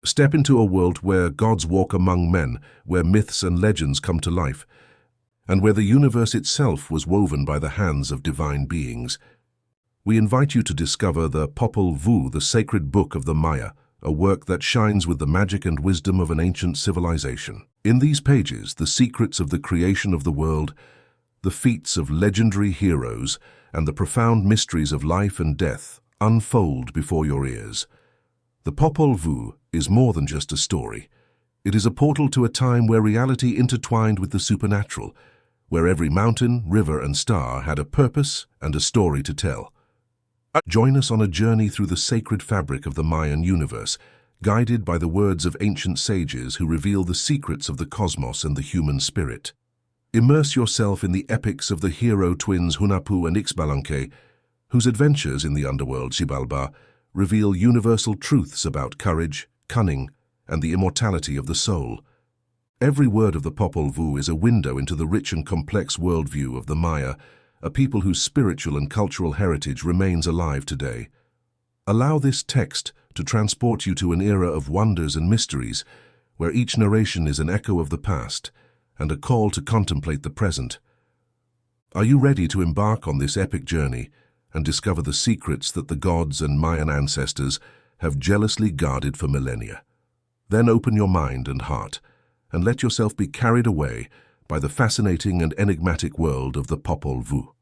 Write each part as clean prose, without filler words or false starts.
Step into a world where gods walk among men, where myths and legends come to life, and where the universe itself was woven by the hands of divine beings. We invite you to discover the Popol Vuh, the sacred book of the Maya, a work that shines with the magic and wisdom of an ancient civilization. In these pages, the secrets of the creation of the world, the feats of legendary heroes, and the profound mysteries of life and death unfold before your ears. The Popol Vuh is more than just a story. It is a portal to a time where reality intertwined with the supernatural, where every mountain, river, and star had a purpose and a story to tell. Join us on a journey through the sacred fabric of the Mayan universe, guided by the words of ancient sages who reveal the secrets of the cosmos and the human spirit. Immerse yourself in the epics of the hero twins Hunahpu and Xibalba, whose adventures in the underworld Xibalba reveal universal truths about courage, cunning, and the immortality of the soul. Every word of the Popol Vuh is a window into the rich and complex worldview of the Maya, a people whose spiritual and cultural heritage remains alive today. Allow this text to transport you to an era of wonders and mysteries, where each narration is an echo of the past and a call to contemplate the present. Are you ready to embark on this epic journey and discover the secrets that the gods and Mayan ancestors have jealously guarded for millennia? Then open your mind and heart and let yourself be carried away by the fascinating and enigmatic world of the Popol Vuh.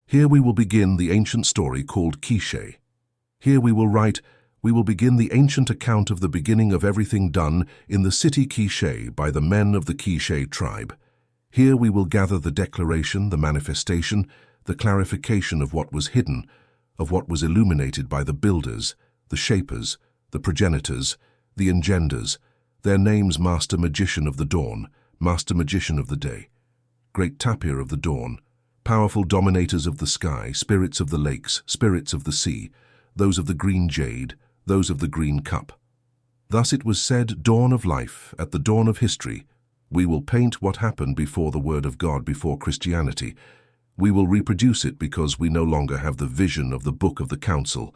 Here we will begin the ancient story called Kiche. Here we will begin the ancient account of the beginning of everything done in the city Kiche by the men of the Kiche tribe. Here we will gather the declaration, the manifestation, the clarification of what was hidden, of what was illuminated by the builders, the shapers, the progenitors, the engenders, their names Master Magician of the Dawn, Master Magician of the Day, Great Tapir of the Dawn, powerful dominators of the sky, spirits of the lakes, spirits of the sea, those of the green jade, those of the green cup. Thus it was said, dawn of life, at the dawn of history, we will paint what happened before the Word of God, before Christianity. We will reproduce it because we no longer have the vision of the Book of the Council,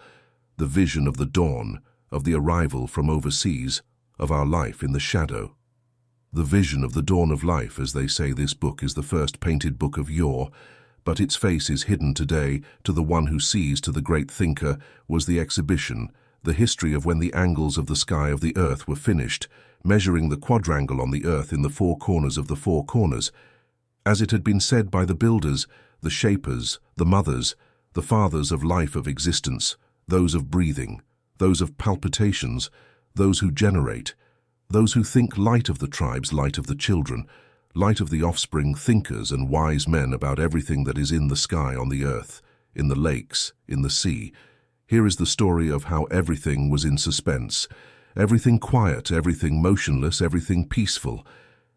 the vision of the dawn, of the arrival from overseas, of our life in the shadow. The vision of the dawn of life, as they say, this book is the first painted book of yore, but its face is hidden today. To the one who sees, to the great thinker, was the exhibition, the history of when the angles of the sky of the earth were finished, measuring the quadrangle on the earth in the four corners of the four corners. As it had been said by the builders, the shapers, the mothers, the fathers of life, of existence, those of breathing, those of palpitations, those who generate, those who think, light of the tribes, light of the children, light of the offspring, thinkers and wise men about everything that is in the sky, on the earth, in the lakes, in the sea. Here is the story of how everything was in suspense, everything quiet, everything motionless, everything peaceful,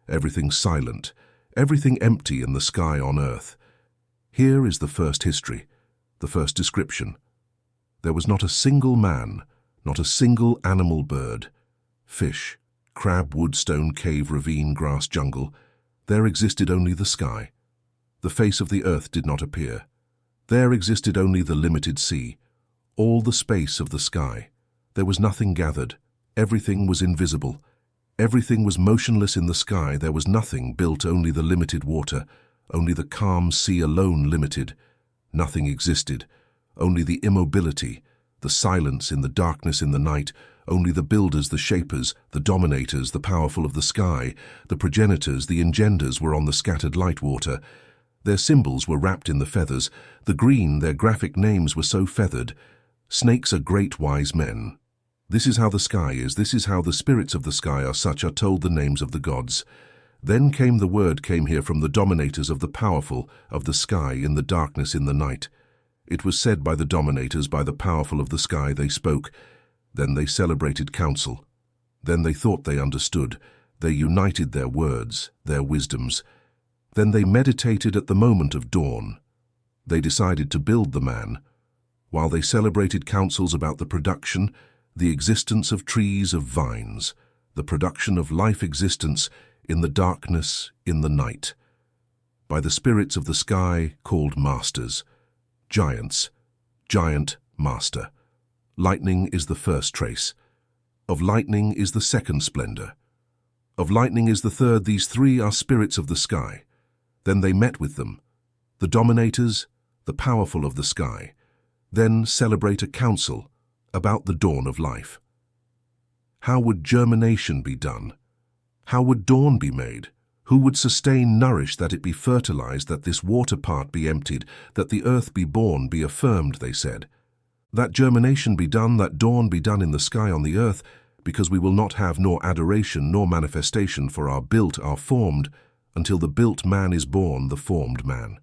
everything silent, everything empty in the sky on earth. Here is the first history, the first description. There was not a single man, not a single animal, bird, fish, crab, wood, stone, cave, ravine, grass, jungle. There existed only the sky. The face of the earth did not appear. There existed only the limited sea, all the space of the sky. There was nothing gathered. Everything was invisible. Everything was motionless in the sky. There was nothing built, only the limited water, only the calm sea alone limited. Nothing existed, only the immobility, the silence in the darkness in the night, only the builders, the shapers, the dominators, the powerful of the sky, the progenitors, the engenders were on the scattered light water. Their symbols were wrapped in the feathers. The green, their graphic names were so feathered. Snakes are great wise men. This is how the sky is. This is how the spirits of the sky are. Such are told the names of the gods. Then came the word, came here from the dominators of the powerful of the sky in the darkness in the night. It was said by the dominators, by the powerful of the sky they spoke. Then they celebrated council. Then they thought they understood. They united their words, their wisdoms. Then they meditated at the moment of dawn. They decided to build the man. While they celebrated councils about the production, the existence of trees, of vines, the production of life existence in the darkness, in the night. By the spirits of the sky called masters, giants, giant master. Lightning is the first trace. Of lightning is the second splendor. Of lightning is the third. These three are spirits of the sky. Then they met with them, the dominators, the powerful of the sky, then celebrate a council about the dawn of life. How would germination be done? How would dawn be made? Who would sustain, nourish, that it be fertilized, that this water part be emptied, that the earth be born, be affirmed, they said. That germination be done, that dawn be done in the sky on the earth, because we will not have nor adoration nor manifestation for our built, our formed, until the built man is born, the formed man.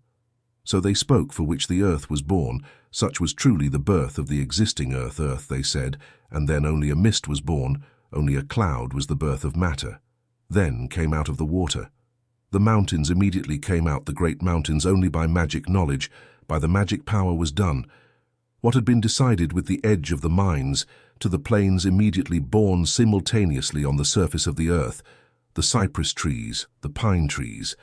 So they spoke, for which the earth was born. Such was truly the birth of the existing earth, they said, and then only a mist was born, only a cloud was the birth of matter. Then came out of the water. The mountains immediately came out, the great mountains, only by magic knowledge, by the magic power was done. What had been decided with the edge of the mines, to the plains immediately born simultaneously on the surface of the earth, the cypress trees, the pine trees,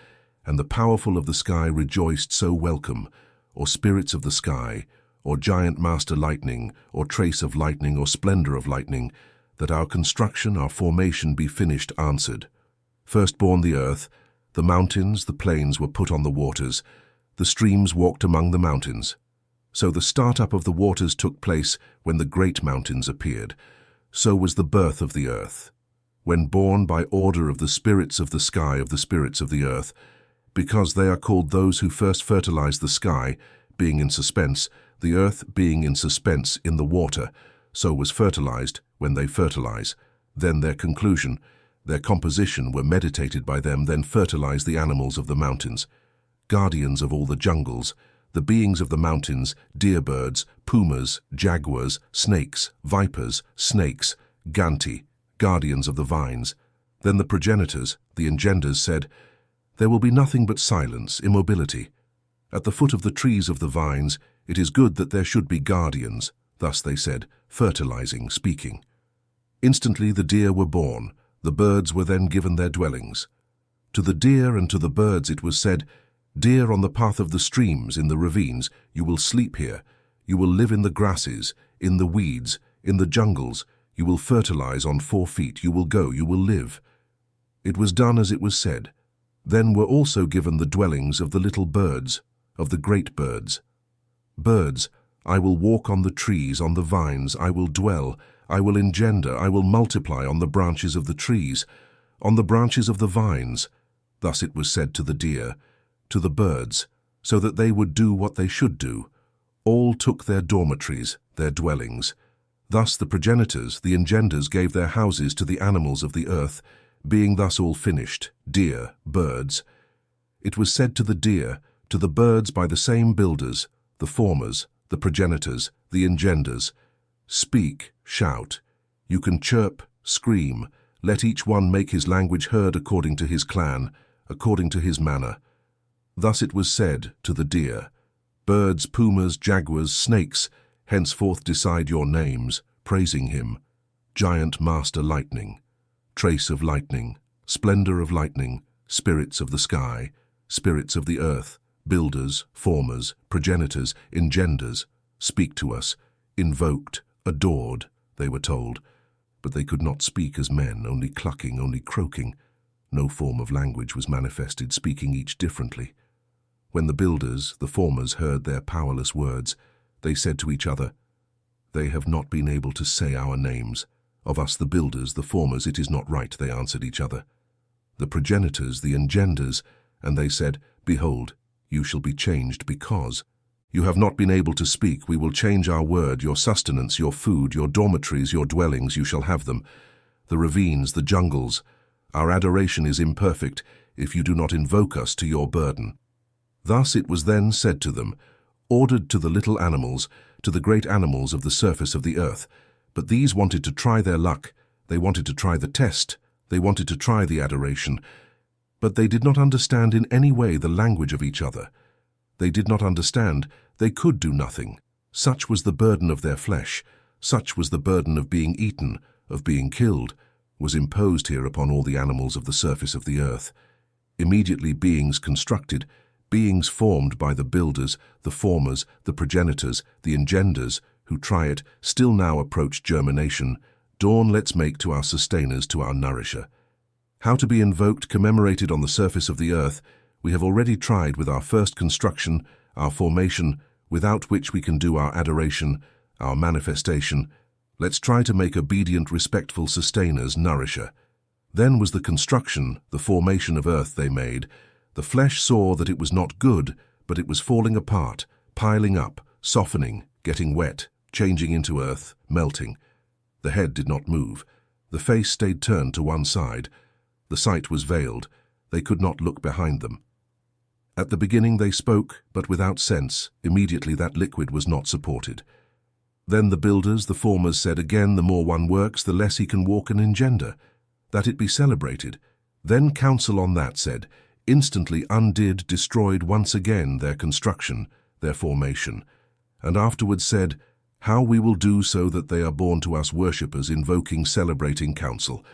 and the powerful of the sky rejoiced so welcome, or spirits of the sky, or giant master lightning, or trace of lightning, or splendor of lightning, that our construction, our formation be finished, answered. Firstborn the earth, the mountains, the plains were put on the waters, the streams walked among the mountains. So the start-up of the waters took place when the great mountains appeared. So was the birth of the earth, when born by order of the spirits of the sky, of the spirits of the earth, because they are called those who first fertilize the sky, being in suspense, the earth being in suspense in the water, so was fertilized when they fertilize. Then their conclusion, their composition were meditated by them, then fertilize the animals of the mountains, guardians of all the jungles, the beings of the mountains, deer birds, pumas, jaguars, snakes, vipers, snakes, ganti, guardians of the vines. Then the progenitors, the engenders, said, there will be nothing but silence, immobility. At the foot of the trees of the vines, it is good that there should be guardians. Thus they said, fertilizing, speaking. Instantly the deer were born. The birds were then given their dwellings. To the deer and to the birds it was said, deer on the path of the streams, in the ravines, you will sleep here. You will live in the grasses, in the weeds, in the jungles. You will fertilize on 4 feet. You will go, you will live. It was done as it was said. Then were also given the dwellings of the little birds, of the great birds. Birds, I will walk on the trees, on the vines, I will dwell, I will engender, I will multiply on the branches of the trees, on the branches of the vines. Thus it was said to the deer, to the birds, so that they would do what they should do. All took their dormitories, their dwellings. Thus the progenitors, the engenders, gave their houses to the animals of the earth, being thus all finished, deer, birds. It was said to the deer, to the birds by the same builders, the formers, the progenitors, the engenders, speak, shout. You can chirp, scream. Let each one make his language heard according to his clan, according to his manner. Thus it was said to the deer, birds, pumas, jaguars, snakes, henceforth decide your names, praising him. Giant master lightning, trace of lightning, splendor of lightning, spirits of the sky, spirits of the earth, builders, formers, progenitors, engenders, speak to us, invoked, adored, they were told. But they could not speak as men, only clucking, only croaking. No form of language was manifested, speaking each differently. When the builders, the formers, heard their powerless words, they said to each other, they have not been able to say our names. Of us the builders, the formers, it is not right, they answered each other. The progenitors, the engenders, and they said, behold, you shall be changed because you have not been able to speak. We will change our word, your sustenance, your food, your dormitories, your dwellings, you shall have them. The ravines, the jungles, our adoration is imperfect if you do not invoke us to your burden. Thus it was then said to them, ordered to the little animals, to the great animals of the surface of the earth. But these wanted to try their luck, they wanted to try the test, they wanted to try the adoration. But they did not understand in any way the language of each other. They did not understand, they could do nothing. Such was the burden of their flesh, such was the burden of being eaten, of being killed, was imposed here upon all the animals of the surface of the earth. Immediately beings constructed, beings formed by the builders, the formers, the progenitors, the engenders, who try it, still now approach germination, Dawn let's make to our sustainers, to our nourisher. How to be invoked, commemorated on the surface of the earth, we have already tried with our first construction, our formation, without which we can do our adoration, our manifestation. Let's try to make obedient, respectful sustainers, nourisher. Then was the construction, the formation of earth they made. The flesh saw that it was not good, but it was falling apart, piling up, softening, getting wet, changing into earth, melting. The head did not move. The face stayed turned to one side. The sight was veiled. They could not look behind them. At the beginning they spoke, but without sense. Immediately that liquid was not supported. Then the builders, the formers, said again, the more one works, the less he can walk and engender, that it be celebrated. Then counsel on that said, instantly undid, destroyed once again their construction, their formation, and afterwards said, how we will do so that they are born to us worshippers, invoking, celebrating counsel.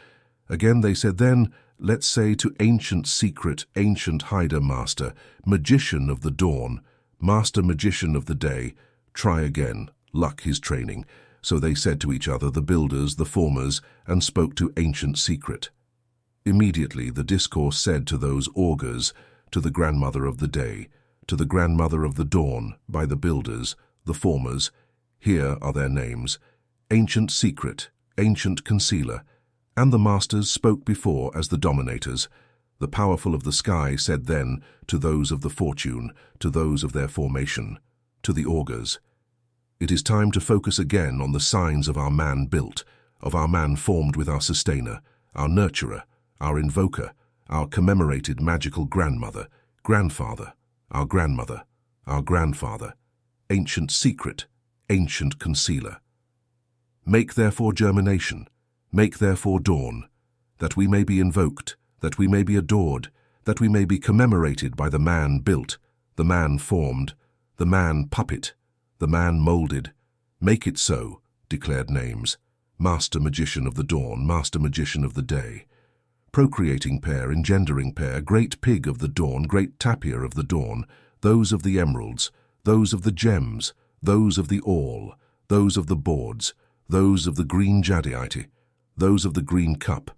Again they said then, let's say to ancient secret, ancient hider master, magician of the dawn, master magician of the day, try again, luck his training. So they said to each other, the builders, the formers, and spoke to ancient secret. Immediately the discourse said to those augurs, to the grandmother of the day, to the grandmother of the dawn, by the builders, the formers, here are their names, ancient secret, ancient concealer, and the masters spoke before as the dominators. The powerful of the sky said then to those of the fortune, to those of their formation, to the augurs, it is time to focus again on the signs of our man built, of our man formed with our sustainer, our nurturer, our invoker, our commemorated magical grandmother, grandfather, our grandmother, our grandfather, ancient secret, ancient concealer. Make therefore germination, make therefore dawn, that we may be invoked, that we may be adored, that we may be commemorated by the man built, the man formed, the man puppet, the man moulded. Make it so, declared names, master magician of the dawn, master magician of the day, procreating pair, engendering pair, great pig of the dawn, great tapir of the dawn, those of the emeralds, those of the gems, those of the all, those of the boards, those of the green jadeite, those of the green cup,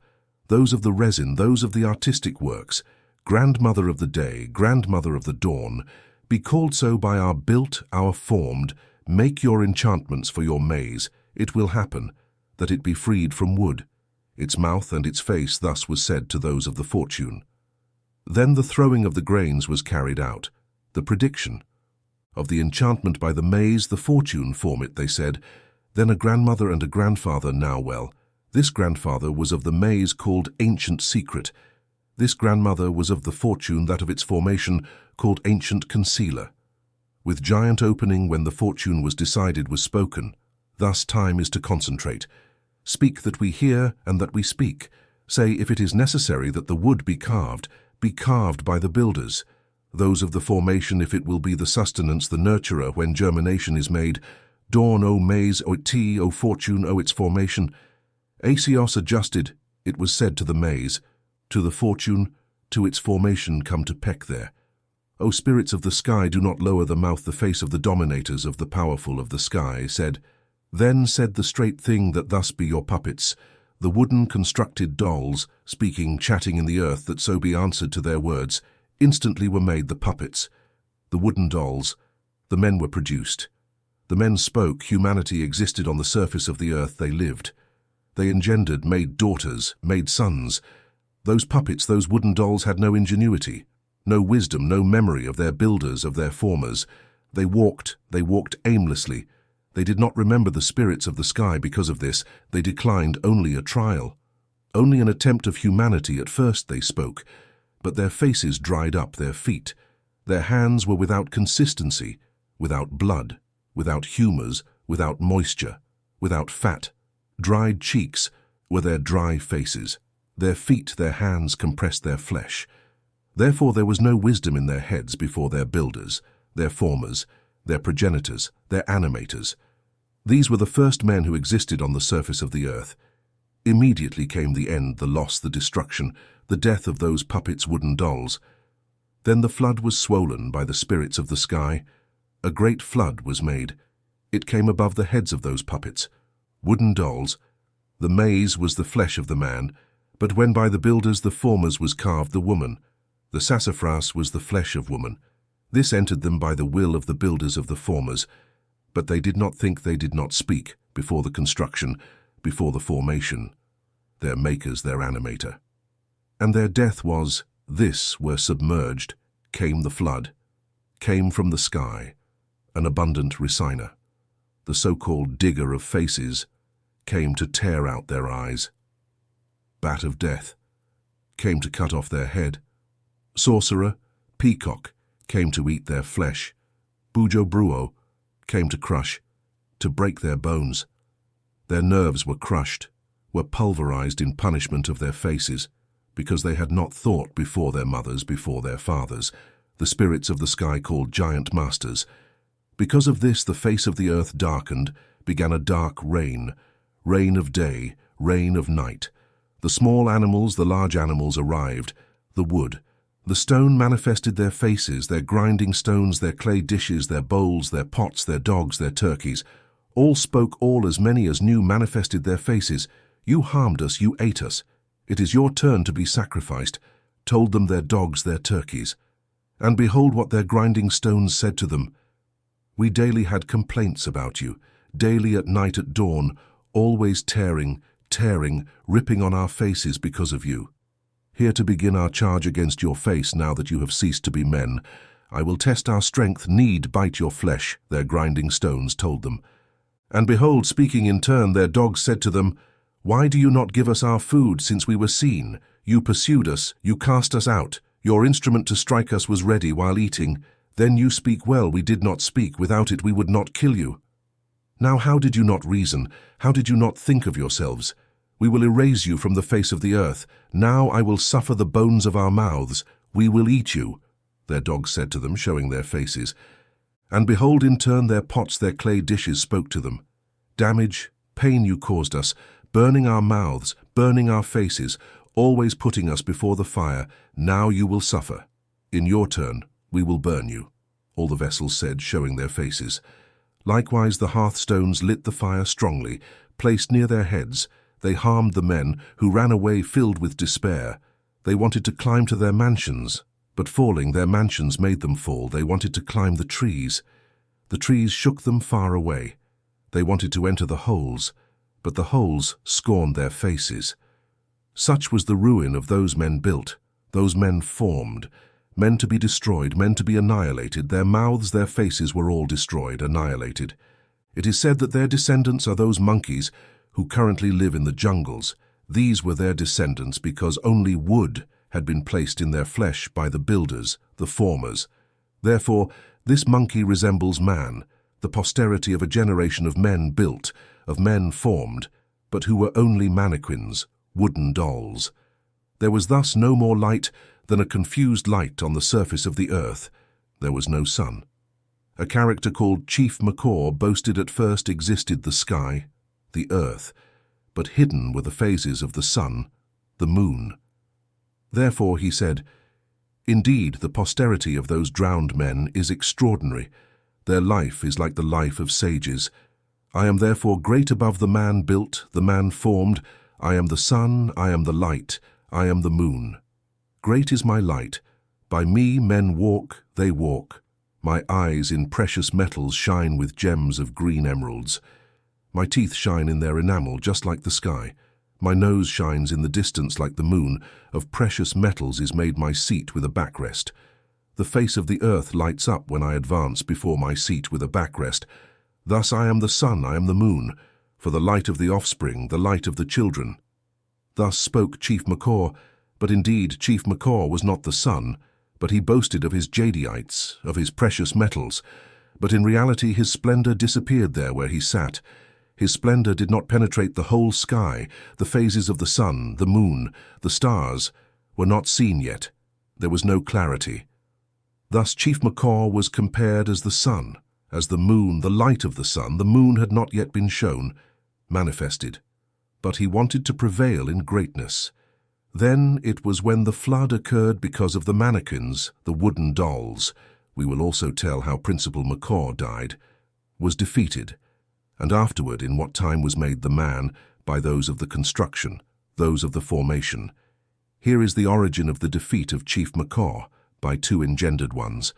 those of the resin, those of the artistic works, grandmother of the day, grandmother of the dawn, be called so by our built, our formed, make your enchantments for your maze, it will happen, that it be freed from wood. Its mouth and its face thus was said to those of the fortune. Then the throwing of the grains was carried out, the prediction. Of the enchantment by the maze, the fortune form it, they said. Then a grandmother and a grandfather now well. This grandfather was of the maze called ancient secret. This grandmother was of the fortune, that of its formation, called ancient concealer. With giant opening when the fortune was decided was spoken. Thus time is to concentrate. Speak that we hear and that we speak. Say if it is necessary that the wood be carved by the builders. Those of the formation if it will be the sustenance, the nurturer when germination is made. Dawn, O maze, O tea, O fortune, O its formation. Aeseos adjusted, it was said to the maze, to the fortune, to its formation come to peck there. O spirits of the sky, do not lower the mouth, the face of the dominators of the powerful of the sky, said. Then said the straight thing that thus be your puppets, the wooden constructed dolls, speaking, chatting in the earth, that so be answered to their words, instantly were made the puppets, the wooden dolls. The men were produced. The men spoke, humanity existed on the surface of the earth, they lived. They engendered, made daughters, made sons. Those puppets, those wooden dolls had no ingenuity, no wisdom, no memory of their builders, of their formers. They walked aimlessly. They did not remember the spirits of the sky. Because of this, they declined only a trial. Only an attempt of humanity at first they spoke, but their faces dried up, their feet. Their hands were without consistency, without blood, without humours, without moisture, without fat. Dried cheeks were their dry faces. Their feet, their hands compressed their flesh. Therefore there was no wisdom in their heads before their builders, their formers, their progenitors, their animators. These were the first men who existed on the surface of the earth. Immediately came the end, the loss, the destruction, the death of those puppets, wooden dolls. Then the flood was swollen by the spirits of the sky. A great flood was made. It came above the heads of those puppets, wooden dolls. The maize was the flesh of the man, but when by the builders the formers was carved the woman. The sassafras was the flesh of woman. This entered them by the will of the builders of the formers, but they did not think, they did not speak, before the construction, before the formation, their makers, their animator. And their death was, this were submerged, came the flood, came from the sky, an abundant reciner. The so-called digger of faces came to tear out their eyes. Bat of death came to cut off their head. Sorcerer, peacock, came to eat their flesh. Bujo bruo came to crush, to break their bones. Their nerves were crushed, were pulverized in punishment of their faces, because they had not thought before their mothers, before their fathers, the spirits of the sky called giant masters. Because of this the face of the earth darkened, began a dark rain, rain of day, rain of night. The small animals, the large animals arrived, the wood. The stone manifested their faces, their grinding stones, their clay dishes, their bowls, their pots, their dogs, their turkeys. All spoke, all as many as knew manifested their faces. You harmed us, you ate us. It is your turn to be sacrificed, told them their dogs, their turkeys. And behold what their grinding stones said to them. We daily had complaints about you, daily at night at dawn, always tearing, ripping on our faces because of you. Here to begin our charge against your face now that you have ceased to be men. I will test our strength, need bite your flesh, their grinding stones told them. And behold, speaking in turn, their dogs said to them, Why do you not give us our food since we were seen? You pursued us, you cast us out. Your instrument to strike us was ready while eating. Then you speak well, we did not speak. Without it we would not kill you. Now how did you not reason? How did you not think of yourselves? We will erase you from the face of the earth. Now I will suffer the bones of our mouths. We will eat you, their dogs said to them, showing their faces. And behold, in turn their pots, their clay dishes spoke to them. Damage, pain you caused us, burning our mouths, burning our faces, always putting us before the fire. Now you will suffer. In your turn, we will burn you, all the vessels said, showing their faces. Likewise the hearthstones lit the fire strongly, placed near their heads. They harmed the men, who ran away filled with despair. They wanted to climb to their mansions, but falling, their mansions made them fall. They wanted to climb the trees. The trees shook them far away. They wanted to enter the holes, but the holes scorned their faces. Such was the ruin of those men built, those men formed, men to be destroyed, men to be annihilated. Their mouths, their faces were all destroyed, annihilated. It is said that their descendants are those monkeys who currently live in the jungles. These were their descendants because only wood had been placed in their flesh by the builders, the formers. Therefore, this monkey resembles man, the posterity of a generation of men built, of men formed, but who were only mannequins, wooden dolls. There was thus no more light than a confused light on the surface of the earth. There was no sun. A character called Chief Macaw boasted at first existed the sky, the earth, but hidden were the phases of the sun, the moon. Therefore he said, Indeed, the posterity of those drowned men is extraordinary. Their life is like the life of sages. I am therefore great above the man built, the man formed. I am the sun, I am the light, I am the moon. Great is my light. By me men walk, they walk. My eyes in precious metals shine with gems of green emeralds. My teeth shine in their enamel just like the sky. My nose shines in the distance like the moon. Of precious metals is made my seat with a backrest. The face of the earth lights up when I advance before my seat with a backrest. Thus I am the sun, I am the moon, for the light of the offspring, the light of the children. Thus spoke Chief Macaw, but indeed Chief Macaw was not the sun, but he boasted of his jadeites, of his precious metals. But in reality his splendor disappeared there where he sat. His splendor did not penetrate the whole sky. The phases of the sun, the moon, the stars were not seen yet. There was no clarity. Thus Chief Macaw was compared as the sun, as the moon, the light of the sun. The moon had not yet been shown, manifested, but he wanted to prevail in greatness. Then it was when the flood occurred because of the mannequins, the wooden dolls. We will also tell how Principal Macaw died, was defeated, and afterward in what time was made the man, by those of the construction, those of the formation. Here is the origin of the defeat of Chief Macaw by two engendered ones,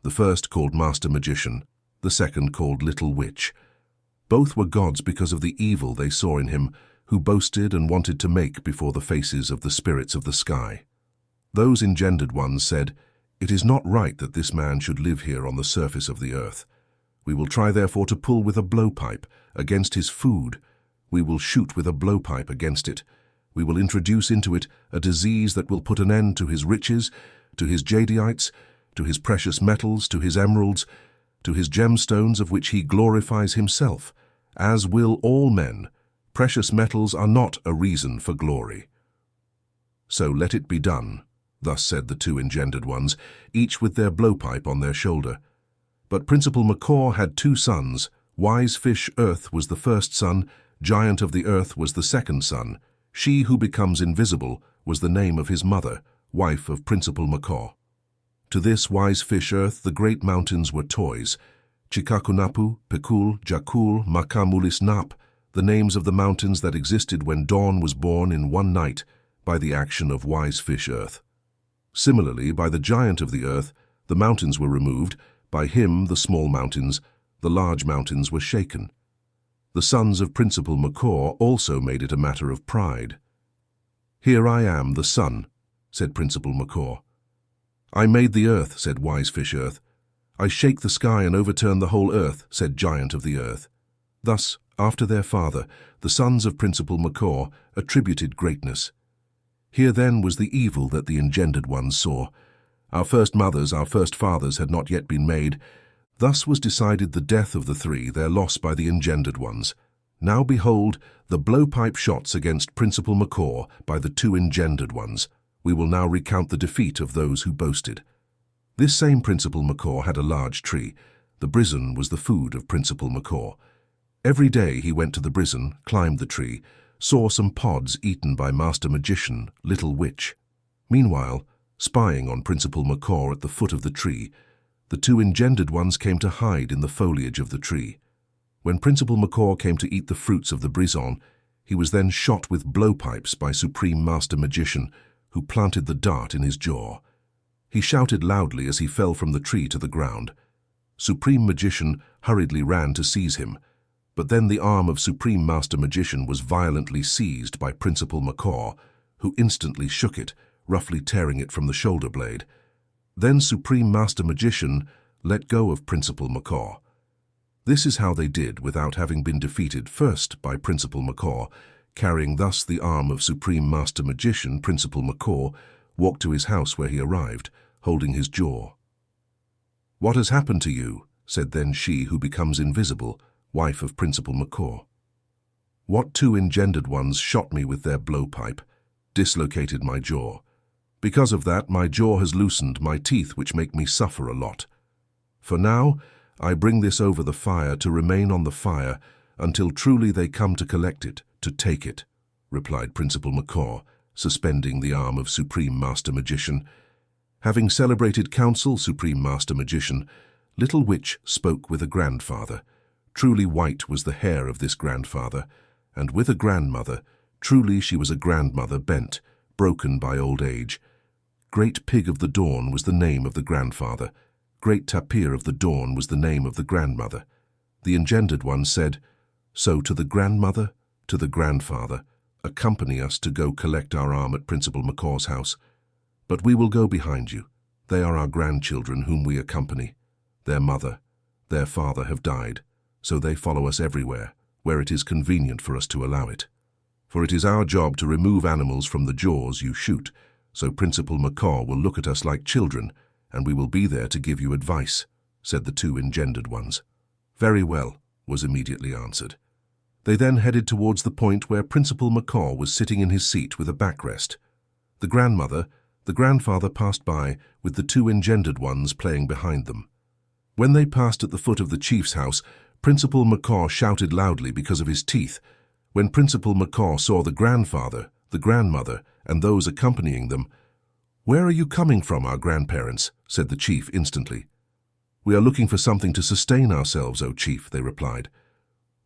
the first called Master Magician, the second called Little Witch. Both were gods because of the evil they saw in him, who boasted and wanted to make before the faces of the spirits of the sky. Those engendered ones said, "It is not right that this man should live here on the surface of the earth. We will try therefore to pull with a blowpipe against his food. We will shoot with a blowpipe against it. We will introduce into it a disease that will put an end to his riches, to his jadeites, to his precious metals, to his emeralds, to his gemstones of which he glorifies himself, as will all men. Precious metals are not a reason for glory. So let it be done." Thus said the two engendered ones, each with their blowpipe on their shoulder. But Principal Macaw had two sons. Wise Fish Earth was the first son, Giant of the Earth was the second son. She who becomes invisible was the name of his mother, wife of Principal Macaw. To this Wise Fish Earth the great mountains were toys. Chikakunapu, Pekul, Jakul, Makamulis Nap, the names of the mountains that existed when dawn was born in one night by the action of Wise Fish Earth. Similarly, by the Giant of the Earth, the mountains were removed. By him, the small mountains, the large mountains were shaken. The sons of Principal Macaw also made it a matter of pride. "Here I am, the sun," said Principal Macaw. "I made the earth," said Wise Fish Earth. "I shake the sky and overturn the whole earth," said Giant of the Earth. Thus, after their father, the sons of Principal Macaw attributed greatness. Here then was the evil that the engendered ones saw. Our first mothers, our first fathers had not yet been made. Thus was decided the death of the three, their loss by the engendered ones. Now behold the blowpipe shots against Principal Macaw by the two engendered ones. We will now recount the defeat of those who boasted. This same Principal Macaw had a large tree. The brison was the food of Principal Macaw. Every day he went to the brison, climbed the tree, saw some pods eaten by Master Magician, Little Witch. Meanwhile, spying on Principal Macaw at the foot of the tree, the two engendered ones came to hide in the foliage of the tree. When Principal Macaw came to eat the fruits of the brison, he was then shot with blowpipes by Supreme Master Magician, who planted the dart in his jaw. He shouted loudly as he fell from the tree to the ground. Supreme Magician hurriedly ran to seize him, but then the arm of Supreme Master Magician was violently seized by Principal Macaw, who instantly shook it, roughly tearing it from the shoulder blade. Then Supreme Master Magician let go of Principal Macaw. This is how they did without having been defeated first by Principal Macaw. Carrying thus the arm of Supreme Master Magician, Principal Macaw walked to his house where he arrived, holding his jaw. "What has happened to you?" said then she who becomes invisible, wife of Principal Macaw. "What two engendered ones shot me with their blowpipe, dislocated my jaw. Because of that, my jaw has loosened, my teeth which make me suffer a lot. For now, I bring this over the fire to remain on the fire until truly they come to collect it, to take it," replied Principal Macaw, suspending the arm of Supreme Master Magician. Having celebrated council, Supreme Master Magician, Little Witch spoke with a grandfather. Truly white was the hair of this grandfather, and with a grandmother, truly she was a grandmother bent, broken by old age. Great Pig of the Dawn was the name of the grandfather. Great Tapir of the Dawn was the name of the grandmother. The engendered one said, "So to the grandmother, to the grandfather, accompany us to go collect our arm at Principal Macaw's house. But we will go behind you. They are our grandchildren whom we accompany. Their mother, their father have died, so they follow us everywhere, where it is convenient for us to allow it. For it is our job to remove animals from the jaws you shoot, so Principal Macaw will look at us like children, and we will be there to give you advice," said the two engendered ones. "Very well," was immediately answered. They then headed towards the point where Principal Macaw was sitting in his seat with a backrest. The grandmother, the grandfather passed by, with the two engendered ones playing behind them. When they passed at the foot of the chief's house, Principal Macaw shouted loudly because of his teeth. When Principal Macaw saw the grandfather, the grandmother, and those accompanying them, "Where are you coming from, our grandparents?" said the chief instantly. "We are looking for something to sustain ourselves, O chief," they replied.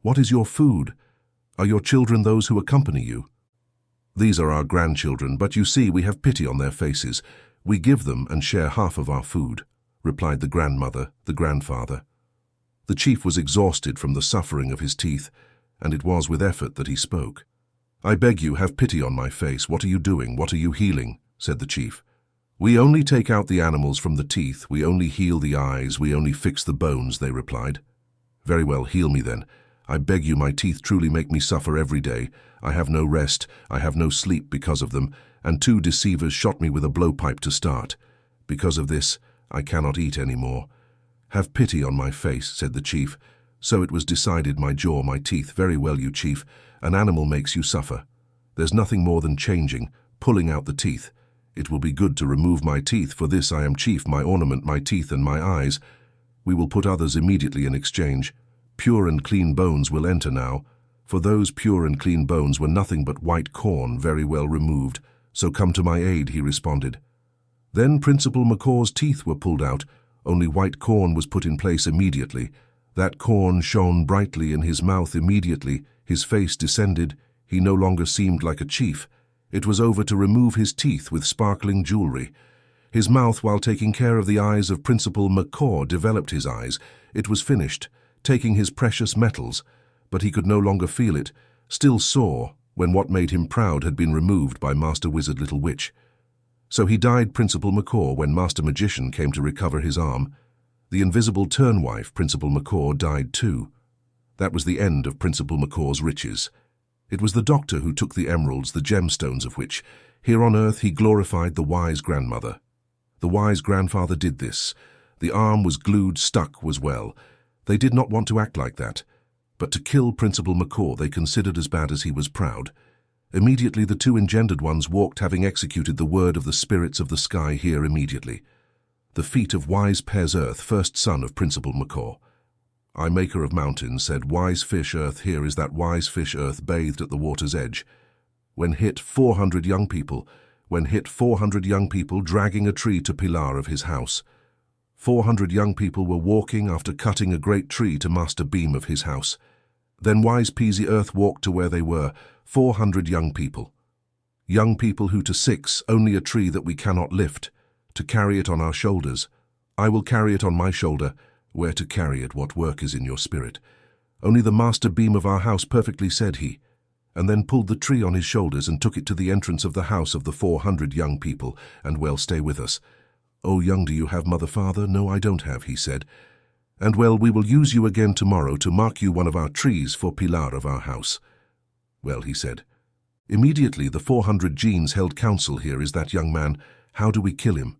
"What is your food?" Are your children those who accompany you? These are our grandchildren, but you see we have pity on their faces. We give them and share half of our food, replied the grandmother, the grandfather. The chief was exhausted from the suffering of his teeth, and it was with effort that he spoke. I beg you, have pity on my face. What are you doing? What are you healing? Said the chief. We only take out the animals from the teeth. We only heal the eyes. We only fix the bones, they replied. Very well, heal me then. I beg you, my teeth truly make me suffer every day. I have no rest, I have no sleep because of them, and 2 deceivers shot me with a blowpipe to start. Because of this, I cannot eat any more. Have pity on my face, said the chief. So it was decided, my jaw, my teeth. Very well, you chief. An animal makes you suffer. There's nothing more than changing, pulling out the teeth. It will be good to remove my teeth, for this I am chief, my ornament, my teeth and my eyes. We will put others immediately in exchange. Pure and clean bones will enter now, for those pure and clean bones were nothing but white corn, very well removed. So come to my aid, he responded. Then Principal Macaw's teeth were pulled out, only white corn was put in place immediately. That corn shone brightly in his mouth immediately, his face descended, he no longer seemed like a chief. It was over to remove his teeth with sparkling jewelry. His mouth, while taking care of the eyes of Principal Macaw, developed his eyes. It was finished, taking his precious metals, but he could no longer feel it, still saw, when what made him proud had been removed by Master Wizard Little Witch. So he died Principal Macaw when Master Magician came to recover his arm. The invisible turnwife, Principal Macaw, died too. That was the end of Principal Macaw's riches. It was the doctor who took the emeralds, the gemstones of which, here on earth, he glorified the wise grandmother. The wise grandfather did this. The arm was glued, stuck was well. They did not want to act like that, but to kill Principal Macaw they considered as bad as he was proud. Immediately the 2 engendered ones walked, having executed the word of the spirits of the sky here immediately. The feet of wise Pez Earth, first son of Principal Macaw. I, maker of mountains, said, wise fish Earth, here is that wise fish Earth bathed at the water's edge. When hit 400 young people, dragging a tree to Pilar of his house. 400 young people were walking after cutting a great tree to Master Beam of his house. Then wise Peasy Earth walked to where they were, 400 young people. Young people who to 6, only a tree that we cannot lift, to carry it on our shoulders. I will carry it on my shoulder. Where to carry it, what work is in your spirit? Only the Master Beam of our house perfectly, said he, and then pulled the tree on his shoulders and took it to the entrance of the house of the 400 young people, and well, stay with us. Oh, young, do you have mother, father? No, I don't have, he said. And well, we will use you again tomorrow to mark you one of our trees for Pilar of our house. Well, he said. Immediately the 400 genes held council. Here is that young man. How do we kill him?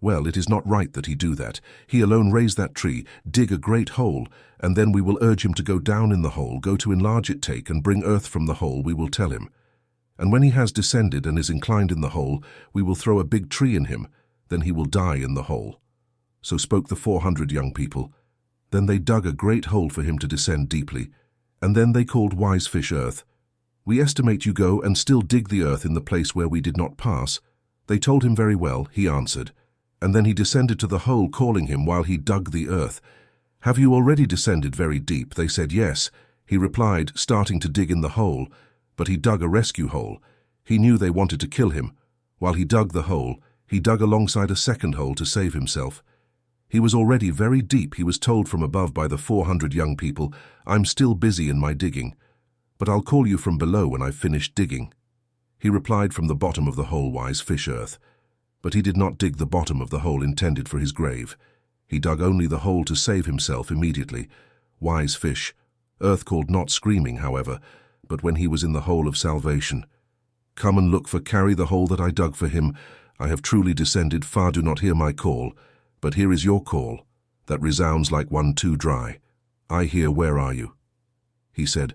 Well, it is not right that he do that. He alone raise that tree, dig a great hole, and then we will urge him to go down in the hole, go to enlarge it, take, and bring earth from the hole, we will tell him. And when he has descended and is inclined in the hole, we will throw a big tree in him, then he will die in the hole. So spoke the 400 young people. Then they dug a great hole for him to descend deeply, and then they called Wise Fish Earth. We estimate you go and still dig the earth in the place where we did not pass. They told him very well, he answered. And then he descended to the hole, calling him while he dug the earth. Have you already descended very deep? They said yes. He replied, starting to dig in the hole, but he dug a rescue hole. He knew they wanted to kill him. While he dug the hole, he dug alongside a second hole to save himself. He was already very deep, he was told from above by the 400 young people. I'm still busy in my digging, but I'll call you from below when I've finished digging. He replied from the bottom of the hole, Wise Fish Earth. But he did not dig the bottom of the hole intended for his grave. He dug only the hole to save himself immediately. Wise Fish Earth called, not screaming, however, but when he was in the hole of salvation. Come and look, for carry the hole that I dug for him. I have truly descended far, do not hear my call, but here is your call, that resounds like one too dry. I hear, where are you? He said,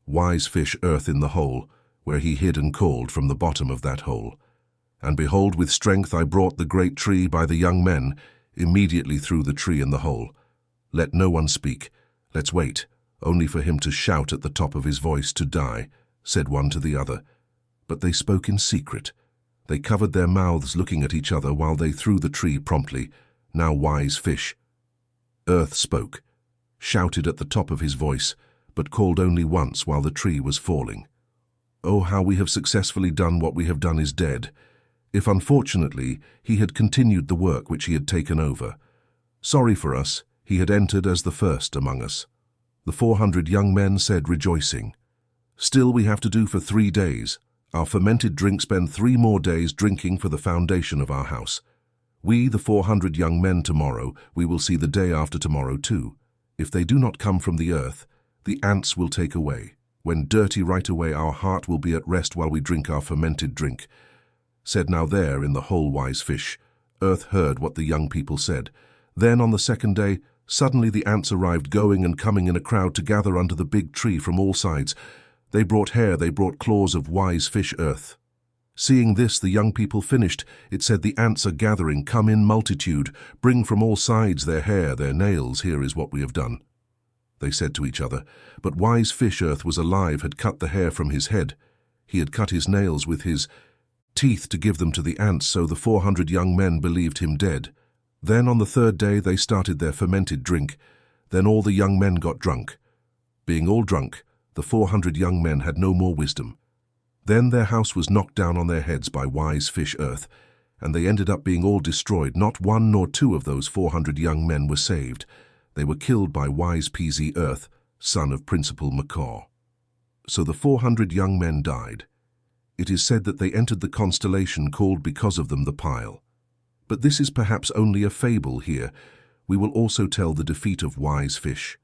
Wise Fish Earth in the hole, where he hid and called from the bottom of that hole. And behold, with strength I brought the great tree by the young men, immediately threw the tree in the hole. Let no one speak. Let's wait, only for him to shout at the top of his voice to die, said one to the other. But they spoke in secret. They covered their mouths looking at each other while they threw the tree promptly. Now Wise Fish Earth spoke, shouted at the top of his voice, but called only once while the tree was falling. Oh, how we have successfully done what we have done is dead. If unfortunately he had continued the work which he had taken over. Sorry for us, he had entered as the first among us. The 400 young men said, rejoicing. Still we have to do for 3 days. Our fermented drink spend 3 more days drinking for the foundation of our house. We, the 400 young men, tomorrow, we will see the day after tomorrow too. If they do not come from the earth, the ants will take away. When dirty right away, our heart will be at rest while we drink our fermented drink. Said now there in the whole wise fish. Earth heard what the young people said. Then on the 2nd day, suddenly the ants arrived, going and coming in a crowd to gather under the big tree from all sides. They brought hair, they brought claws of wise fish Earth. Seeing this, the young people finished. It said, the ants are gathering, come in multitude, bring from all sides their hair, their nails, here is what we have done. They said to each other, but wise fish Earth was alive, had cut the hair from his head. He had cut his nails with his teeth to give them to the ants, so the 400 young men believed him dead. Then on the 3rd day they started their fermented drink. Then all the young men got drunk. Being all drunk, the 400 young men had no more wisdom. Then their house was knocked down on their heads by wise fish Earth, and they ended up being all destroyed. Not 1 nor 2 of those 400 young men were saved. They were killed by wise PZ Earth, son of Principal Macaw. So the 400 young men died. It is said that they entered the constellation called because of them the Pile. But this is perhaps only a fable here. We will also tell the defeat of wise fish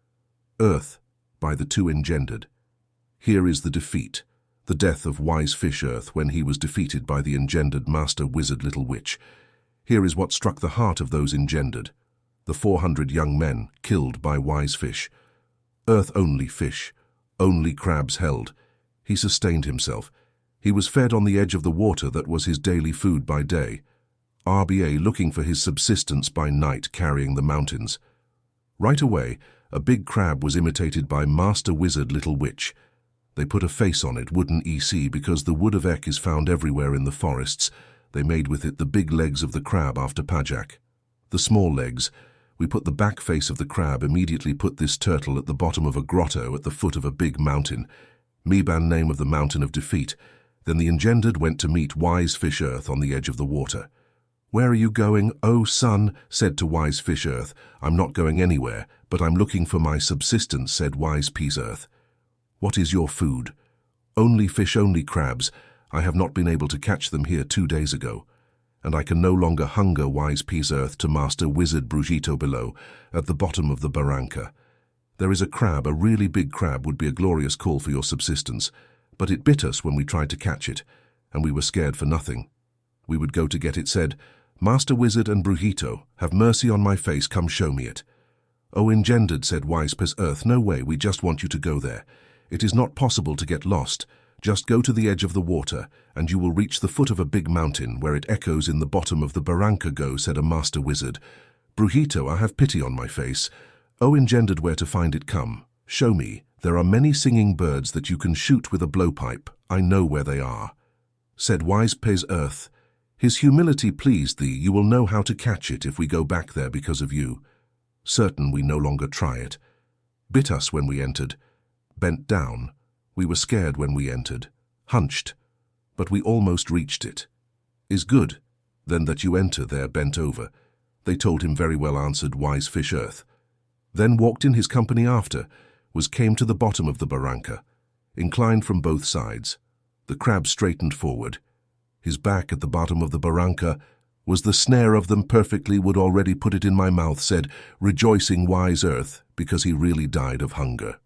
Earth by the 2 engendered. Here is the defeat, the death of wise fish Earth when he was defeated by the engendered master wizard Little Witch. Here is what struck the heart of those engendered. The 400 young men killed by wise fish. Earth only fish, only crabs held. He sustained himself. He was fed on the edge of the water that was his daily food by day. RBA looking for his subsistence by night, carrying the mountains. Right away, a big crab was imitated by Master Wizard Little Witch. They put a face on it, wooden EC, because the wood of Ek is found everywhere in the forests. They made with it the big legs of the crab after Pajak. The small legs, we put the back face of the crab, immediately put this turtle at the bottom of a grotto at the foot of a big mountain. Meban name of the mountain of defeat. Then the engendered went to meet wise fish Earth on the edge of the water. Where are you going, O son? Said to wise fish Earth. I'm not going anywhere, but I'm looking for my subsistence, said wise peas Earth. What is your food? Only fish, only crabs. I have not been able to catch them here 2 days ago. And I can no longer hunger, wise peas Earth, to Master Wizard Brujito below, at the bottom of the barranca. There is a crab, a really big crab would be a glorious call for your subsistence, but it bit us when we tried to catch it, and we were scared for nothing. We would go to get it, said, Master Wizard and Brujito, have mercy on my face, come show me it. Oh, engendered, said wise peas Earth, no way, we just want you to go there. It is not possible to get lost. Just go to the edge of the water, and you will reach the foot of a big mountain where it echoes in the bottom of the barranca. Go, said a master wizard. Brujito, I have pity on my face. Oh, engendered, where to find it, come. Show me. There are many singing birds that you can shoot with a blowpipe. I know where they are. Said wise peas Earth. His humility pleased thee. You will know how to catch it if we go back there because of you. Certain we no longer try it. Bit us when we entered. Bent down. We were scared when we entered. Hunched. But we almost reached it. Is good, then that you enter there bent over. They told him very well, answered wise fish Earth. Then walked in his company after, came to the bottom of the barranca, inclined from both sides. The crab straightened forward. His back at the bottom of the barranca was the snare of them perfectly, would already put it in my mouth, said, rejoicing wise Earth, because he really died of hunger.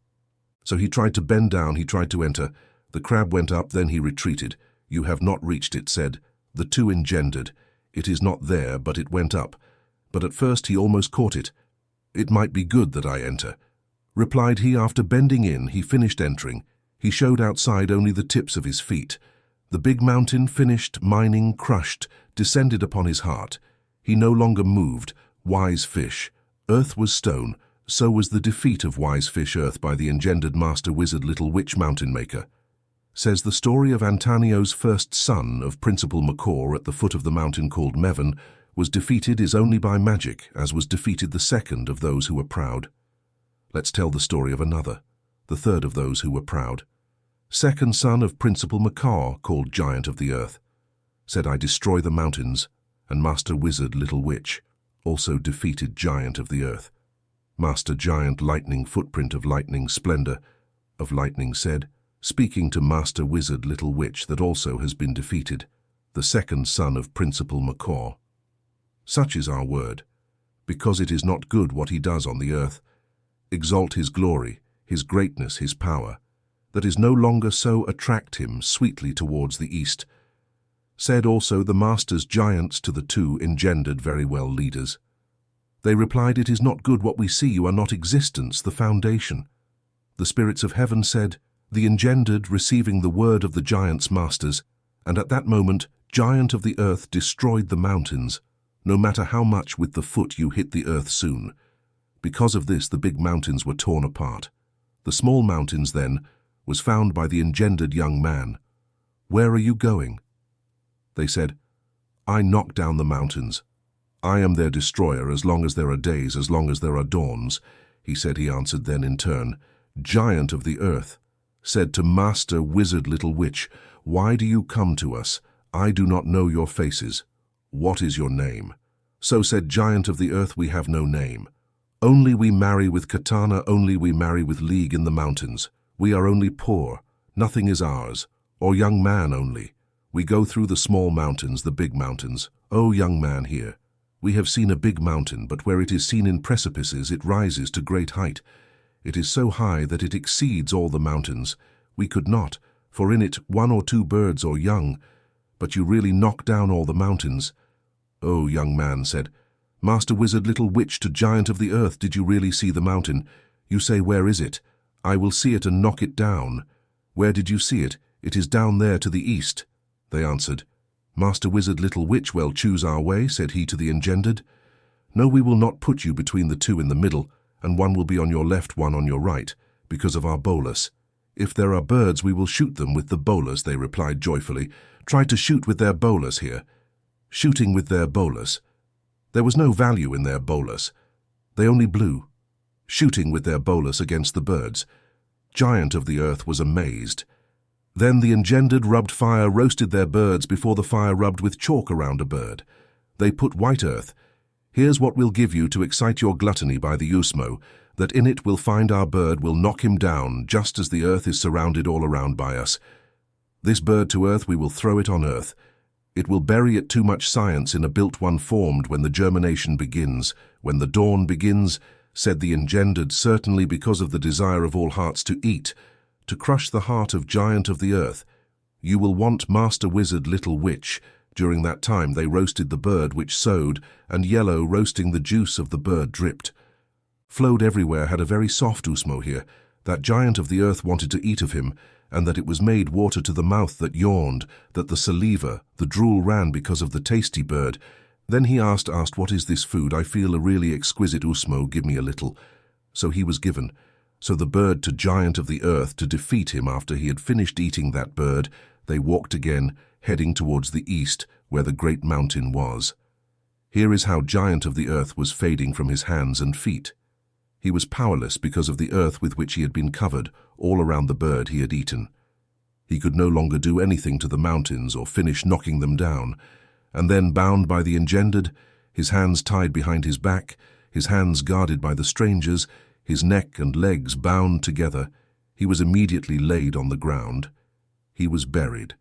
So he tried to bend down, he tried to enter. The crab went up, then he retreated. You have not reached it, said. The 2 engendered. It is not there, but it went up. But at first he almost caught it. It might be good that I enter. Replied he, after bending in, he finished entering. He showed outside only the tips of his feet. The big mountain finished, mining, crushed, descended upon his heart. He no longer moved. Wise fish. Earth was stone. So was the defeat of wise fish Earth by the engendered master wizard Little Witch Mountain Maker. Says the story of Antonio's first son of Principal Macaw at the foot of the mountain called Mevan was defeated is only by magic, as was defeated the second of those who were proud. Let's tell the story of another. the third of those who were proud. Second son of Principal Macaw, called Giant of the Earth, said, I destroy the mountains, and Master Wizard Little Witch also defeated Giant of the Earth. Master Giant Lightning Footprint of Lightning Splendor of Lightning said, speaking to Master Wizard Little Witch that also has been defeated, the second son of Principal Macaw. Such is our word, because it is not good what he does on the earth. Exalt his glory, his greatness, his power, that is no longer so attract him sweetly towards the east. Said also the masters giants to the two engendered very well leaders. They replied, it is not good what we see, you are not existence, the foundation. The spirits of heaven said, the engendered receiving the word of the giants' masters, and at that moment Giant of the Earth destroyed the mountains, no matter how much with the foot you hit the earth soon. Because of this the big mountains were torn apart. The small mountains then was found by the engendered young man. Where are you going? They said, I knock down the mountains. I am their destroyer as long as there are days, as long as there are dawns. He said, he answered then in turn, Giant of the Earth, said to Master Wizard Little Witch, why do you come to us? I do not know your faces. What is your name? So said Giant of the Earth, we have no name. Only we marry with katana, only we marry with league in the mountains. We are only poor, nothing is ours, or young man only. We go through the small mountains, the big mountains. O young man here, we have seen a big mountain, but where it is seen in precipices it rises to great height. It is so high that it exceeds all the mountains. We could not, for in it 1 or 2 birds or young, but you really knock down all the mountains. O young man said, Master Wizard Little Witch to Giant of the Earth, did you really see the mountain? You say, where is it? I will see it and knock it down. Where did you see it? It is down there to the east. They answered, Master Wizard Little Witch, well, choose our way, said he to the engendered. No, we will not put you between the two in the middle, and one will be on your left, one on your right, because of our bolus. If there are birds, we will shoot them with the bolus, they replied joyfully. Try to shoot with their bolus here. Shooting with their bolus. There was no value in their bolus. They only blew. Shooting with their bolus against the birds. Giant of the Earth was amazed. Then the engendered rubbed fire roasted their birds before the fire rubbed with chalk around a bird. They put white earth. Here's what we'll give you to excite your gluttony by the usmo, that in it we'll find our bird, will knock him down, just as the earth is surrounded all around by us. This bird to earth we will throw it on earth. It will bury it too much science in a built one formed when the germination begins, when the dawn begins, said the engendered, certainly because of the desire of all hearts to eat, to crush the heart of Giant of the Earth. You will want Master Wizard Little Witch. During that time they roasted the bird which sowed, and yellow roasting the juice of the bird dripped. Flowed everywhere, had a very soft usmo here, that Giant of the Earth wanted to eat of him, and that it was made water to the mouth that yawned, that the saliva, the drool ran because of the tasty bird. Then he asked, what is this food? I feel a really exquisite usmo, give me a little. So he was given. So the bird to Giant of the Earth to defeat him after he had finished eating that bird, they walked again, heading towards the east, where the great mountain was. Here is how Giant of the Earth was fading from his hands and feet. He was powerless because of the earth with which he had been covered, all around the bird he had eaten. He could no longer do anything to the mountains or finish knocking them down, and then, bound by the engendered, his hands tied behind his back, his hands guarded by the strangers, his neck and legs bound together, he was immediately laid on the ground. He was buried.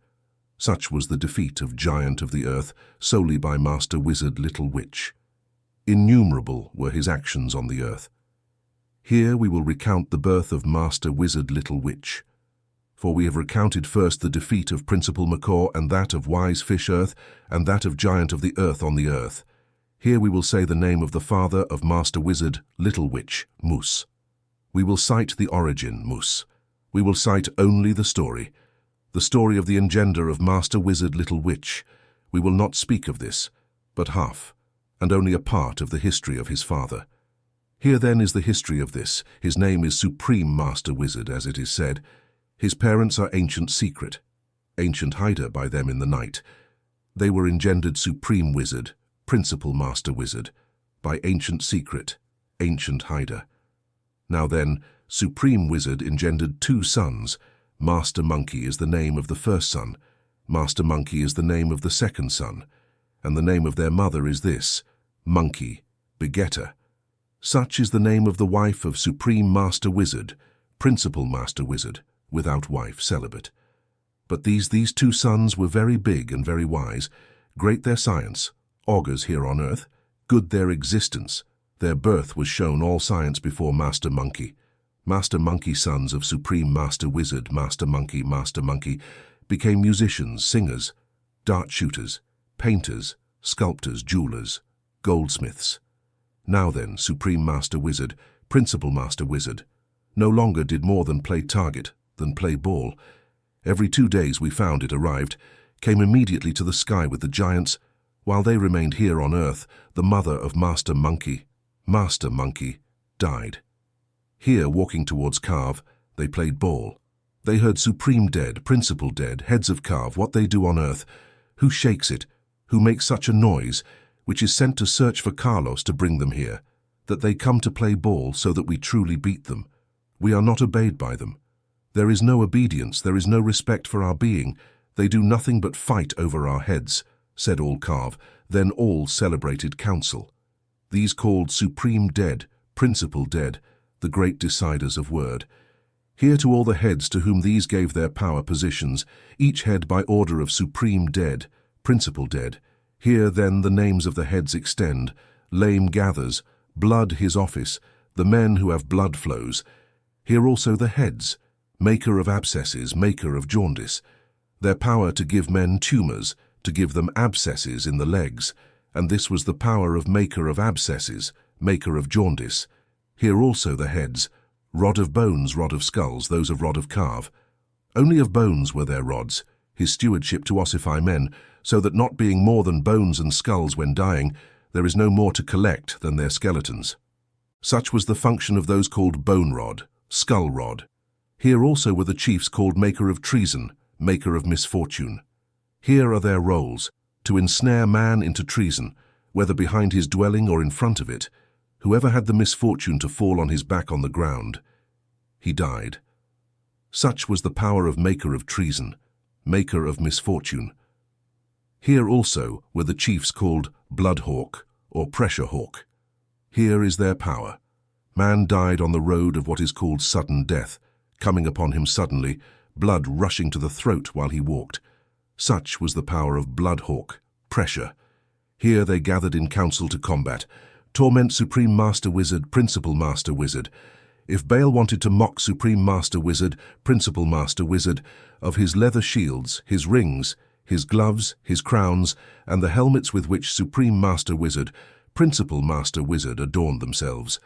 Such was the defeat of Giant of the Earth, solely by Master Wizard Little Witch. Innumerable were his actions on the earth. Here we will recount the birth of Master Wizard Little Witch. For we have recounted first the defeat of Principal Macaw, and that of Wise Fish Earth, and that of Giant of the Earth on the earth. Here we will say the name of the father of Master Wizard Little Witch, Moose. We will cite the origin, Moose. We will cite only the story of the engender of Master Wizard Little Witch. We will not speak of this, but half, and only a part of the history of his father. Here then is the history of this. His name is Supreme Master Wizard, as it is said. His parents are Ancient Secret, Ancient Hider by them in the night. They were engendered Supreme Wizard, Principal Master Wizard, by Ancient Secret, Ancient Hider. Now then, Supreme Wizard engendered 2 sons. Master Monkey is the name of the first son. Master Monkey is the name of the second son. And the name of their mother is this, Monkey, begetter. Such is the name of the wife of Supreme Master Wizard, Principal Master Wizard, without wife, celibate. But these 2 sons were very big and very wise, great their science, augurs here on earth, good their existence. Their birth was shown all science before Master Monkey. Master Monkey, sons of Supreme Master Wizard, Master Monkey, became musicians, singers, dart shooters, painters, sculptors, jewelers, goldsmiths. Now then, Supreme Master Wizard, Principal Master Wizard, no longer did more than play target, than play ball. Every 2 days we found it arrived, came immediately to the sky with the giants, while they remained here on earth. The mother of Master Monkey, died. Here, walking towards Carve, they played ball. They heard Supreme dead, Principal dead, heads of Carve, what they do on earth, who shakes it, who makes such a noise, which is sent to search for Carlos to bring them here, that they come to play ball so that we truly beat them. We are not obeyed by them. There is no obedience, there is no respect for our being. They do nothing but fight over our heads, said all Carve. Then all celebrated council. These called Supreme dead, Principal dead, the great deciders of word. Here to all the heads to whom these gave their power positions, each head by order of Supreme dead, Principal dead. Here then the names of the heads extend. Lame gathers, blood his office, the men who have blood flows. Here also the heads, maker of abscesses, maker of jaundice. Their power to give men tumours, to give them abscesses in the legs, and this was the power of maker of abscesses, maker of jaundice. Here also the heads, rod of bones, rod of skulls, those of rod of Carve. Only of bones were their rods, his stewardship to ossify men, so that not being more than bones and skulls when dying, there is no more to collect than their skeletons. Such was the function of those called bone rod, skull rod. Here also were the chiefs called maker of treason, maker of misfortune. Here are their roles, to ensnare man into treason, whether behind his dwelling or in front of it. Whoever had the misfortune to fall on his back on the ground, he died. Such was the power of maker of treason, maker of misfortune. Here also were the chiefs called blood hawk or pressure hawk. Here is their power. Man died on the road of what is called sudden death, coming upon him suddenly, blood rushing to the throat while he walked. Such was the power of blood hawk, pressure. Here they gathered in council to combat, torment Supreme Master Wizard, Principal Master Wizard. If Baal wanted to mock Supreme Master Wizard, Principal Master Wizard, of his leather shields, his rings, his gloves, his crowns, and the helmets with which Supreme Master Wizard, Principal Master Wizard adorned themselves.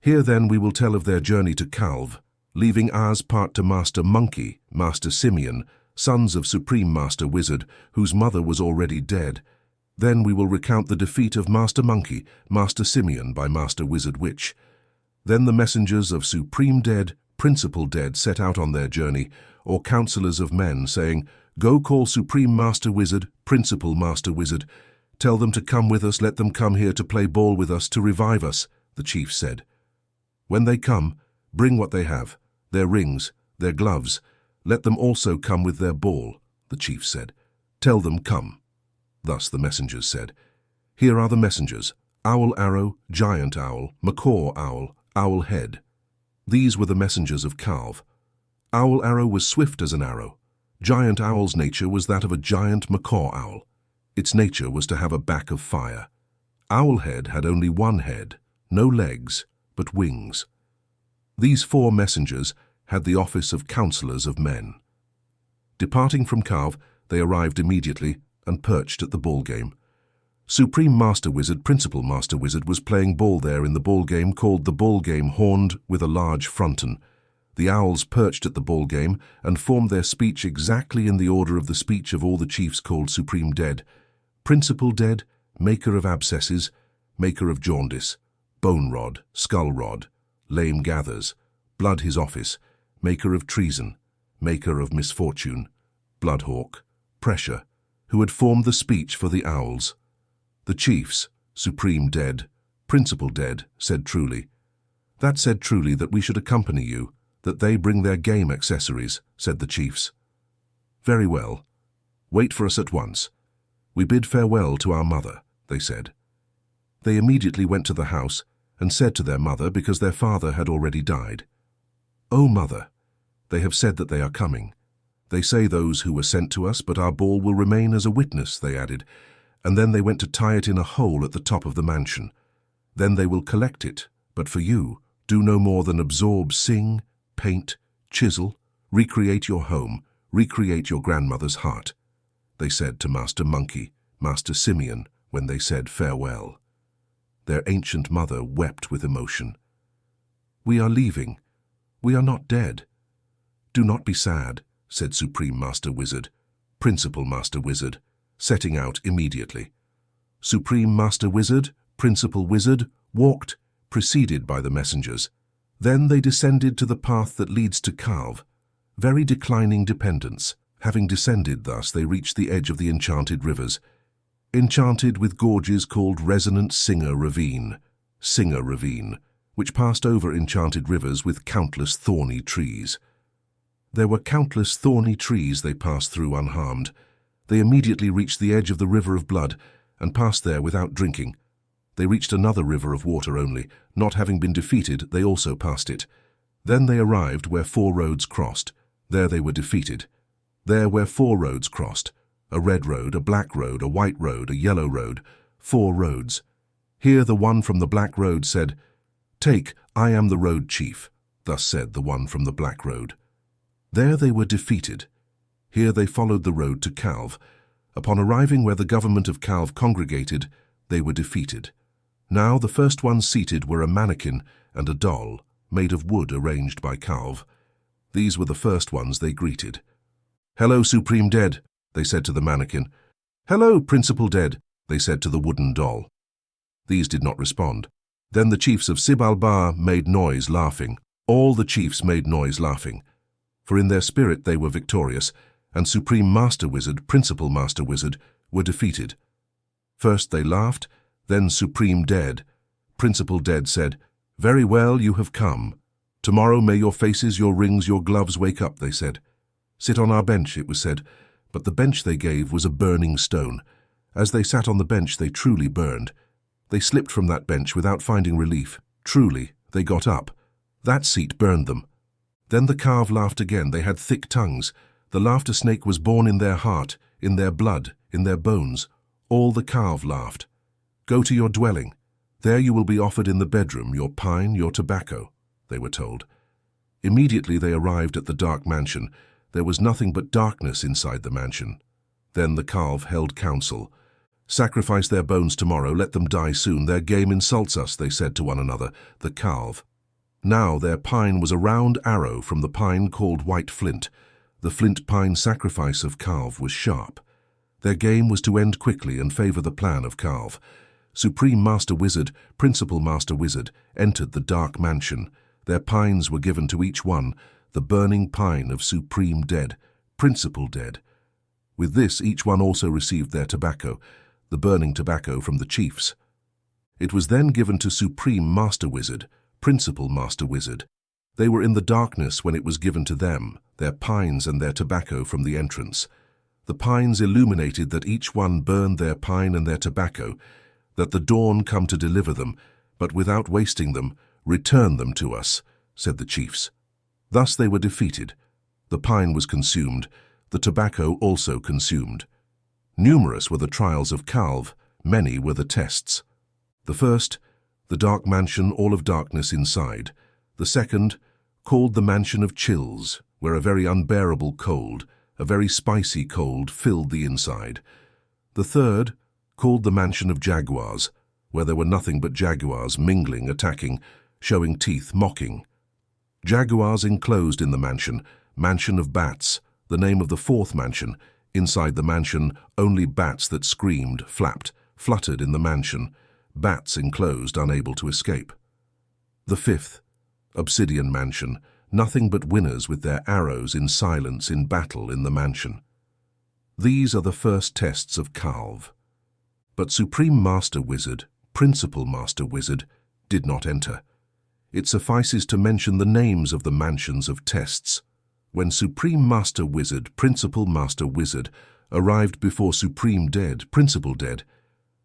Here then we will tell of their journey to Calve, leaving ours part to Master Monkey, Master Simeon, sons of Supreme Master Wizard, whose mother was already dead. Then we will recount the defeat of Master Monkey, Master Simeon by Master Wizard Witch. Then the messengers of Supreme Dead, Principal Dead set out on their journey, or counselors of men, saying, "Go call Supreme Master Wizard, Principal Master Wizard. Tell them to come with us, let them come here to play ball with us, to revive us," the chief said. "When they come, bring what they have, their rings, their gloves. Let them also come with their ball," the chief said. "Tell them come." Thus the messengers said. Here are the messengers: owl arrow, giant owl, macaw owl, owl head. These were the messengers of Calve. Owl arrow was swift as an arrow. Giant owl's nature was that of a giant macaw owl. Its nature was to have a back of fire. Owl head had only one head, no legs, but wings. These 4 messengers had the office of counselors of men. Departing from Calve, they arrived immediately and perched at the ball game. Supreme Master Wizard, Principal Master Wizard, was playing ball there in the ball game called the ball game, horned with a large fronton. The owls perched at the ball game and formed their speech exactly in the order of the speech of all the chiefs called Supreme Dead, Principal Dead, maker of abscesses, maker of jaundice, bone rod, skull rod, lame gathers, blood his office, maker of treason, maker of misfortune, blood hawk, pressure, who had formed the speech for the owls. The chiefs, Supreme Dead, Principal Dead, said truly. That said truly that we should accompany you, that they bring their game accessories, said the chiefs. Very well. Wait for us at once. We bid farewell to our mother, they said. They immediately went to the house and said to their mother, because their father had already died, "O mother, they have said that they are coming. They say those who were sent to us, but our ball will remain as a witness," they added, and then they went to tie it in a hole at the top of the mansion. Then they will collect it, but for you, do no more than absorb, sing, paint, chisel, recreate your home, recreate your grandmother's heart, they said to Master Monkey, Master Simeon, when they said farewell. Their ancient mother wept with emotion. "We are leaving. We are not dead." "Do not be sad," said Supreme Master Wizard, Principal Master Wizard, setting out immediately. Supreme Master Wizard, Principal Wizard, walked, preceded by the messengers. Then they descended to the path that leads to Calve, very declining dependence. Having descended thus, they reached the edge of the enchanted rivers, enchanted with gorges called Resonant Singer Ravine, which passed over enchanted rivers with countless thorny trees. There were countless thorny trees they passed through unharmed. They immediately reached the edge of the river of blood and passed there without drinking. They reached another river of water only. Not having been defeated, they also passed it. Then they arrived where 4 roads crossed. There they were defeated. There where 4 roads crossed, a red road, a black road, a white road, a yellow road, 4 roads. Here the one from the black road said, "Take, I am the road chief," thus said the one from the black road. There they were defeated. Here they followed the road to Calve. Upon arriving where the government of Calve congregated, they were defeated. Now the first ones seated were a mannequin and a doll, made of wood arranged by Calve. These were the first ones they greeted. "Hello, Supreme Dead," they said to the mannequin. "Hello, Principal Dead," they said to the wooden doll. These did not respond. Then the chiefs of Xibalba made noise laughing. All the chiefs made noise laughing, for in their spirit they were victorious, and Supreme Master Wizard, Principal Master Wizard, were defeated. First they laughed, then Supreme Dead, Principal Dead said, "Very well, you have come. Tomorrow may your faces, your rings, your gloves wake up," they said. "Sit on our bench," it was said, but the bench they gave was a burning stone. As they sat on the bench, they truly burned. They slipped from that bench without finding relief. Truly, they got up. That seat burned them. Then the Calve laughed again. They had thick tongues. The laughter snake was born in their heart, in their blood, in their bones. All the Calve laughed. "Go to your dwelling. There you will be offered in the bedroom your pine, your tobacco," they were told. Immediately they arrived at the dark mansion. There was nothing but darkness inside the mansion. Then the Calve held council. "Sacrifice their bones tomorrow, let them die soon. Their game insults us," they said to one another, the Calve. Now their pine was a round arrow from the pine called white flint. The flint pine sacrifice of Calve was sharp. Their game was to end quickly and favor the plan of Calve. Supreme Master Wizard, Principal Master Wizard, entered the dark mansion. Their pines were given to each one, the burning pine of Supreme Dead, Principal Dead. With this, each one also received their tobacco, the burning tobacco from the chiefs. It was then given to Supreme Master Wizard, Principal Master Wizard. They were in the darkness when it was given to them, their pines and their tobacco from the entrance. The pines illuminated that each one burned their pine and their tobacco, that the dawn come to deliver them, but without wasting them, return them to us, said the chiefs. Thus they were defeated. The pine was consumed, the tobacco also consumed. Numerous were the trials of Calve, many were the tests. The first, the dark mansion, all of darkness inside. The second, called the Mansion of Chills, where a very unbearable cold, a very spicy cold, filled the inside. The third, called the Mansion of Jaguars, where there were nothing but jaguars mingling, attacking, showing teeth, mocking. Jaguars enclosed in the mansion, Mansion of Bats, the name of the fourth mansion. Inside the mansion, only bats that screamed, flapped, fluttered in the mansion, bats enclosed, unable to escape. The fifth, Obsidian Mansion, nothing but winners with their arrows in silence in battle in the mansion. These are the first tests of Calve. But Supreme Master Wizard, Principal Master Wizard, did not enter. It suffices to mention the names of the mansions of tests. When Supreme Master Wizard, Principal Master Wizard, arrived before Supreme Dead, Principal Dead,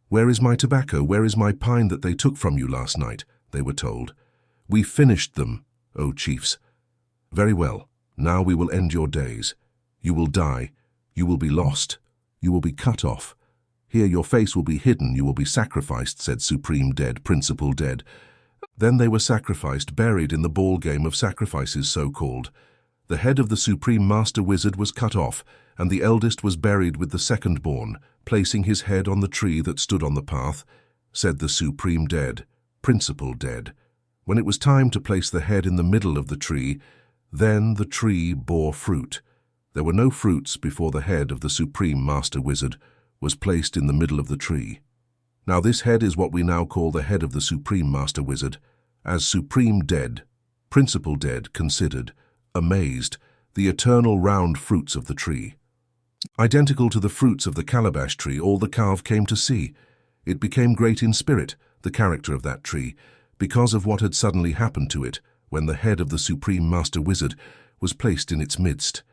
"Where is my tobacco? Where is my pine that they took from you last night?" they were told. "We finished them, O chiefs." "Very well, now we will end your days. You will die, you will be lost, you will be cut off. Here your face will be hidden, you will be sacrificed," said Supreme Dead, Principal Dead. Then they were sacrificed, buried in the ball game of sacrifices so-called. The head of the Supreme Master Wizard was cut off, and the eldest was buried with the second-born, placing his head on the tree that stood on the path, said the Supreme Dead, Principal Dead. When it was time to place the head in the middle of the tree, then the tree bore fruit. There were no fruits before the head of the Supreme Master Wizard was placed in the middle of the tree. Now this head is what we now call the head of the Supreme Master Wizard, as Supreme Dead, Principal Dead considered, amazed, the eternal round fruits of the tree. Identical to the fruits of the calabash tree, all the calf came to see. It became great in spirit, the character of that tree, because of what had suddenly happened to it when the head of the Supreme Master Wizard was placed in its midst.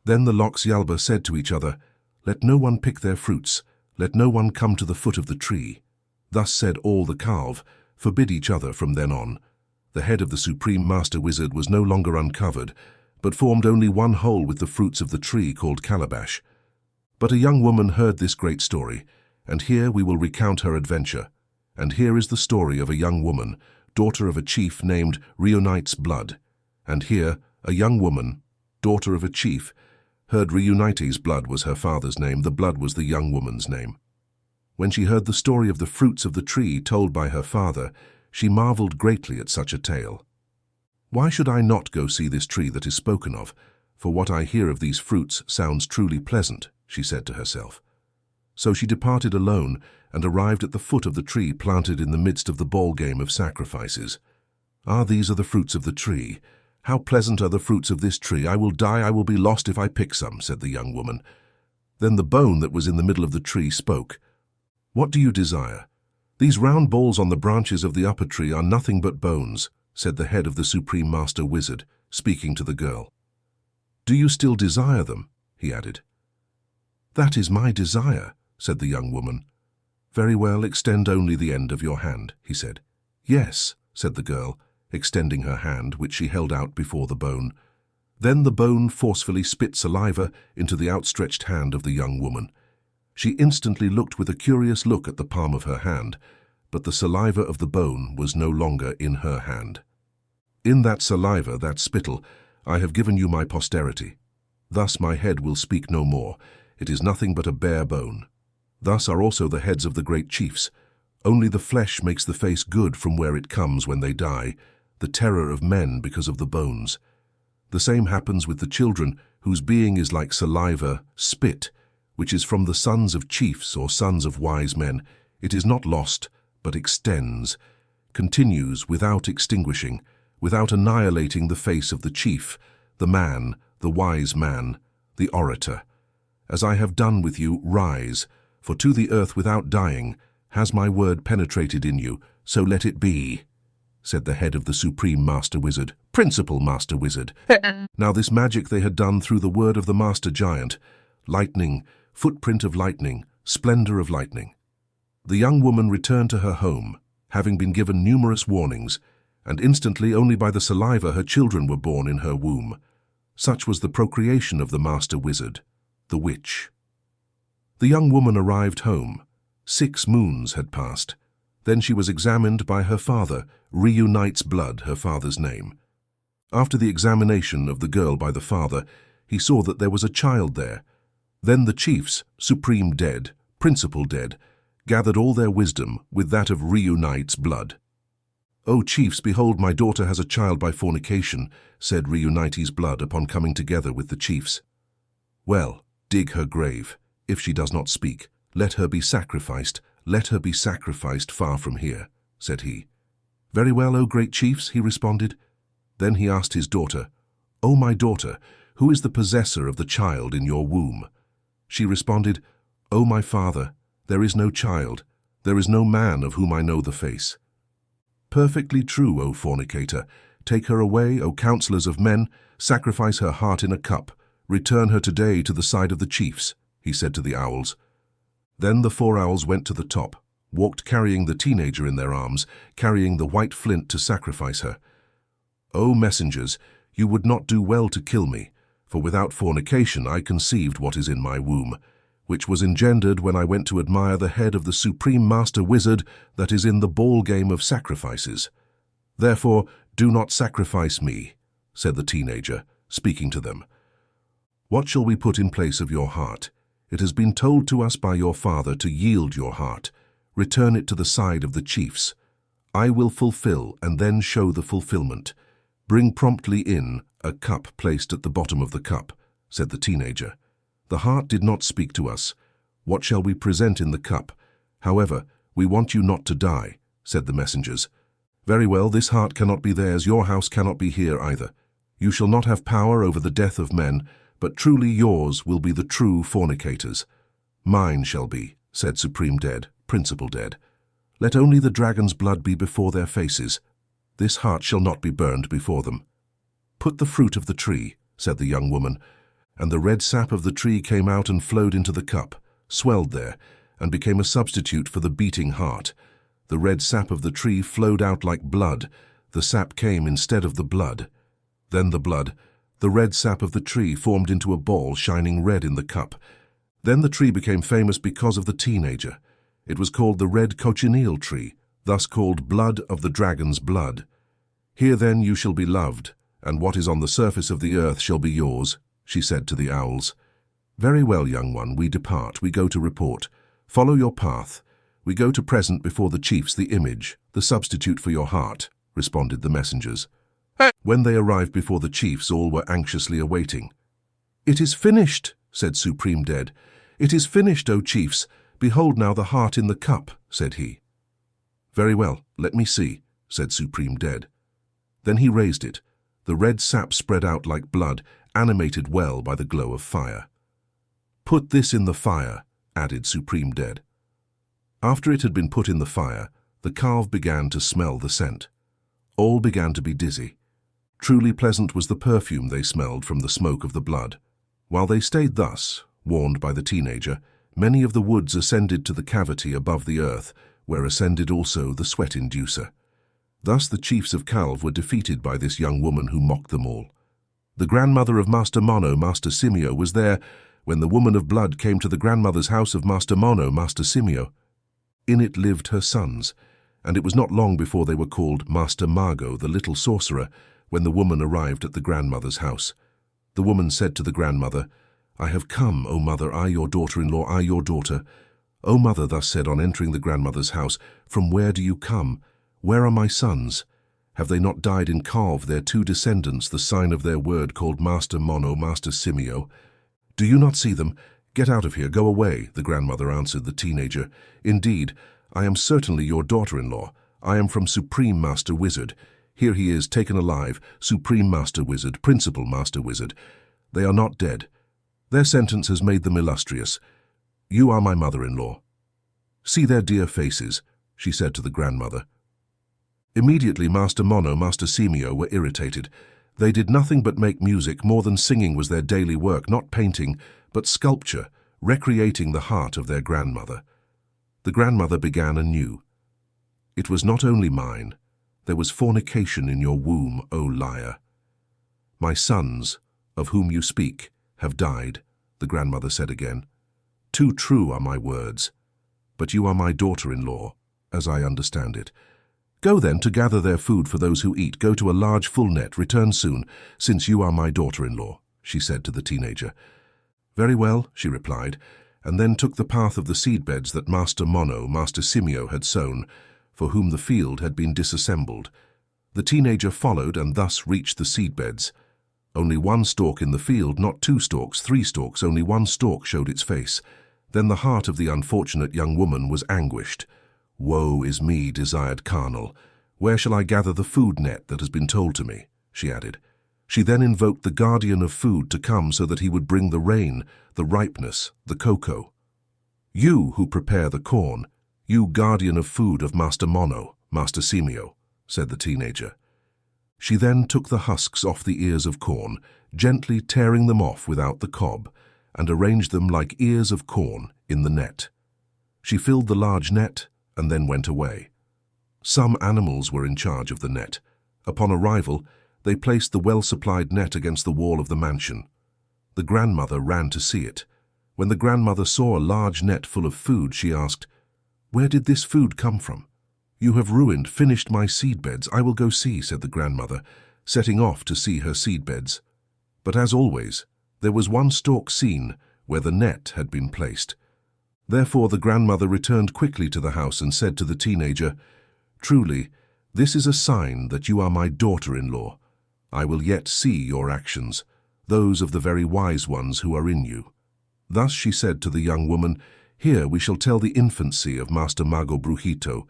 Then the Xibalba said to each other, "Let no one pick their fruits, let no one come to the foot of the tree." Thus said all the calf, forbid each other from then on. The head of the Supreme Master Wizard was no longer uncovered, but formed only one hole with the fruits of the tree called calabash. But a young woman heard this great story, and here we will recount her adventure. And here is the story of a young woman, daughter of a chief named Reunite's Blood. And here a young woman, daughter of a chief, heard Reunite's Blood was her father's name, the blood was the young woman's name. When she heard the story of the fruits of the tree told by her father, she marveled greatly at such a tale. "Why should I not go see this tree that is spoken of? For what I hear of these fruits sounds truly pleasant," she said to herself. So she departed alone and arrived at the foot of the tree planted in the midst of the ball game of sacrifices. "Ah, these are the fruits of the tree. How pleasant are the fruits of this tree. I will die, I will be lost if I pick some," said the young woman. Then the bone that was in the middle of the tree spoke. "What do you desire?" "These round balls on the branches of the upper tree are nothing but bones," said the head of the Supreme Master Wizard, speaking to the girl. "Do you still desire them?" he added. "That is my desire," said the young woman. "Very well, extend only the end of your hand," he said. "Yes," said the girl, extending her hand, which she held out before the bone. Then the bone forcefully spit saliva into the outstretched hand of the young woman. She instantly looked with a curious look at the palm of her hand, but the saliva of the bone was no longer in her hand. "In that saliva, that spittle, I have given you my posterity. Thus my head will speak no more. It is nothing but a bare bone. Thus are also the heads of the great chiefs. Only the flesh makes the face good from where it comes when they die, the terror of men because of the bones. The same happens with the children, whose being is like saliva, spit, which is from the sons of chiefs or sons of wise men. It is not lost, but extends, continues without extinguishing, without annihilating the face of the chief, the man, the wise man, the orator. As I have done with you, rise, for to the earth without dying has my word penetrated in you, so let it be," said the head of the Supreme Master Wizard, Principal Master Wizard. Now this magic they had done through the word of the Master Giant, lightning, footprint of lightning, splendor of lightning. The young woman returned to her home, having been given numerous warnings, and instantly only by the saliva her children were born in her womb. Such was the procreation of the Master Wizard, the witch. The young woman arrived home. 6 moons had passed. Then she was examined by her father, Reunite's Blood, her father's name. After the examination of the girl by the father, he saw that there was a child there. Then the chiefs, Supreme Dead, Principal Dead, gathered all their wisdom with that of Reunite's Blood. "O chiefs, behold, my daughter has a child by fornication," said Reunite's Blood upon coming together with the chiefs. "Well, dig her grave. If she does not speak, let her be sacrificed. Let her be sacrificed far from here," said he. "Very well, O great chiefs," he responded. Then he asked his daughter, "O my daughter, who is the possessor of the child in your womb?" She responded, "O my father, there is no child, there is no man of whom I know the face." Perfectly true, O fornicator. Take her away, O counsellors of men, sacrifice her heart in a cup, return her today to the side of the chiefs, he said to the owls. Then the 4 owls went to the top, walked carrying the teenager in their arms, carrying the white flint to sacrifice her. O messengers, you would not do well to kill me, for without fornication I conceived what is in my womb, which was engendered when I went to admire the head of the supreme master wizard that is in the ball game of sacrifices. Therefore, do not sacrifice me, said the teenager, speaking to them. What shall we put in place of your heart? It has been told to us by your father to yield your heart. Return it to the side of the chiefs. I will fulfill and then show the fulfillment. Bring promptly in a cup placed at the bottom of the cup, said the teenager. The heart did not speak to us. What shall we present in the cup? However, we want you not to die, said the messengers. Very well, this heart cannot be theirs, your house cannot be here either. You shall not have power over the death of men, but truly yours will be the true fornicators. Mine shall be, said Supreme Dead, Principal Dead. Let only the dragon's blood be before their faces. This heart shall not be burned before them. Put the fruit of the tree, said the young woman, and the red sap of the tree came out and flowed into the cup, swelled there, and became a substitute for the beating heart. The red sap of the tree flowed out like blood. The sap came instead of the blood. Then the blood, the red sap of the tree formed into a ball shining red in the cup. Then the tree became famous because of the teenager. It was called the red cochineal tree, thus called blood of the dragon's blood. Here then you shall be loved, and what is on the surface of the earth shall be yours, she said to the owls. Very well, young one, we depart, we go to report. Follow your path. We go to present before the chiefs the image, the substitute for your heart, responded the messengers. When they arrived before the chiefs, all were anxiously awaiting. It is finished, said Supreme Dead. It is finished, O chiefs. Behold now the heart in the cup, said he. Very well, let me see, said Supreme Dead. Then he raised it. The red sap spread out like blood, animated well by the glow of fire. Put this in the fire, added Supreme Dead. After it had been put in the fire, the calf began to smell the scent. All began to be dizzy. Truly pleasant was the perfume they smelled from the smoke of the blood. While they stayed thus, warned by the teenager, many of the woods ascended to the cavity above the earth, where ascended also the sweat-inducer. Thus the chiefs of Calv were defeated by this young woman who mocked them all. The grandmother of Master Mono, Master Simio, was there when the woman of blood came to the grandmother's house of Master Mono, Master Simio. In it lived her sons, and it was not long before they were called Master Margot, the little sorcerer, when the woman arrived at the grandmother's house. The woman said to the grandmother, I have come, O mother, I your daughter-in-law, I your daughter. O mother, thus said on entering the grandmother's house, from where do you come? Where are my sons? Have they not died in Calv, their 2 descendants, the sign of their word called Master Mono, Master Simio? Do you not see them? Get out of here, go away, the grandmother answered the teenager. Indeed, I am certainly your daughter-in-law. I am from Supreme Master Wizard. Here he is, taken alive, Supreme Master Wizard, Principal Master Wizard. They are not dead. Their sentence has made them illustrious. You are my mother-in-law. See their dear faces, she said to the grandmother. Immediately Master Mono, Master Simio were irritated. They did nothing but make music. More than singing was their daily work, not painting, but sculpture, recreating the heart of their grandmother. The grandmother began anew. It was not only mine. There was fornication in your womb, O liar. My sons, of whom you speak, have died, the grandmother said again. Too true are my words, but you are my daughter-in-law, as I understand it. Go then to gather their food for those who eat. Go to a large full net. Return soon, since you are my daughter-in-law, she said to the teenager. Very well, she replied, and then took the path of the seedbeds that Master Mono, Master Simio had sown, for whom the field had been disassembled. The teenager followed and thus reached the seedbeds. Only 1 stalk in the field, not 2 stalks, 3 stalks, only 1 stalk showed its face. Then the heart of the unfortunate young woman was anguished. Woe is me, desired carnal. Where shall I gather the food net that has been told to me? She added. She then invoked the guardian of food to come so that he would bring the rain, the ripeness, the cocoa. You who prepare the corn, you guardian of food of Master Mono, Master Simio, said the teenager. She then took the husks off the ears of corn, gently tearing them off without the cob, and arranged them like ears of corn in the net. She filled the large net and then went away. Some animals were in charge of the net. Upon arrival, they placed the well-supplied net against the wall of the mansion. The grandmother ran to see it. When the grandmother saw a large net full of food, she asked, "Where did this food come from?" "You have finished my seedbeds. I will go see," said the grandmother, setting off to see her seedbeds. But as always, there was one stalk seen where the net had been placed. Therefore the grandmother returned quickly to the house and said to the teenager, "Truly, this is a sign that you are my daughter-in-law. I will yet see your actions, those of the very wise ones who are in you." Thus she said to the young woman, "Here we shall tell the infancy of Master Mago Brujito.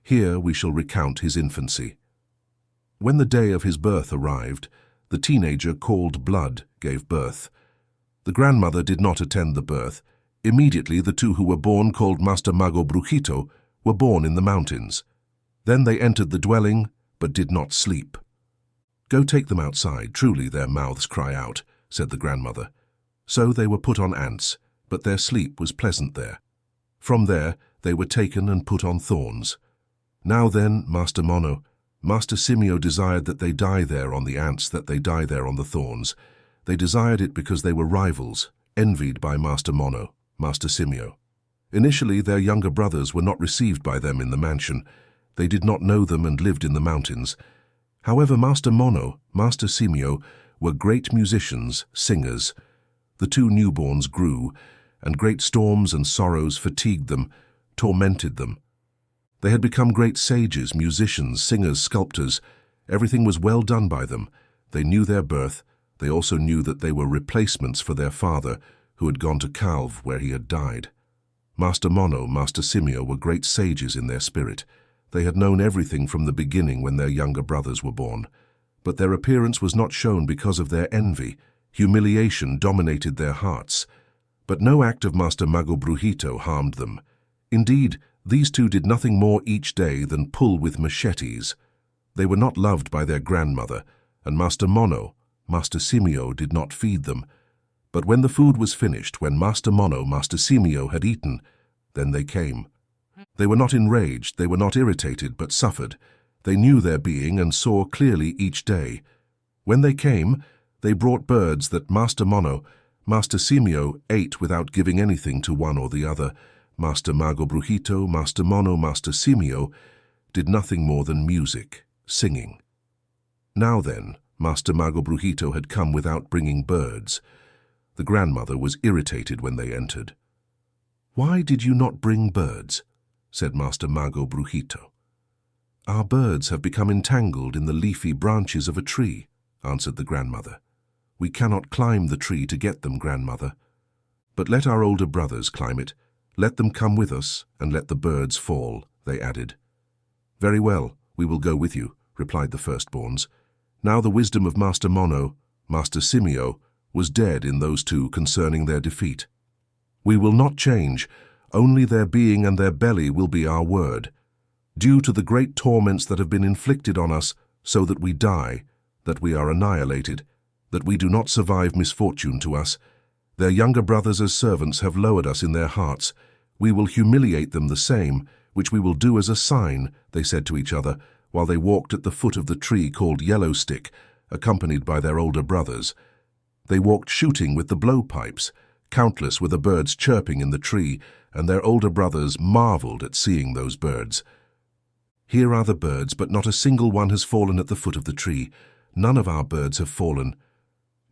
Here we shall recount his infancy." When the day of his birth arrived, the teenager called Blood gave birth. The grandmother did not attend the birth. Immediately the two who were born, called Master Mago Brujito, were born in the mountains. Then they entered the dwelling, but did not sleep. "Go take them outside, truly their mouths cry out," said the grandmother. So they were put on ants, but their sleep was pleasant there. From there they were taken and put on thorns. Now then, Master Mono, Master Simio desired that they die there on the ants, that they die there on the thorns. They desired it because they were rivals, envied by Master Mono, Master Simio. Initially their younger brothers were not received by them in the mansion. They did not know them and lived in the mountains. However, Master Mono, Master Simio were great musicians, singers. The two newborns grew, and great storms and sorrows fatigued them, tormented them. They had become great sages, musicians, singers, sculptors. Everything was well done by them. They knew their birth. They also knew that they were replacements for their father, who had gone to Calv, where he had died. Master Mono, Master Simio were great sages in their spirit. They had known everything from the beginning when their younger brothers were born. But their appearance was not shown because of their envy. Humiliation dominated their hearts. But no act of Master Mago Brujito harmed them. Indeed, these two did nothing more each day than pull with machetes. They were not loved by their grandmother, and Master Mono, Master Simio did not feed them. But when the food was finished, when Master Mono, Master Simio had eaten, then they came. They were not enraged, they were not irritated, but suffered. They knew their being and saw clearly each day. When they came, they brought birds that Master Mono, Master Simio ate without giving anything to one or the other. Master Mago Brujito, Master Mono, Master Simio did nothing more than music, singing. Now then, Master Mago Brujito had come without bringing birds. The grandmother was irritated when they entered. "Why did you not bring birds?" said Master Mago Brujito. "Our birds have become entangled in the leafy branches of a tree," answered the grandmother. "We cannot climb the tree to get them, grandmother. But let our older brothers climb it. Let them come with us, and let the birds fall," they added. "Very well, we will go with you," replied the firstborns. Now the wisdom of Master Mono, Master Simio, was dead in those two concerning their defeat. "We will not change, only their being and their belly will be our word. Due to the great torments that have been inflicted on us, so that we die, that we are annihilated, that we do not survive misfortune to us. Their younger brothers as servants have lowered us in their hearts. We will humiliate them the same, which we will do as a sign," they said to each other, while they walked at the foot of the tree called Yellow Stick, accompanied by their older brothers. They walked shooting with the blowpipes. Countless were the birds chirping in the tree, and their older brothers marveled at seeing those birds. "Here are the birds, but not a single one has fallen at the foot of the tree. None of our birds have fallen."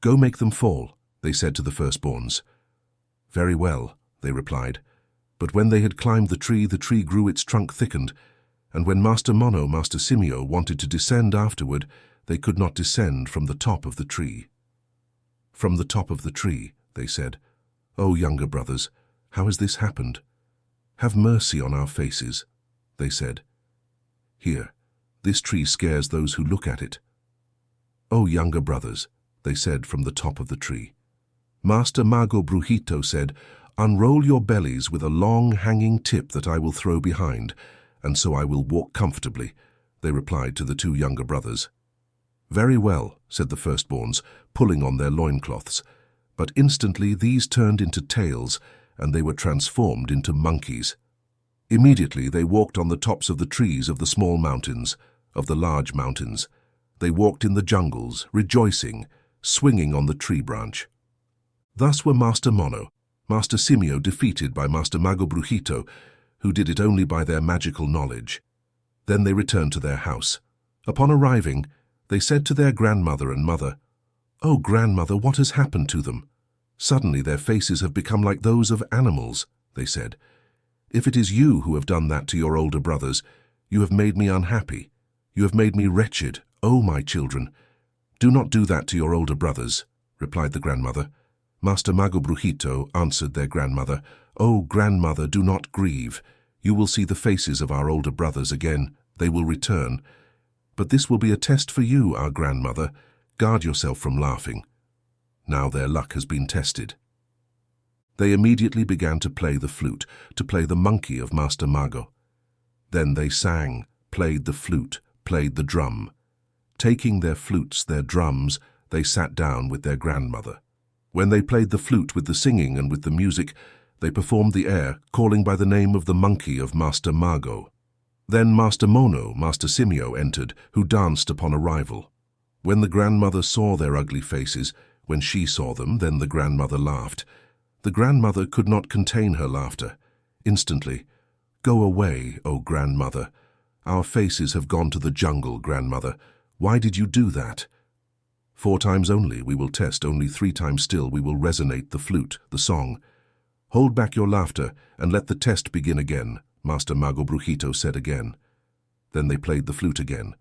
"Go make them fall," they said to the firstborns. "Very well," they replied. But when they had climbed the tree grew, its trunk thickened, and when Master Mono, Master Simio wanted to descend afterward, they could not descend from the top of the tree. "From the top of the tree," they said. "Oh, younger brothers, how has this happened? Have mercy on our faces," they said. "Here, this tree scares those who look at it." "Oh, younger brothers," they said from the top of the tree. Master Mago Brujito said, "Unroll your bellies with a long hanging tip that I will throw behind, and so I will walk comfortably. they replied to the two younger brothers. Very well, said the firstborns, pulling on their loincloths, but instantly these turned into tails, and they were transformed into monkeys. Immediately they walked on the tops of the trees of the small mountains, of the large mountains. They walked in the jungles, rejoicing, swinging on the tree branch. Thus were Master Mono, Master Simio defeated by Master Mago Brujito, who did it only by their magical knowledge. Then they returned to their house. Upon arriving, they said to their grandmother and mother, "Oh, grandmother, what has happened to them? Suddenly their faces have become like those of animals," they said. "If it is you who have done that to your older brothers, you have made me unhappy. You have made me wretched, oh, my children. Do not do that to your older brothers," replied the grandmother. Master Mago Brujito answered their grandmother, "Oh, grandmother, do not grieve. You will see the faces of our older brothers again. They will return. But this will be a test for you, our grandmother. Guard yourself from laughing." Now their luck has been tested. They immediately began to play the flute, to play the monkey of Master Mago. Then they sang, played the flute, played the drum. Taking their flutes, their drums, they sat down with their grandmother. When they played the flute with the singing and with the music, they performed the air, calling by the name of the monkey of Master Mago. Then Master Mono, Master Simio entered, who danced upon arrival. When the grandmother saw their ugly faces, when she saw them, then the grandmother laughed. The grandmother could not contain her laughter. Instantly, "Go away, O grandmother. Our faces have gone to the jungle, grandmother. Why did you do that? 4 times only we will test, only 3 times still we will resonate the flute, the song. Hold back your laughter and let the test begin again," Master Mago Brujito said again. Then they played the flute again.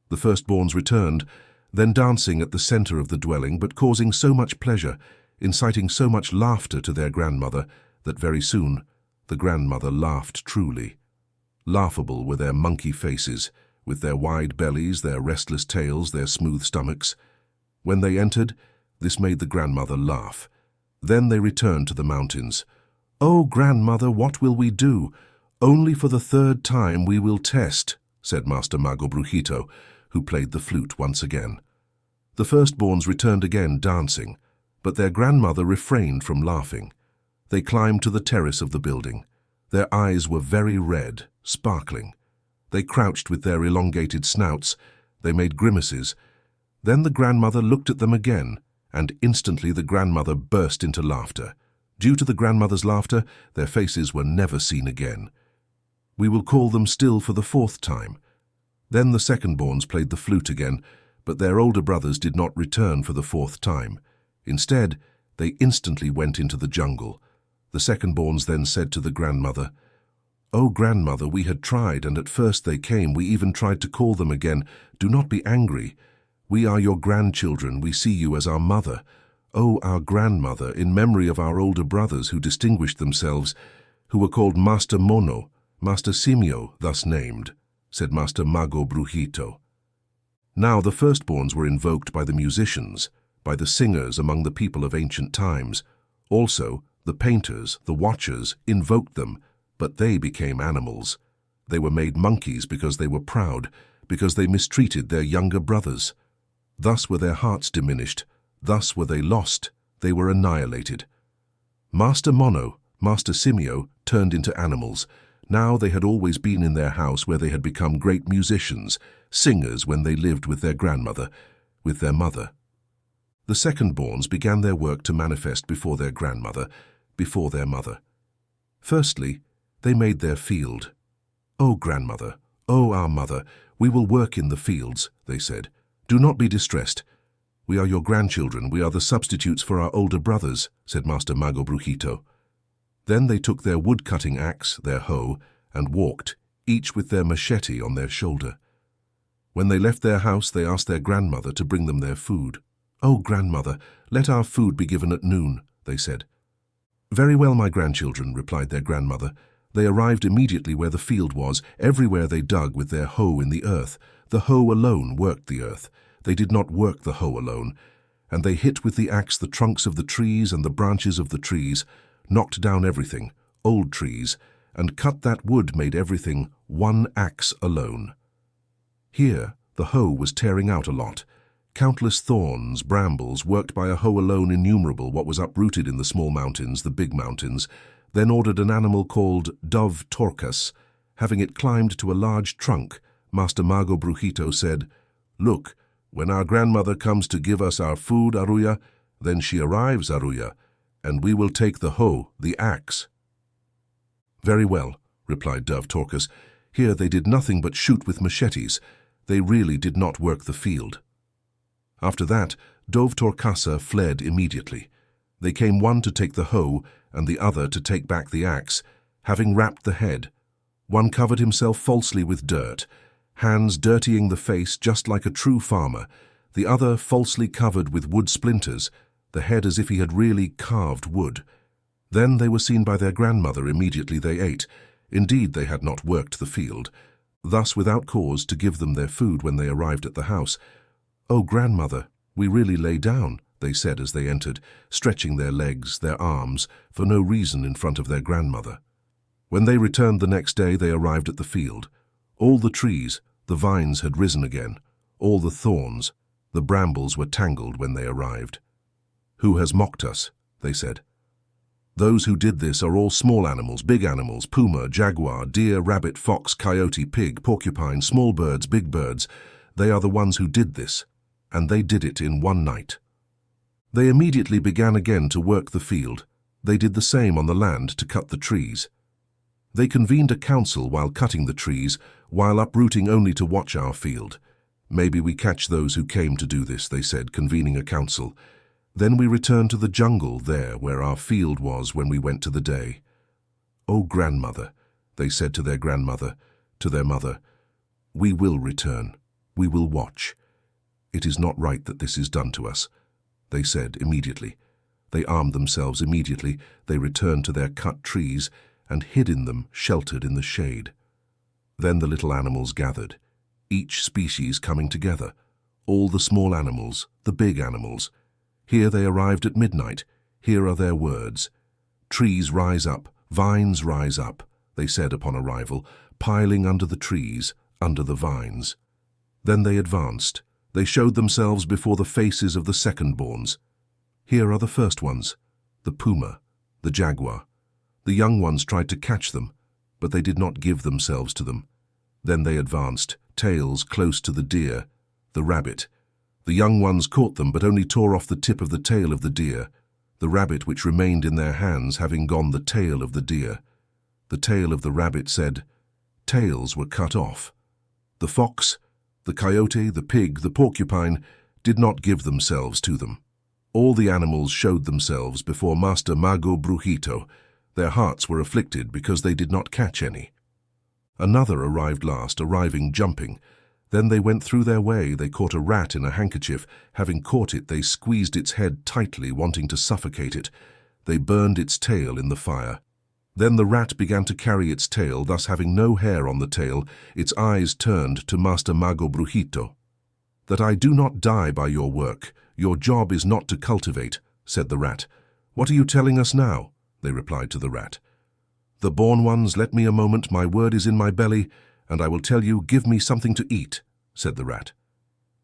The firstborns returned, then dancing at the center of the dwelling, but causing so much pleasure, inciting so much laughter to their grandmother, that very soon the grandmother laughed truly. Laughable were their monkey faces, with their wide bellies, their restless tails, their smooth stomachs. When they entered, this made the grandmother laugh. Then they returned to the mountains. "Oh, grandmother, what will we do? Only for the 3rd time we will test," said Master Mago Brujito, who played the flute once again. The firstborns returned again dancing, but their grandmother refrained from laughing. They climbed to the terrace of the building. Their eyes were very red, sparkling. They crouched with their elongated snouts. They made grimaces. Then the grandmother looked at them again, and instantly the grandmother burst into laughter. Due to the grandmother's laughter, their faces were never seen again. We will call them still for the 4th time. Then the second-borns played the flute again, but their older brothers did not return for the 4th time. Instead, they instantly went into the jungle. The second-borns then said to the grandmother, "Oh, grandmother, we had tried, and at first they came. We even tried to call them again. Do not be angry. We are your grandchildren. We see you as our mother. Oh, our grandmother, in memory of our older brothers who distinguished themselves, who were called Master Mono, Master Simio, thus named," said Master Mago Brujito. Now the firstborns were invoked by the musicians, by the singers among the people of ancient times. Also, the painters, the watchers, invoked them, but they became animals. They were made monkeys because they were proud, because they mistreated their younger brothers. Thus were their hearts diminished. Thus were they lost. They were annihilated. Master Mono, Master Simio, turned into animals. Now they had always been in their house where they had become great musicians, singers when they lived with their grandmother, with their mother. The second-borns began their work to manifest before their grandmother, before their mother. Firstly, they made their field. "Oh, grandmother, oh, our mother, we will work in the fields," they said. "Do not be distressed. We are your grandchildren. We are the substitutes for our older brothers," said Master Mago Brujito. Then they took their wood-cutting axe, their hoe, and walked, each with their machete on their shoulder. When they left their house, they asked their grandmother to bring them their food. "Oh, grandmother, let our food be given at noon," they said. "Very well, my grandchildren," replied their grandmother. They arrived immediately where the field was. Everywhere they dug with their hoe in the earth. The hoe alone worked the earth. They did not work the hoe alone. And they hit with the axe the trunks of the trees and the branches of the trees, knocked down everything, old trees, and cut that wood made everything, one axe alone. Here, the hoe was tearing out a lot. Countless thorns, brambles, worked by a hoe alone innumerable what was uprooted in the small mountains, the big mountains, then ordered an animal called Dove Torcas. Having it climbed to a large trunk, Master Mago Brujito said, "Look, when our grandmother comes to give us our food, Aruya, then she arrives, Aruya, and we will take the hoe, the axe." "Very well," replied Dove Torcas. "Here they did nothing but shoot with machetes. They really did not work the field." After that, Dove Torcasa fled immediately. They came one to take the hoe and the other to take back the axe, having wrapped the head. One covered himself falsely with dirt, hands dirtying the face just like a true farmer, the other falsely covered with wood splinters, the head as if he had really carved wood. Then they were seen by their grandmother. Immediately they ate. Indeed, they had not worked the field, thus without cause to give them their food when they arrived at the house. "Oh, grandmother, we really lay down," they said as they entered, stretching their legs, their arms, for no reason in front of their grandmother. When they returned the next day, they arrived at the field. All the trees, the vines had risen again. All the thorns, the brambles were tangled when they arrived. "Who has mocked us?" they said. "Those who did this are all small animals, big animals, puma, jaguar, deer, rabbit, fox, coyote, pig, porcupine, small birds, big birds. They are the ones who did this, and they did it in one night." They immediately began again to work the field. They did the same on the land to cut the trees. They convened a council while cutting the trees, while uprooting only to watch our field. "Maybe we catch those who came to do this," they said, convening a council. "Then we return to the jungle there where our field was when we went to the day." "Oh, grandmother," they said to their grandmother, to their mother, "we will return. We will watch. It is not right that this is done to us," they said immediately. They armed themselves immediately. They returned to their cut trees and hid in them, sheltered in the shade. Then the little animals gathered, each species coming together, all the small animals, the big animals. Here they arrived at midnight. Here are their words. "Trees rise up, vines rise up," they said upon arrival, piling under the trees, under the vines. Then they advanced. They showed themselves before the faces of the second-borns. Here are the first ones, the puma, the jaguar. The young ones tried to catch them, but they did not give themselves to them. Then they advanced, tails close to the deer, the rabbit. The young ones caught them, but only tore off the tip of the tail of the deer, the rabbit which remained in their hands having gone the tail of the deer. The tail of the rabbit said, "Tails were cut off." The fox, the coyote, the pig, the porcupine did not give themselves to them. All the animals showed themselves before Master Mago Brujito. Their hearts were afflicted because they did not catch any. Another arrived last, arriving jumping. Then they went through their way. They caught a rat in a handkerchief. Having caught it, they squeezed its head tightly, wanting to suffocate it. They burned its tail in the fire. Then the rat began to carry its tail, thus having no hair on the tail. Its eyes turned to Master Mago Brujito. "That I do not die by your work. Your job is not to cultivate," said the rat. "What are you telling us now?" they replied to the rat. "The born ones, let me a moment. My word is in my belly, and I will tell you, give me something to eat," said the rat.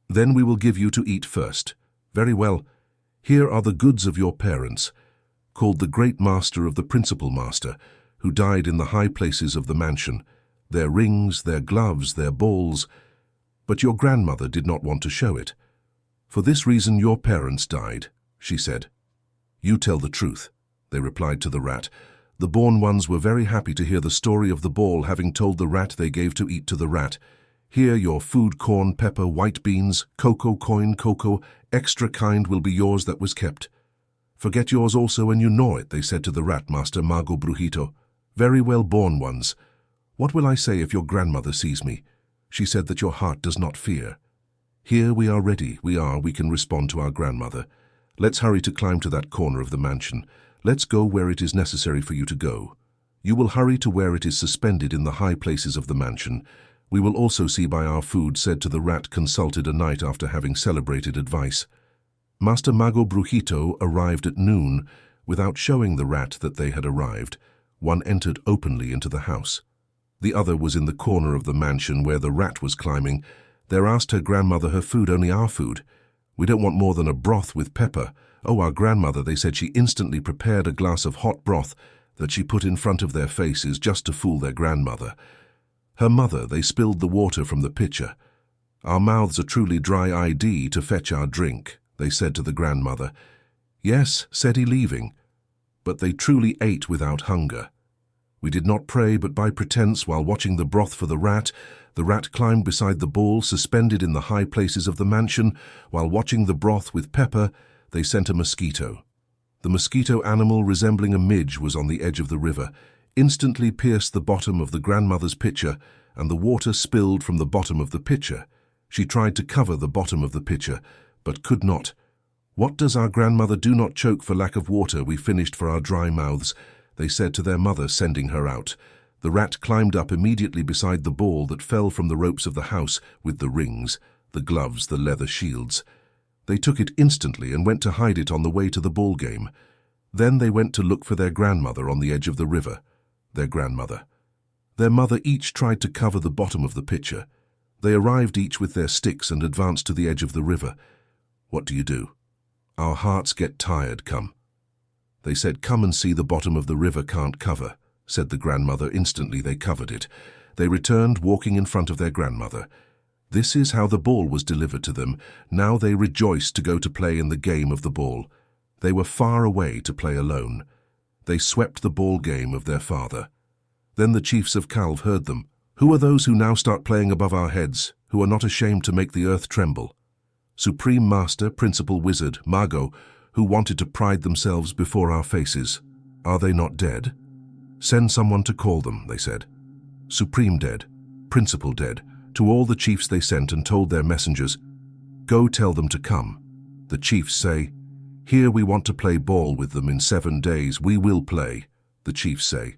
"Then we will give you to eat first." "Very well. Here are the goods of your parents, called the great master of the principal master, who died in the high places of the mansion, their rings, their gloves, their balls. But your grandmother did not want to show it. For this reason your parents died," she said. "You tell the truth," they replied to the rat. The born ones were very happy to hear the story of the ball, having told the rat they gave to eat to the rat. "Here your food, corn, pepper, white beans, cocoa, coin, cocoa, extra kind will be yours that was kept. Forget yours also, and you know it," they said to the rat, Master Mago Brujito. "Very well, born ones. What will I say if your grandmother sees me? She said that your heart does not fear. Here we are ready, we can respond to our grandmother. Let's hurry to climb to that corner of the mansion. Let's go where it is necessary for you to go. You will hurry to where it is suspended in the high places of the mansion. We will also see by our food," said to the rat, consulted a night after having celebrated advice. Master Mago Brujito arrived at noon. Without showing the rat that they had arrived, one entered openly into the house. The other was in the corner of the mansion where the rat was climbing. There asked her grandmother her food, only our food. We don't want more than a broth with pepper. Oh, our grandmother, they said she instantly prepared a glass of hot broth that she put in front of their faces just to fool their grandmother. Her mother, they spilled the water from the pitcher. Our mouths are truly dry ID to fetch our drink, they said to the grandmother. Yes, said he, leaving. But they truly ate without hunger. We did not pray, but by pretense, while watching the broth for the rat climbed beside the ball, suspended in the high places of the mansion. While watching the broth with pepper, they sent a mosquito. The mosquito, animal resembling a midge, was on the edge of the river, instantly pierced the bottom of the grandmother's pitcher, and the water spilled from the bottom of the pitcher. She tried to cover the bottom of the pitcher, but could not. What does our grandmother do? Not choke for lack of water, we finished for our dry mouths, they said to their mother, sending her out. The rat climbed up immediately beside the ball that fell from the ropes of the house, with the rings, the gloves, the leather shields. They took it instantly and went to hide it on the way to the ball game. Then they went to look for their grandmother on the edge of the river. Their grandmother. Their mother each tried to cover the bottom of the pitcher. They arrived each with their sticks and advanced to the edge of the river. What do you do? Our hearts get tired, come. They said, come and see the bottom of the river, can't cover, said the grandmother. Instantly they covered it. They returned, walking in front of their grandmother. This is how the ball was delivered to them. Now they rejoiced to go to play in the game of the ball. They were far away to play alone. They swept the ball game of their father. Then the chiefs of Calv heard them. Who are those who now start playing above our heads, who are not ashamed to make the earth tremble? Supreme Master, Principal Wizard, Mago, who wanted to pride themselves before our faces. Are they not dead? Send someone to call them, they said. Supreme dead, Principal dead. To all the chiefs they sent and told their messengers, go tell them to come. The chiefs say, here we want to play ball with them in 7 days. We will play. The chiefs say,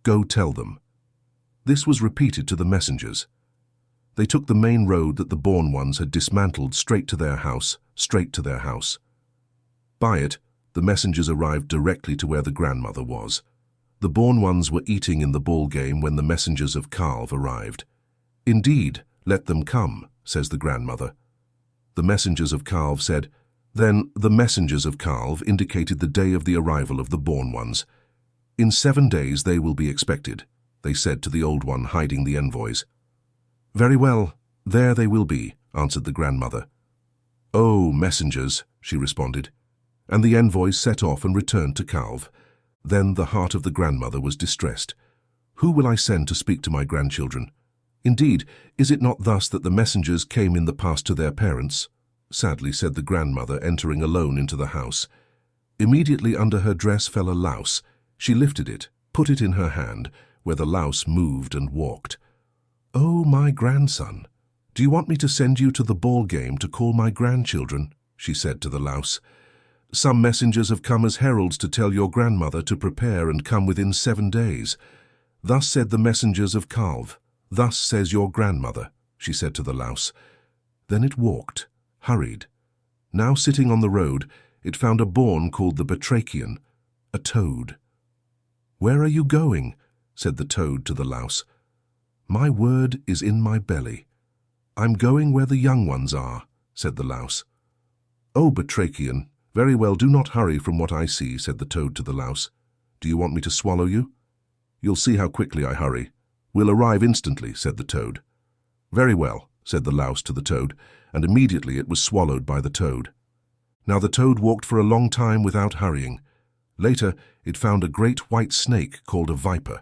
go tell them. This was repeated to the messengers. They took the main road that the born ones had dismantled straight to their house, By it, the messengers arrived directly to where the grandmother was. The born ones were eating in the ball game when the messengers of Calv arrived. Indeed, let them come, says the grandmother. The messengers of Calv said, then the messengers of Calv indicated the day of the arrival of the born ones. In 7 days they will be expected, they said to the old one hiding the envoys. Very well, there they will be, answered the grandmother. Oh, messengers, she responded. And the envoys set off and returned to Calv. Then the heart of the grandmother was distressed. Who will I send to speak to my grandchildren? Indeed, is it not thus that the messengers came in the past to their parents? Sadly, said the grandmother, entering alone into the house. Immediately under her dress fell a louse. She lifted it, put it in her hand, where the louse moved and walked. Oh, my grandson, do you want me to send you to the ball game to call my grandchildren? She said to the louse. Some messengers have come as heralds to tell your grandmother to prepare and come within 7 days. Thus said the messengers of Calv. Thus says your grandmother, she said to the louse. Then it walked, hurried. Now sitting on the road, it found a bawn called the batrachian, a toad. Where are you going? Said the toad to the louse. My word is in my belly. I'm going where the young ones are, said the louse. Oh, batrachian, very well, do not hurry from what I see, said the toad to the louse. Do you want me to swallow you? You'll see how quickly I hurry. We'll arrive instantly, said the toad. Very well, said the louse to the toad, and immediately it was swallowed by the toad. Now the toad walked for a long time without hurrying. Later, it found a great white snake called a viper.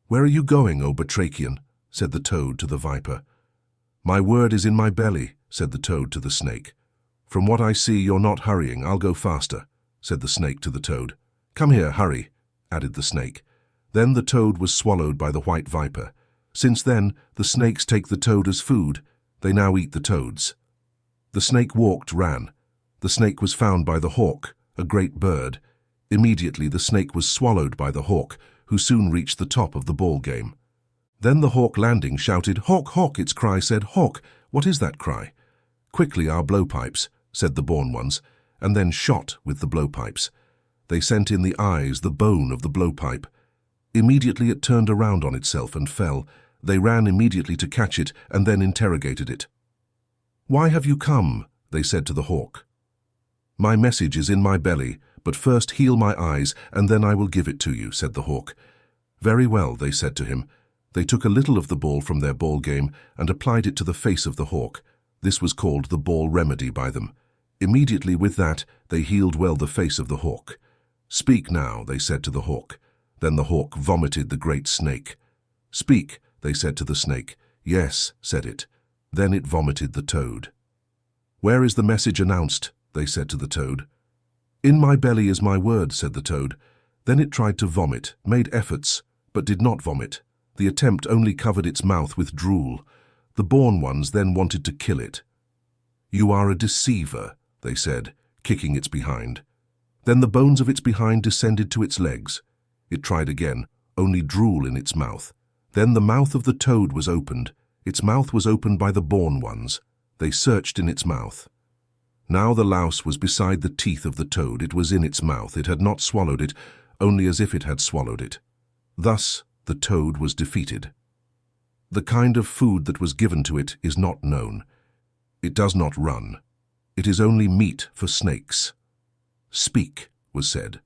Where are you going, O batrachian? Said the toad to the viper. My word is in my belly, said the toad to the snake. From what I see, you're not hurrying. I'll go faster, said the snake to the toad. Come here, hurry, added the snake. Then the toad was swallowed by the white viper. Since then, the snakes take the toad as food. They now eat the toads. The snake walked, ran. The snake was found by the hawk, a great bird. Immediately the snake was swallowed by the hawk, who soon reached the top of the ball game. Then the hawk landing shouted, Hawk, hawk, its cry said, Hawk, what is that cry? Quickly our blowpipes, said the born ones, and then shot with the blowpipes. They sent in the eyes, the bone of the blowpipe. Immediately it turned around on itself and fell. They ran immediately to catch it and then interrogated it. "Why have you come?" they said to the hawk. "My message is in my belly, but first heal my eyes, and then I will give it to you," said the hawk. "Very well," they said to him. They took a little of the ball from their ball game and applied it to the face of the hawk. This was called the ball remedy by them. Immediately with that, they healed well the face of the hawk. "Speak now," they said to the hawk. Then the hawk vomited the great snake. "Speak," they said to the snake. "Yes," said it. Then it vomited the toad. "Where is the message announced?" they said to the toad. "In my belly is my word," said the toad. Then it tried to vomit, made efforts, but did not vomit. The attempt only covered its mouth with drool. The born ones then wanted to kill it. "You are a deceiver," they said, kicking its behind. Then the bones of its behind descended to its legs. It tried again, only drool in its mouth. Then the mouth of the toad was opened. Its mouth was opened by the born ones. They searched in its mouth. Now the louse was beside the teeth of the toad. It was in its mouth. It had not swallowed it, only as if it had swallowed it. Thus the toad was defeated. The kind of food that was given to it is not known. It does not run. It is only meat for snakes. "Speak," was said.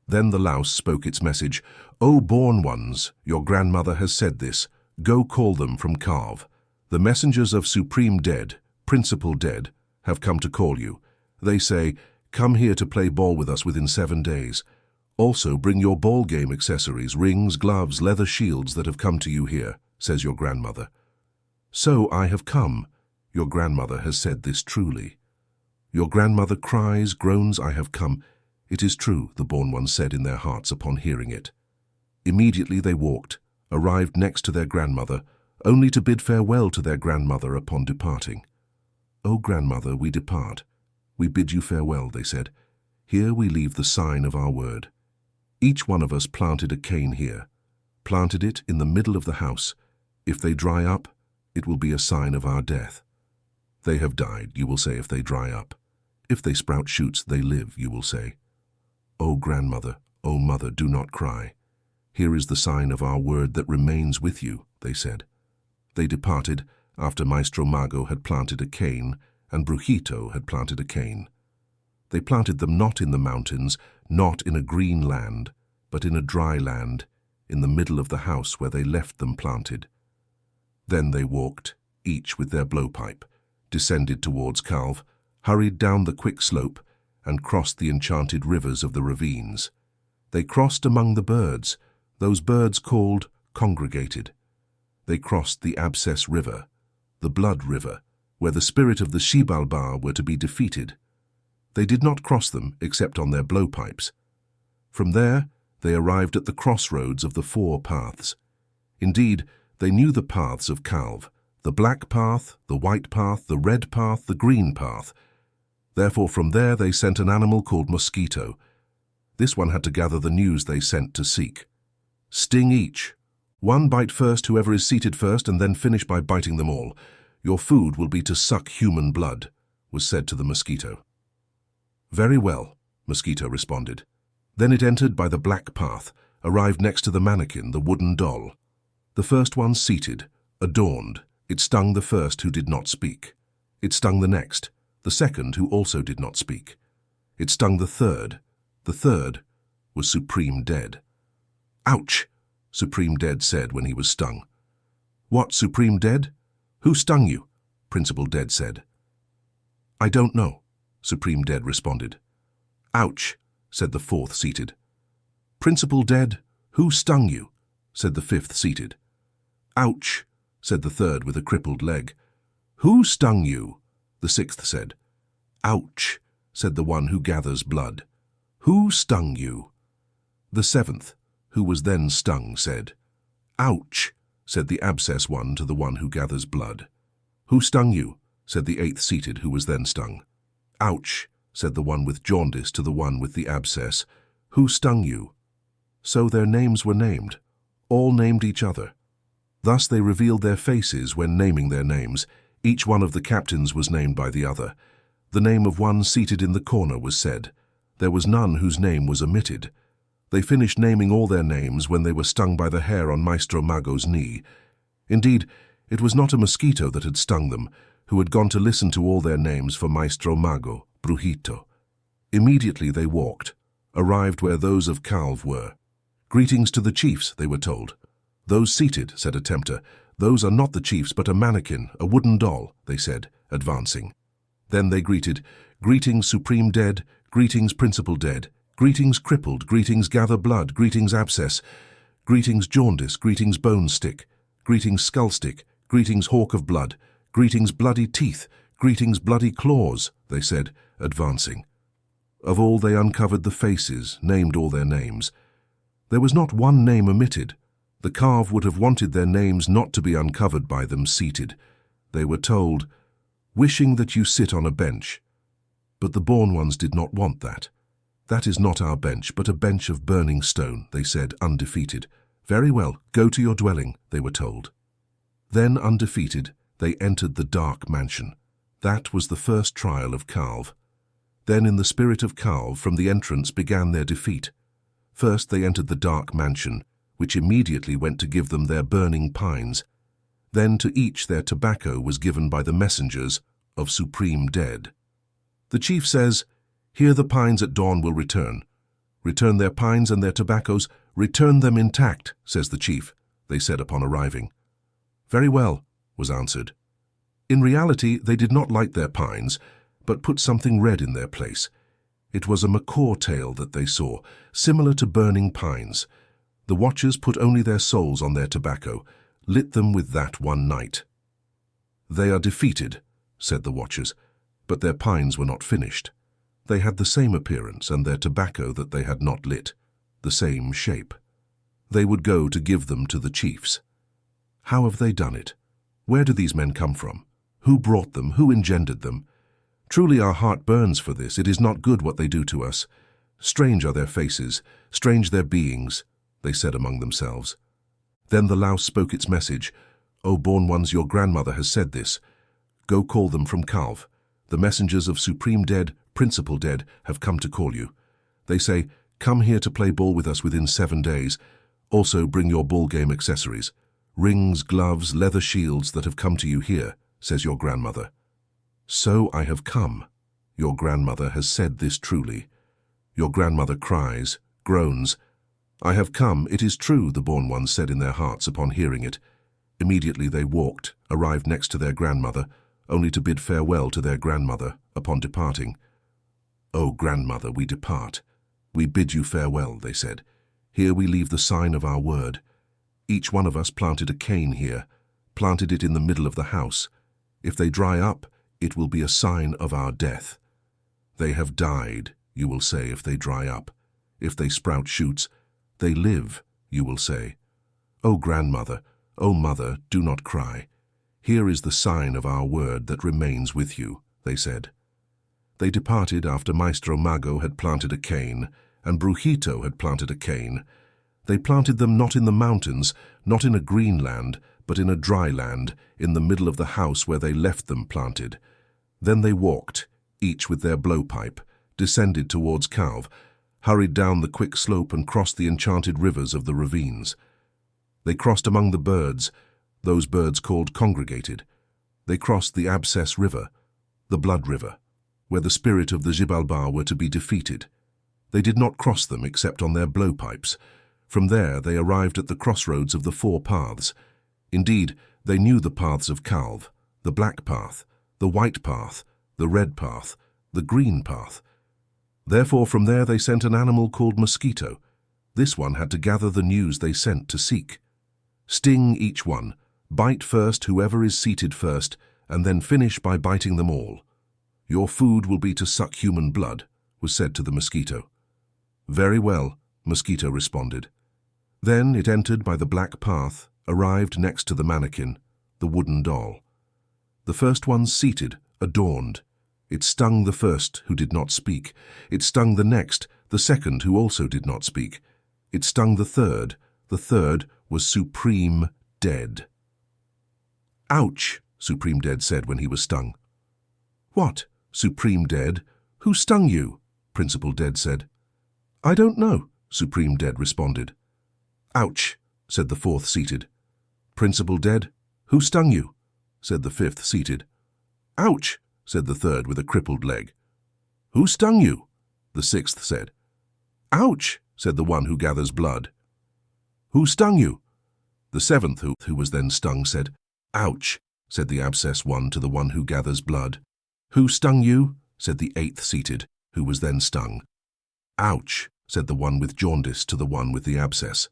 Then the louse spoke its message. "O born ones, your grandmother has said this. Go call them from Carve. The messengers of Supreme Dead, Principal Dead, have come to call you. They say, come here to play ball with us within 7 days. Also bring your ball game accessories, rings, gloves, leather shields that have come to you here," says your grandmother. "So I have come." Your grandmother has said this truly. Your grandmother cries, groans, "I have come." It is true, the born ones said in their hearts upon hearing it. Immediately they walked, arrived next to their grandmother, only to bid farewell to their grandmother upon departing. "O grandmother, we depart. We bid you farewell," they said. "Here we leave the sign of our word. Each one of us planted a cane here, planted it in the middle of the house. If they dry up, it will be a sign of our death. They have died, you will say, if they dry up. If they sprout shoots, they live, you will say. O grandmother, O mother, do not cry. Here is the sign of our word that remains with you," they said. They departed after Maestro Mago had planted a cane and Brujito had planted a cane. They planted them not in the mountains, not in a green land, but in a dry land, in the middle of the house where they left them planted. Then they walked, each with their blowpipe, descended towards Calve, hurried down the quick slope, and crossed the enchanted rivers of the ravines. They crossed among the birds, those birds called congregated. They crossed the Abscess River, the Blood River, where the spirit of the Xibalba were to be defeated. They did not cross them except on their blowpipes. From there, they arrived at the crossroads of the 4 paths. Indeed, they knew the paths of Calve, the black path, the white path, the red path, the green path. Therefore from there they sent an animal called Mosquito. This one had to gather the news they sent to seek. "Sting each. One bite first, whoever is seated first, and then finish by biting them all. Your food will be to suck human blood," was said to the mosquito. "Very well," Mosquito responded. Then it entered by the black path, arrived next to the mannequin, the wooden doll. The first one seated, adorned. It stung the first who did not speak. It stung the next, the second who also did not speak. It stung the third. The third was Supreme Dead. "Ouch!" Supreme Dead said when he was stung. "What, Supreme Dead? Who stung you?" Principal Dead said. "I don't know," Supreme Dead responded. "Ouch!" said the fourth seated. "Principal Dead, who stung you?" said the fifth seated. "Ouch!" said the third with a crippled leg. "Who stung you?" the sixth said. "Ouch!" said the one who gathers blood. "Who stung you?" The seventh, who was then stung, said. "Ouch!" said the abscess one to the one who gathers blood. "Who stung you?" said the eighth seated, who was then stung. "Ouch!" said the one with jaundice to the one with the abscess. "Who stung you?" So their names were named. All named each other. Thus they revealed their faces when naming their names. Each one of the captains was named by the other. The name of one seated in the corner was said. There was none whose name was omitted. They finished naming all their names when they were stung by the hair on Maestro Mago's knee. Indeed, it was not a mosquito that had stung them, who had gone to listen to all their names for Maestro Mago, Brujito. Immediately they walked, arrived where those of Calv were. "Greetings to the chiefs," they were told. "Those seated," said a tempter. "Those are not the chiefs, but a mannequin, a wooden doll," they said, advancing. Then they greeted, "Greetings, Supreme Dead, greetings, Principal Dead, greetings, Crippled, greetings, Gather Blood, greetings, Abscess, greetings, Jaundice, greetings, Bone Stick, greetings, Skull Stick, greetings, Hawk of Blood, greetings, Bloody Teeth, greetings, Bloody Claws," they said, advancing. Of all they uncovered the faces, named all their names. There was not one name omitted. The Carve would have wanted their names not to be uncovered by them seated. They were told, "Wishing that you sit on a bench." But the born ones did not want that. "That is not our bench, but a bench of burning stone," they said, undefeated. "Very well, go to your dwelling," they were told. Then, undefeated, they entered the dark mansion. That was the first trial of Calv. Then, in the spirit of Calv, from the entrance began their defeat. First they entered the dark mansion, which immediately went to give them their burning pines. Then to each their tobacco was given by the messengers of Supreme Dead. The chief says, "Here the pines at dawn will return. Return their pines and their tobaccos, return them intact," says the chief, they said upon arriving. "Very well," was answered. In reality, they did not light their pines, but put something red in their place. It was a macaw tail that they saw, similar to burning pines. The watchers put only their souls on their tobacco, lit them with that one night. "They are defeated," said the watchers, but their pines were not finished. They had the same appearance, and their tobacco that they had not lit, the same shape. They would go to give them to the chiefs. How have they done it? Where do these men come from? Who brought them? Who engendered them? Truly our heart burns for this. It is not good what they do to us. Strange are their faces, strange their beings, they said among themselves. Then the louse spoke its message. "O born ones, your grandmother has said this. Go call them from Calv. The messengers of Supreme Dead, Principal Dead, have come to call you. They say, come here to play ball with us within 7 days. Also bring your ball game accessories. Rings, gloves, leather shields that have come to you here, says your grandmother. So I have come. Your grandmother has said this truly. Your grandmother cries, groans. I have come, it is true, the born ones said in their hearts upon hearing it. Immediately they walked, arrived next to their grandmother, only to bid farewell to their grandmother upon departing. O grandmother, we depart. We bid you farewell, they said. Here we leave the sign of our word. Each one of us planted a cane here, planted it in the middle of the house. If they dry up, it will be a sign of our death. They have died, you will say, if they dry up. If they sprout shoots, they live, you will say. O grandmother, O mother, do not cry. Here is the sign of our word that remains with you, they said. They departed after Maestro Mago had planted a cane, and Brujito had planted a cane. They planted them not in the mountains, not in a green land, but in a dry land, in the middle of the house where they left them planted. Then they walked, each with their blowpipe, descended towards Calv, hurried down the quick slope and crossed the enchanted rivers of the ravines. They crossed among the birds, those birds called congregated. They crossed the Abscess River, the Blood River, where the spirit of the Xibalba were to be defeated. They did not cross them except on their blowpipes. From there they arrived at the crossroads of the 4 paths. Indeed, they knew the paths of Calv, the black path, the white path, the red path, the green path. Therefore from there they sent an animal called Mosquito. This one had to gather the news they sent to seek. Sting each one, bite first whoever is seated first, and then finish by biting them all. Your food will be to suck human blood, was said to the mosquito. Very well, Mosquito responded. Then it entered by the black path, arrived next to the mannequin, the wooden doll. The first one seated, adorned. It stung the first, who did not speak. It stung the next, the second, who also did not speak. It stung the third. The third was Supreme Dead. Ouch, Supreme Dead said when he was stung. What, Supreme Dead? Who stung you? Principal Dead said. I don't know, Supreme Dead responded. Ouch, said the fourth seated. Principal Dead, who stung you? Said the fifth seated. Ouch, said the third with a crippled leg. Who stung you? The sixth said. Ouch, said the one who gathers blood. Who stung you? The seventh, who was then stung, said. Ouch, said the abscess one to the one who gathers blood. Who stung you? Said the eighth seated, who was then stung. Ouch, said the one with jaundice to the one with the abscess.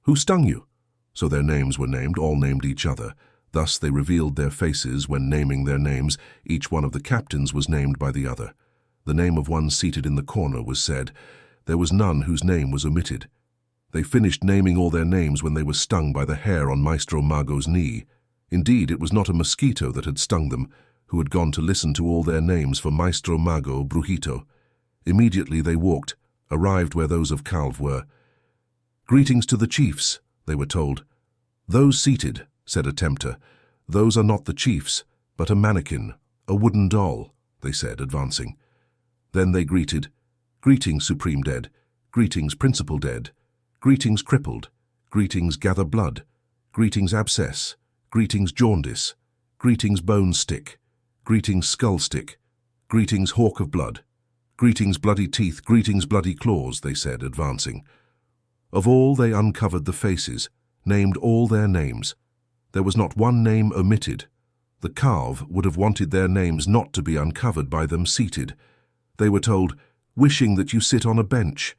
Who stung you? So their names were named, all named each other. Thus they revealed their faces when naming their names. Each one of the captains was named by the other. The name of one seated in the corner was said. There was none whose name was omitted. They finished naming all their names when they were stung by the hair on Maestro Mago's knee. Indeed, it was not a mosquito that had stung them, who had gone to listen to all their names for Maestro Mago Brujito. Immediately they walked, arrived where those of Calv were. Greetings to the chiefs, they were told. Those seated, said a tempter. Those are not the chiefs, but a mannequin, a wooden doll, they said, advancing. Then they greeted, Greetings, Supreme Dead. Greetings, Principal Dead. Greetings, Crippled. Greetings, Gather Blood. Greetings, Abscess. Greetings, Jaundice. Greetings, Bone Stick. Greetings, Skull Stick. Greetings, Hawk of Blood. Greetings, Bloody Teeth. Greetings, Bloody Claws, they said, advancing. Of all they uncovered the faces, named all their names. There was not one name omitted. The Calv would have wanted their names not to be uncovered by them seated. They were told, Wishing that you sit on a bench.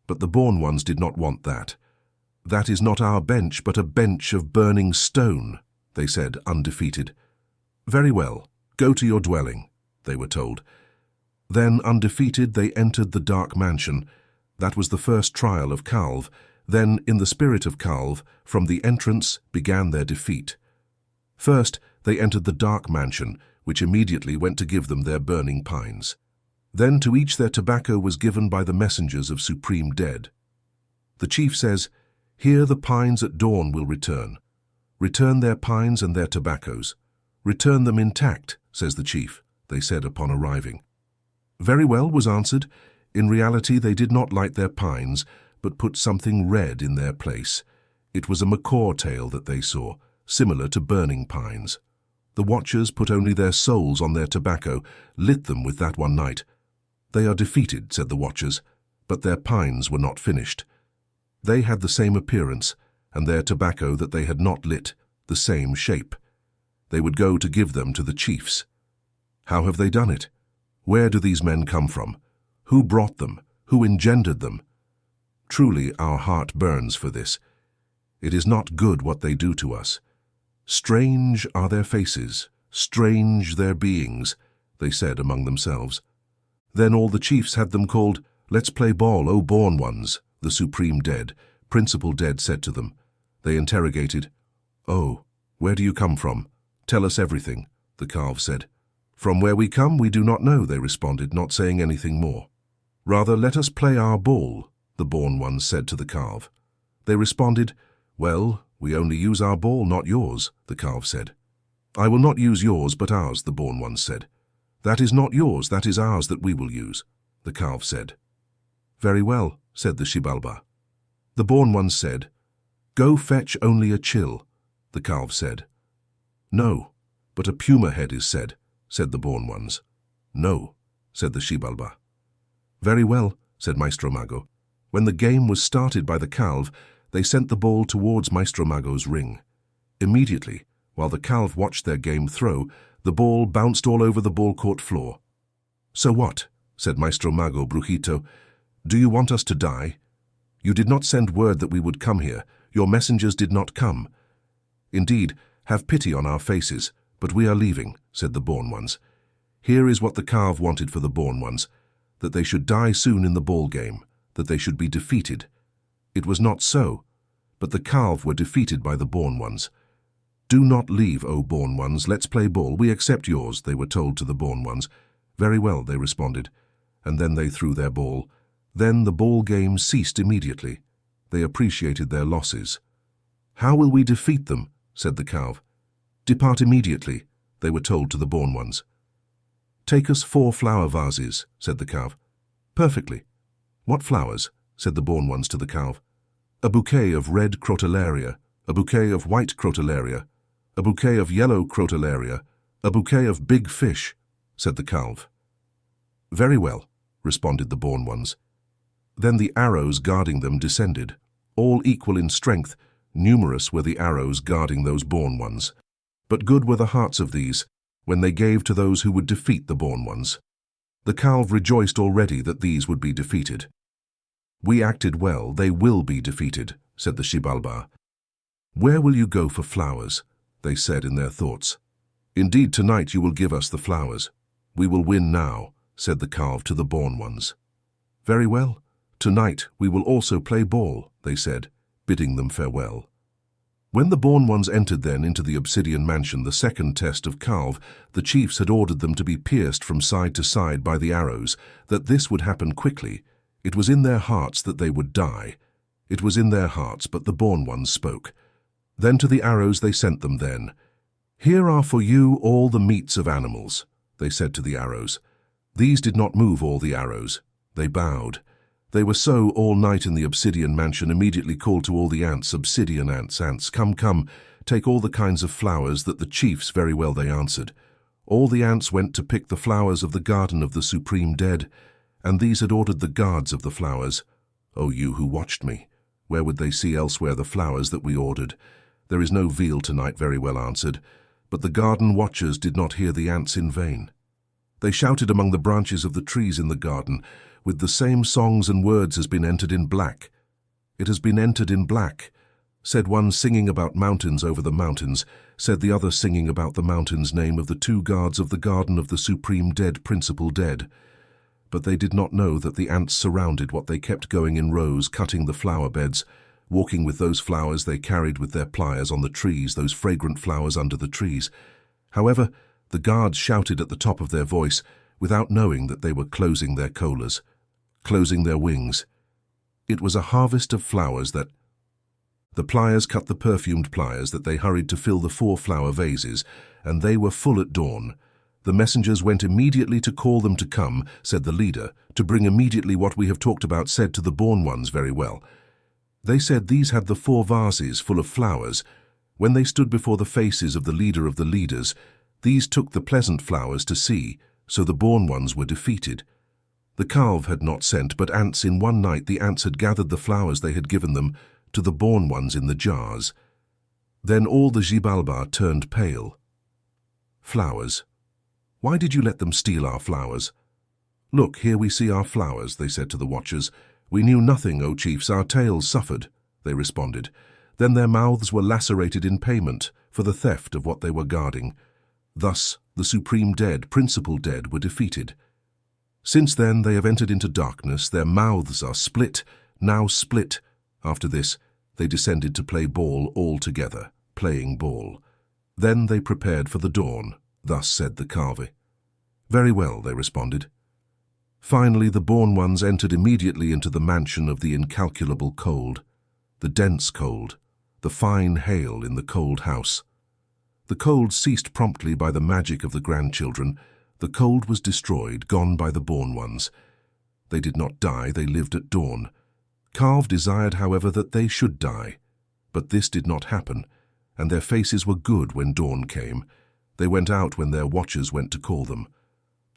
But the born ones did not want that. That is not our bench, but a bench of burning stone, they said, undefeated. Very well, go to your dwelling, they were told. Then, undefeated, they entered the dark mansion. That was the first trial of Calv. Then, in the spirit of Calv, from the entrance began their defeat. First, they entered the dark mansion, which immediately went to give them their burning pines. Then to each their tobacco was given by the messengers of Supreme Dead. The chief says, Here the pines at dawn will return. Return their pines and their tobaccos. Return them intact, says the chief, they said upon arriving. Very well, was answered. In reality they did not light their pines, but put something red in their place. It was a macaw tail that they saw, similar to burning pines. The watchers put only their souls on their tobacco, lit them with that one night. They are defeated, said the watchers, but their pines were not finished. They had the same appearance, and their tobacco that they had not lit, the same shape. They would go to give them to the chiefs. How have they done it? Where do these men come from? Who brought them? Who engendered them? Truly our heart burns for this. It is not good what they do to us. Strange are their faces, strange their beings, they said among themselves. Then all the chiefs had them called, Let's play ball, O born ones, the Supreme Dead, Principal Dead said to them. They interrogated, Oh, where do you come from? Tell us everything, the Calv said. From where we come we do not know, they responded, not saying anything more. Rather let us play our ball, the born ones said to the Calv. They responded, Well, we only use our ball, not yours, the Calv said. I will not use yours, but ours, the born ones said. That is not yours, that is ours that we will use, the Calv said. Very well, said the Xibalba. The born ones said, Go fetch only a chill, the Calv said. No, but a puma head is said the born ones. No, said the Xibalba. Very well, said Maestro Mago. When the game was started by the Calv, they sent the ball towards Maestro Mago's ring. Immediately, while the Calv watched their game throw, the ball bounced all over the ball court floor. So what? Said Maestro Mago Brujito. Do you want us to die? You did not send word that we would come here. Your messengers did not come. Indeed, have pity on our faces, but we are leaving, said the born ones. Here is what the Calv wanted for the born ones, that they should die soon in the ball game, that they should be defeated. It was not so, but the Calv were defeated by the born ones. Do not leave, O born ones, let's play ball, we accept yours, they were told to the born ones. Very well, they responded, and then they threw their ball. Then the ball game ceased immediately. They appreciated their losses. How will we defeat them? Said the Calv. Depart immediately, they were told to the born ones. Take us 4 flower vases, said the Calv. Perfectly. What flowers? Said the born ones to the Calv. A bouquet of red crotalaria, a bouquet of white crotalaria, a bouquet of yellow crotalaria, "A bouquet of big fish," said the calf. "Very well," responded the born ones. Then the arrows guarding them descended. All equal in strength, numerous were the arrows guarding those born ones. But good were the hearts of these, when they gave to those who would defeat the born ones. The calf rejoiced already that these would be defeated. "We acted well, they will be defeated," said the Xibalba. "Where will you go for flowers?" they said in their thoughts. "Indeed, tonight you will give us the flowers. We will win now," said the calf to the born ones. "Very well. Tonight we will also play ball," they said, bidding them farewell. When the born ones entered then into the obsidian mansion, the second test of calf, the chiefs had ordered them to be pierced from side to side by the arrows, that this would happen quickly. It was in their hearts that they would die. It was in their hearts, but the born ones spoke. Then to the arrows they sent them then. "Here are for you all the meats of animals," they said to the arrows. These did not move all the arrows. They bowed. They were so all night in the obsidian mansion, immediately called to all the ants, "Obsidian ants, ants, come, come, take all the kinds of flowers," that the chiefs very well they answered. All the ants went to pick the flowers of the garden of the supreme dead, and these had ordered the guards of the flowers. "O you who watched me, where would they see elsewhere the flowers that we ordered? There is no veal tonight," very well answered. But the garden watchers did not hear the ants in vain. They shouted among the branches of the trees in the garden, "With the same songs and words has been entered in black." "It has been entered in black," said one singing about mountains over the mountains, said the other singing about the mountains, name of the two guards of the garden of the supreme dead, principal dead. But they did not know that the ants surrounded what they kept going in rows, cutting the flower beds, walking with those flowers they carried with their pliers on the trees, those fragrant flowers under the trees. However, the guards shouted at the top of their voice, without knowing that they were closing their collars, closing their wings. It was a harvest of flowers that... The pliers cut the perfumed pliers that they hurried to fill the 4 flower vases, and they were full at dawn. The messengers went immediately to call them to come, said the leader, to bring immediately what we have talked about, said to the born ones very well. They said these had the 4 vases full of flowers. When they stood before the faces of the leader of the leaders, these took the pleasant flowers to see, so the born ones were defeated. The calf had not sent, but ants in one night the ants had gathered the flowers they had given them to the born ones in the jars. Then all the Xibalba turned pale. "Flowers. Why did you let them steal our flowers?" "Look, here we see our flowers," they said to the watchers. "We knew nothing, O chiefs, our tails suffered," they responded. Then their mouths were lacerated in payment for the theft of what they were guarding. Thus the supreme dead, principal dead, were defeated. Since then they have entered into darkness, their mouths are split, now split. After this they descended to play ball all together, playing ball. Then they prepared for the dawn, thus said the calf. "Very well," they responded. Finally the born ones entered immediately into the mansion of the incalculable cold, the dense cold, the fine hail in the cold house. The cold ceased promptly by the magic of the grandchildren. The cold was destroyed, gone by the born ones. They did not die, they lived at dawn. Calf desired, however, that they should die. But this did not happen, and their faces were good when dawn came. They went out when their watchers went to call them.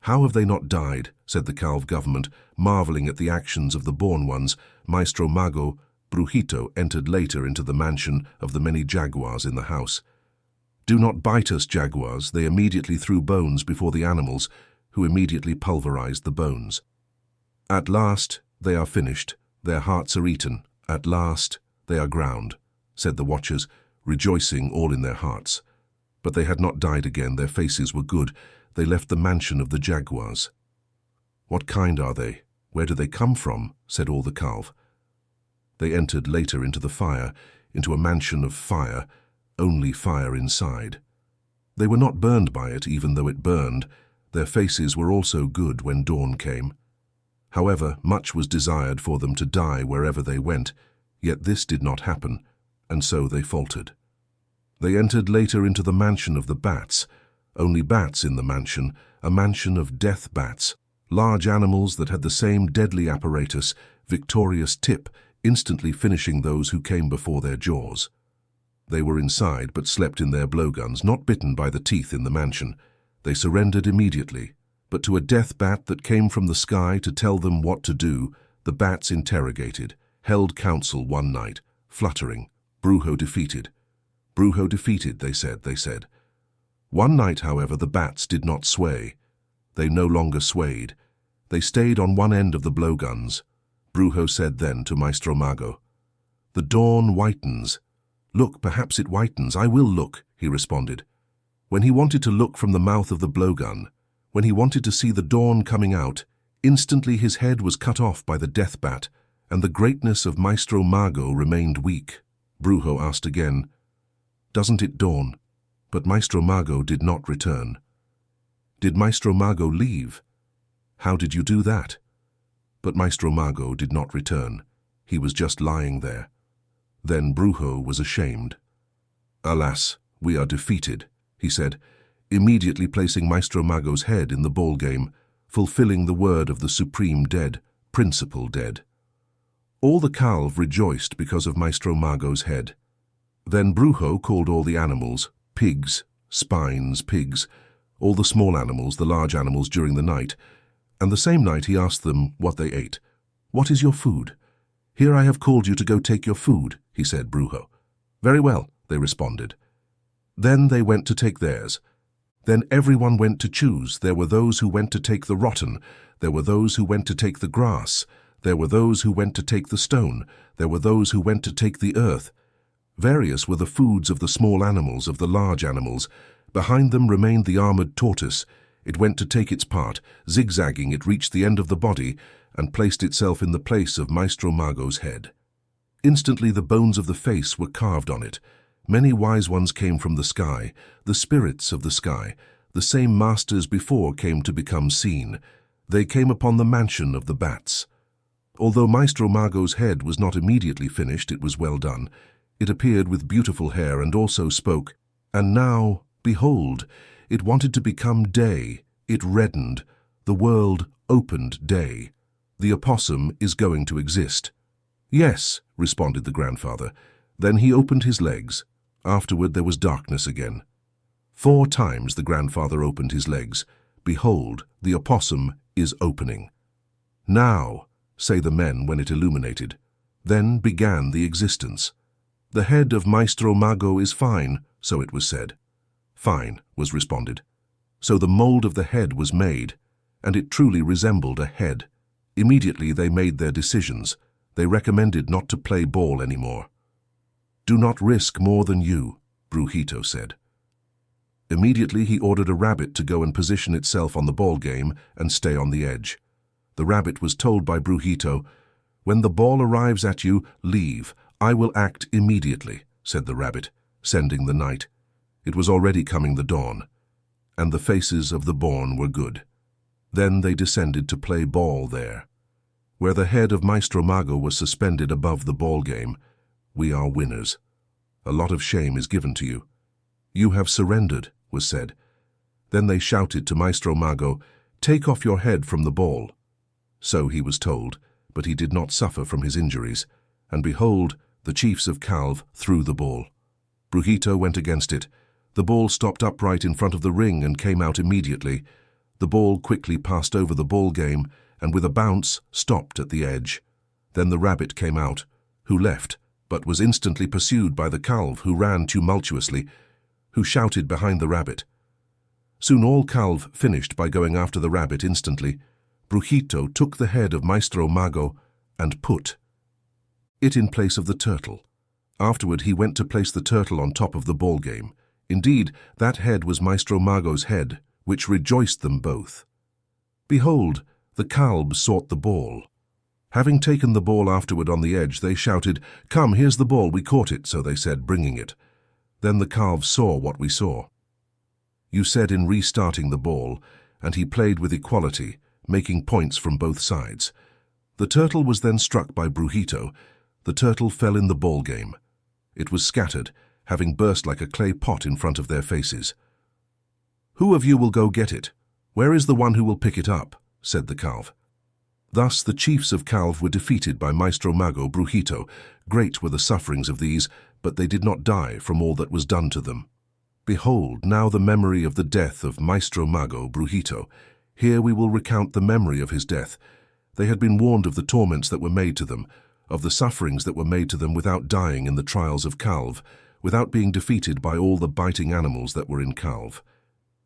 "How have they not died?" said the calf government, marveling at the actions of the born ones. Maestro Mago Brujito entered later into the mansion of the many jaguars in the house. "Do not bite us, jaguars." They immediately threw bones before the animals, who immediately pulverized the bones. "At last they are finished. Their hearts are eaten. At last they are ground," said the watchers, rejoicing all in their hearts. But they had not died again. Their faces were good. They left the mansion of the jaguars. "What kind are they? Where do they come from?" said all the calf. They entered later into the fire, into a mansion of fire, only fire inside. They were not burned by it, even though it burned. Their faces were also good when dawn came. However, much was desired for them to die wherever they went, yet this did not happen, and so they faltered. They entered later into the mansion of the bats, only bats in the mansion, a mansion of death bats, large animals that had the same deadly apparatus, victorious tip, instantly finishing those who came before their jaws. They were inside, but slept in their blowguns, not bitten by the teeth in the mansion. They surrendered immediately, but to a deathbat that came from the sky to tell them what to do, the bats interrogated, held council one night, fluttering. Brujo defeated. Brujo defeated, they said. One night, however, the bats did not sway. They no longer swayed. They stayed on one end of the blowguns. Brujo said then to Maestro Mago, "The dawn whitens. Look, perhaps it whitens. I will look," he responded. When he wanted to look from the mouth of the blowgun, when he wanted to see the dawn coming out, instantly his head was cut off by the deathbat, and the greatness of Maestro Mago remained weak. Brujo asked again, "Doesn't it dawn?" But Maestro Mago did not return. "Did Maestro Mago leave?" "How did you do that?" But Maestro Mago did not return. He was just lying there. Then Brujo was ashamed. "Alas, we are defeated," he said, immediately placing Maestro Mago's head in the ball game, fulfilling the word of the supreme dead, principal dead. All the calve rejoiced because of Maestro Mago's head. Then Brujo called all the animals, pigs, spines, pigs, all the small animals, the large animals during the night, and the same night he asked them what they ate. "What is your food?" "Here I have called you to go take your food," he said, Brujo. "Very well," they responded. Then they went to take theirs. Then everyone went to choose. There were those who went to take the rotten. There were those who went to take the grass. There were those who went to take the stone. There were those who went to take the earth. Various were the foods of the small animals, of the large animals. Behind them remained the armored tortoise. It went to take its part. Zigzagging, it reached the end of the body and placed itself in the place of Maestro Mago's head. Instantly the bones of the face were carved on it. Many wise ones came from the sky, the spirits of the sky. The same masters before came to become seen. They came upon the mansion of the bats. Although Maestro Mago's head was not immediately finished, it was well done. It appeared with beautiful hair and also spoke. And now, behold, it wanted to become day. It reddened. The world opened day. The opossum is going to exist. "Yes," responded the grandfather. Then he opened his legs. Afterward there was darkness again. 4 times the grandfather opened his legs. Behold, the opossum is opening. "Now," say the men when it illuminated. Then began the existence. "The head of Maestro Mago is fine," so it was said. "Fine," was responded. So the mold of the head was made, and it truly resembled a head. Immediately they made their decisions. They recommended not to play ball anymore. "Do not risk more than you," Brujito said. Immediately he ordered a rabbit to go and position itself on the ball game and stay on the edge. The rabbit was told by Brujito, "When the ball arrives at you, leave. I will act immediately," said the rabbit, sending the night. It was already coming the dawn, and the faces of the born were good. Then they descended to play ball there. Where the head of Maestro Mago was suspended above the ball game, we are winners. A lot of shame is given to you. "You have surrendered," was said. Then they shouted to Maestro Mago, "Take off your head from the ball." So he was told, but he did not suffer from his injuries. And behold, the chiefs of Calve threw the ball. Brujito went against it. The ball stopped upright in front of the ring and came out immediately. The ball quickly passed over the ball game and with a bounce stopped at the edge. Then the rabbit came out, who left, but was instantly pursued by the calve, who ran tumultuously, who shouted behind the rabbit. Soon all calve finished by going after the rabbit instantly. Brujito took the head of Maestro Mago and put it in place of the turtle. Afterward he went to place the turtle on top of the ball game. Indeed, that head was Maestro Mago's head, which rejoiced them both. Behold, the calves sought the ball. Having taken the ball afterward on the edge, they shouted, "Come, here's the ball, we caught it," so they said, bringing it. Then the calves saw what we saw. You said in restarting the ball, and he played with equality, making points from both sides. The turtle was then struck by Brujito. The turtle fell in the ball game. It was scattered, having burst like a clay pot in front of their faces. "Who of you will go get it? Where is the one who will pick it up?" said the calve. Thus the chiefs of Calve were defeated by Maestro Mago Brujito. Great were the sufferings of these, but they did not die from all that was done to them. Behold, now the memory of the death of Maestro Mago Brujito. Here we will recount the memory of his death. They had been warned of the torments that were made to them, of the sufferings that were made to them without dying in the trials of Calv, without being defeated by all the biting animals that were in Calv.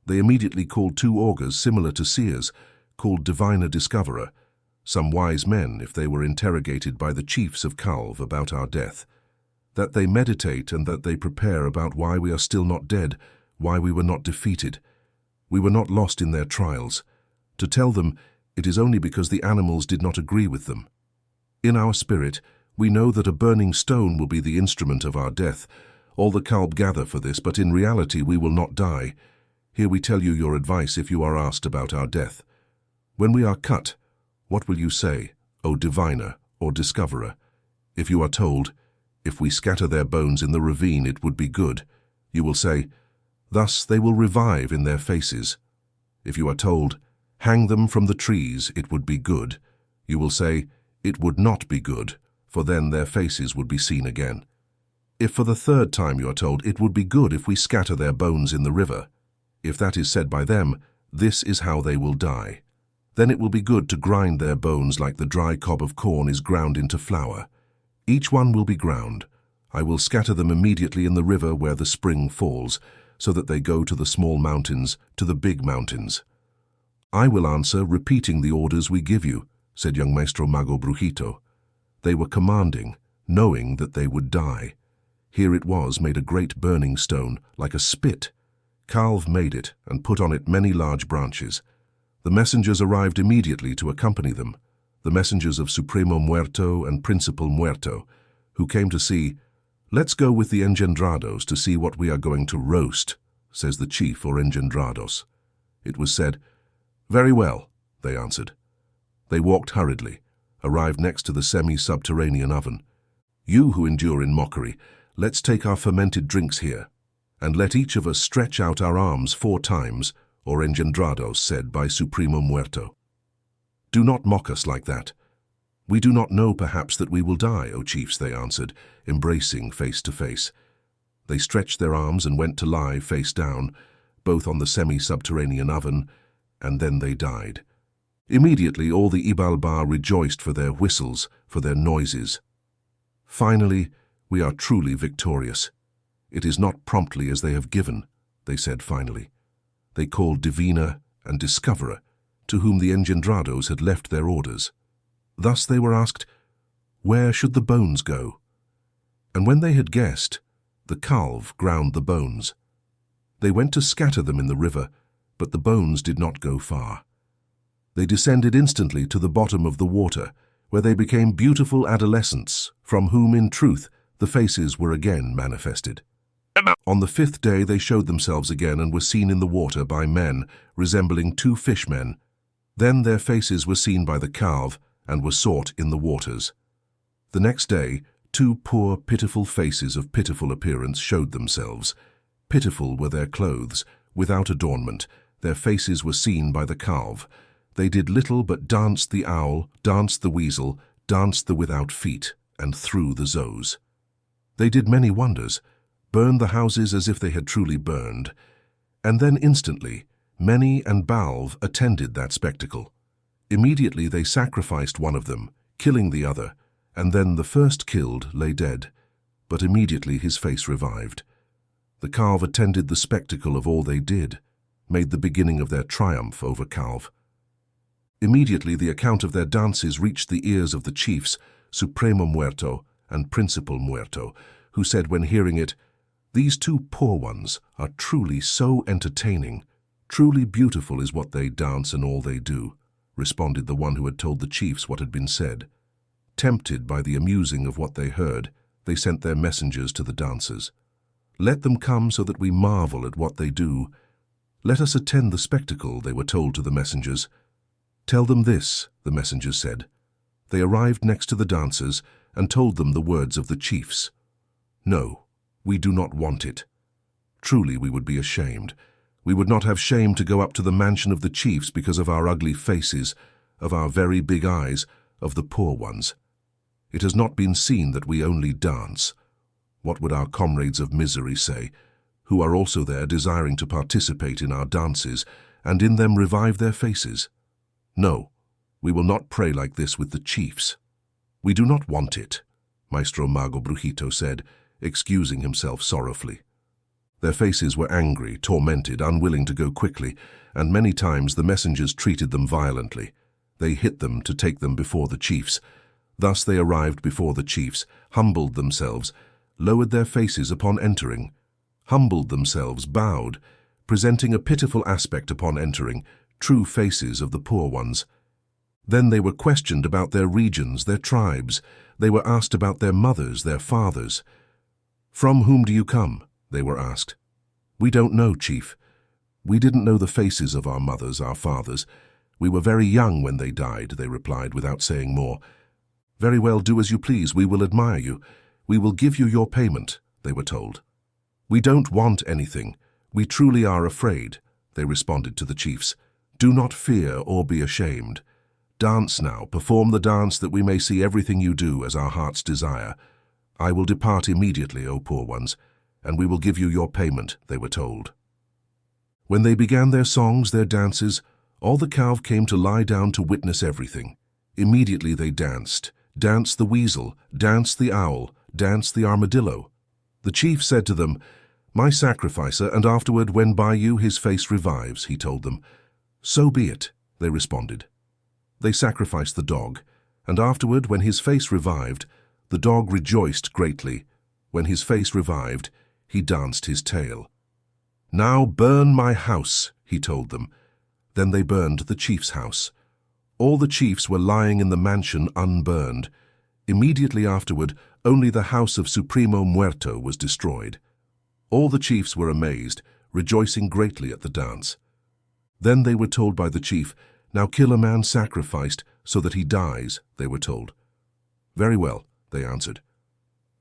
They immediately called 2 augurs similar to seers, called diviner discoverer, some wise men if they were interrogated by the chiefs of Calv about our death, that they meditate and that they prepare about why we are still not dead, why we were not defeated. We were not lost in their trials. To tell them, it is only because the animals did not agree with them. In our spirit, we know that a burning stone will be the instrument of our death. All the Calb gather for this, but in reality we will not die. Here we tell you your advice if you are asked about our death. When we are cut, what will you say, O diviner or discoverer? If you are told, if we scatter their bones in the ravine it would be good, you will say, thus they will revive in their faces. If you are told, hang them from the trees, it would be good, you will say, it would not be good, for then their faces would be seen again. If for the 3rd time you are told, it would be good if we scatter their bones in the river, if that is said by them, this is how they will die. Then it will be good to grind their bones like the dry cob of corn is ground into flour. Each one will be ground. I will scatter them immediately in the river where the spring falls, so that they go to the small mountains, to the big mountains. I will answer, repeating the orders we give you, said young Maestro Mago Brujito. They were commanding, knowing that they would die. Here it was made a great burning stone, like a spit. Calv made it and put on it many large branches. The messengers arrived immediately to accompany them, the messengers of Supremo Muerto and Principal Muerto, who came to see, let's go with the engendrados to see what we are going to roast, says the chief or engendrados. It was said, very well, they answered. They walked hurriedly, arrived next to the semi-subterranean oven. You who endure in mockery, let's take our fermented drinks here, and let each of us stretch out our arms 4 times, or engendrados said by Supremo Muerto. Do not mock us like that. We do not know perhaps that we will die, O chiefs, they answered, embracing face to face. They stretched their arms and went to lie face down, both on the semi-subterranean oven, and then they died. Immediately all the Xibalba rejoiced for their whistles, for their noises. Finally, we are truly victorious. It is not promptly as they have given, they said finally. They called diviner and discoverer, to whom the engendrados had left their orders. Thus they were asked, where should the bones go? And when they had guessed, the Calv ground the bones. They went to scatter them in the river, but the bones did not go far. They descended instantly to the bottom of the water, where they became beautiful adolescents, from whom, in truth, the faces were again manifested. On the 5th day they showed themselves again and were seen in the water by men, resembling 2 fishmen. Then their faces were seen by the Calv, and were sought in the waters. The next day, 2 poor, pitiful faces of pitiful appearance showed themselves. Pitiful were their clothes, without adornment. Their faces were seen by the Calv. They did little but danced the owl, danced the weasel, danced the without feet, and threw the zoes. They did many wonders, burned the houses as if they had truly burned, and then instantly, Many and Balv attended that spectacle. Immediately they sacrificed one of them, killing the other, and then the first killed lay dead, but immediately his face revived. The Calv attended the spectacle of all they did, made the beginning of their triumph over Calv. Immediately the account of their dances reached the ears of the chiefs, Supremo Muerto and Principal Muerto, who said when hearing it, "These 2 poor ones are truly so entertaining. Truly beautiful is what they dance and all they do," responded the one who had told the chiefs what had been said. Tempted by the amusing of what they heard, they sent their messengers to the dancers. "Let them come so that we marvel at what they do. Let us attend the spectacle," they were told to the messengers. "Tell them this," the messengers said. They arrived next to the dancers and told them the words of the chiefs. "No, we do not want it. Truly we would be ashamed. We would not have shame to go up to the mansion of the chiefs because of our ugly faces, of our very big eyes, of the poor ones. It has not been seen that we only dance. What would our comrades of misery say, who are also there desiring to participate in our dances, and in them revive their faces. No, we will not pray like this with the chiefs. We do not want it, Maestro Mago Brujito said, excusing himself sorrowfully. Their faces were angry, tormented, unwilling to go quickly, and many times the messengers treated them violently. They hit them to take them before the chiefs. Thus they arrived before the chiefs, humbled themselves, lowered their faces upon entering, humbled themselves, bowed, presenting a pitiful aspect upon entering, true faces of the poor ones. Then they were questioned about their regions, their tribes. They were asked about their mothers, their fathers. "From whom do you come?" they were asked. "We don't know, chief. We didn't know the faces of our mothers, our fathers. We were very young when they died," they replied without saying more. "Very well, do as you please. We will admire you. We will give you your payment," they were told. "We don't want anything. We truly are afraid," they responded to the chiefs. "Do not fear or be ashamed. Dance now, perform the dance that we may see everything you do as our hearts desire. I will depart immediately, O poor ones, and we will give you your payment," they were told. When they began their songs, their dances, all the calf came to lie down to witness everything. Immediately they danced the weasel, danced the owl, danced the armadillo. The chief said to them, "My sacrificer, and afterward, when by you his face revives," he told them. "So be it," they responded. They sacrificed the dog, and afterward, when his face revived, the dog rejoiced greatly. When his face revived, he danced his tail. "Now burn my house," he told them. Then they burned the chief's house. All the chiefs were lying in the mansion unburned. Immediately afterward, only the house of Supremo Muerto was destroyed. All the chiefs were amazed, rejoicing greatly at the dance. Then they were told by the chief, "Now kill a man sacrificed, so that he dies," they were told. "Very well," they answered.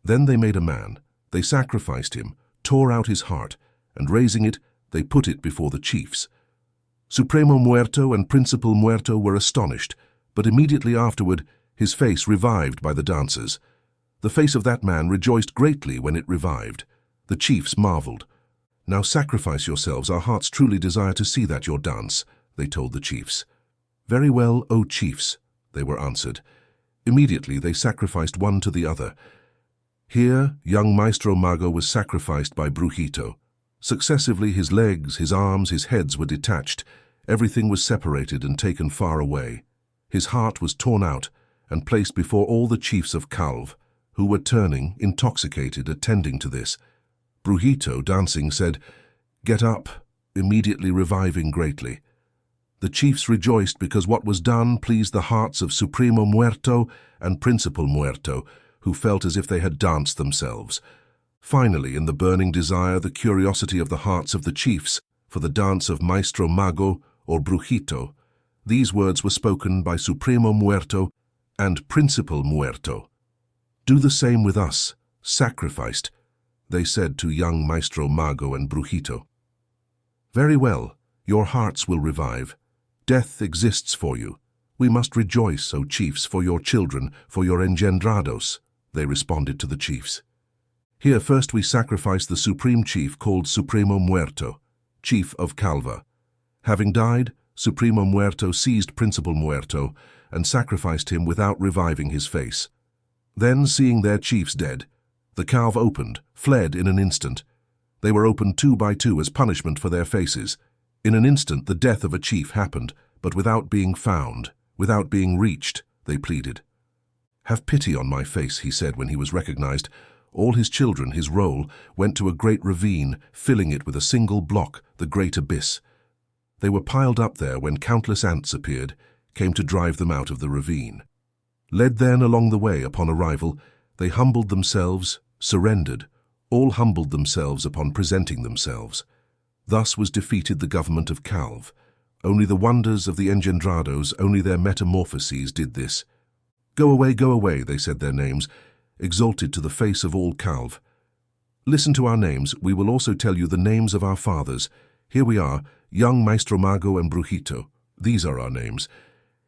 Then they made a man. They sacrificed him, tore out his heart, and raising it, they put it before the chiefs. Supremo Muerto and Principal Muerto were astonished, but immediately afterward his face revived by the dancers. The face of that man rejoiced greatly when it revived. The chiefs marveled. "Now sacrifice yourselves, our hearts truly desire to see that your dance," they told the chiefs. "Very well, O chiefs," they were answered. Immediately they sacrificed one to the other. Here, young Maestro Mago was sacrificed by Brujito. Successively his legs, his arms, his heads were detached. Everything was separated and taken far away. His heart was torn out and placed before all the chiefs of Calv, who were turning, intoxicated, attending to this. Brujito, dancing, said, "Get up," immediately reviving greatly. The chiefs rejoiced because what was done pleased the hearts of Supremo Muerto and Principal Muerto, who felt as if they had danced themselves. Finally, in the burning desire, the curiosity of the hearts of the chiefs for the dance of Maestro Mago or Brujito, these words were spoken by Supremo Muerto and Principal Muerto. "Do the same with us, sacrificed," they said to young Maestro Mago and Brujito. "Very well, your hearts will revive. Death exists for you. We must rejoice, O chiefs, for your children, for your engendrados," they responded to the chiefs. "Here first we sacrifice the supreme chief called Supremo Muerto, chief of Calva. Having died, Supremo Muerto seized Principal Muerto and sacrificed him without reviving his face. Then, seeing their chiefs dead, the calf opened, fled in an instant. They were opened 2 by 2 as punishment for their faces. In an instant the death of a chief happened, but without being found, without being reached, they pleaded. "Have pity on my face," he said when he was recognized. All his children, his roll, went to a great ravine, filling it with a single block, the great abyss. They were piled up there when countless ants appeared, came to drive them out of the ravine. Led then along the way upon arrival, they humbled themselves, surrendered, all humbled themselves upon presenting themselves. Thus was defeated the government of Calv. Only the wonders of the engendrados, only their metamorphoses did this. Go away, they said their names, exalted to the face of all Calv. "Listen to our names, we will also tell you the names of our fathers. Here we are, young Maestro Mago and Brujito. These are our names.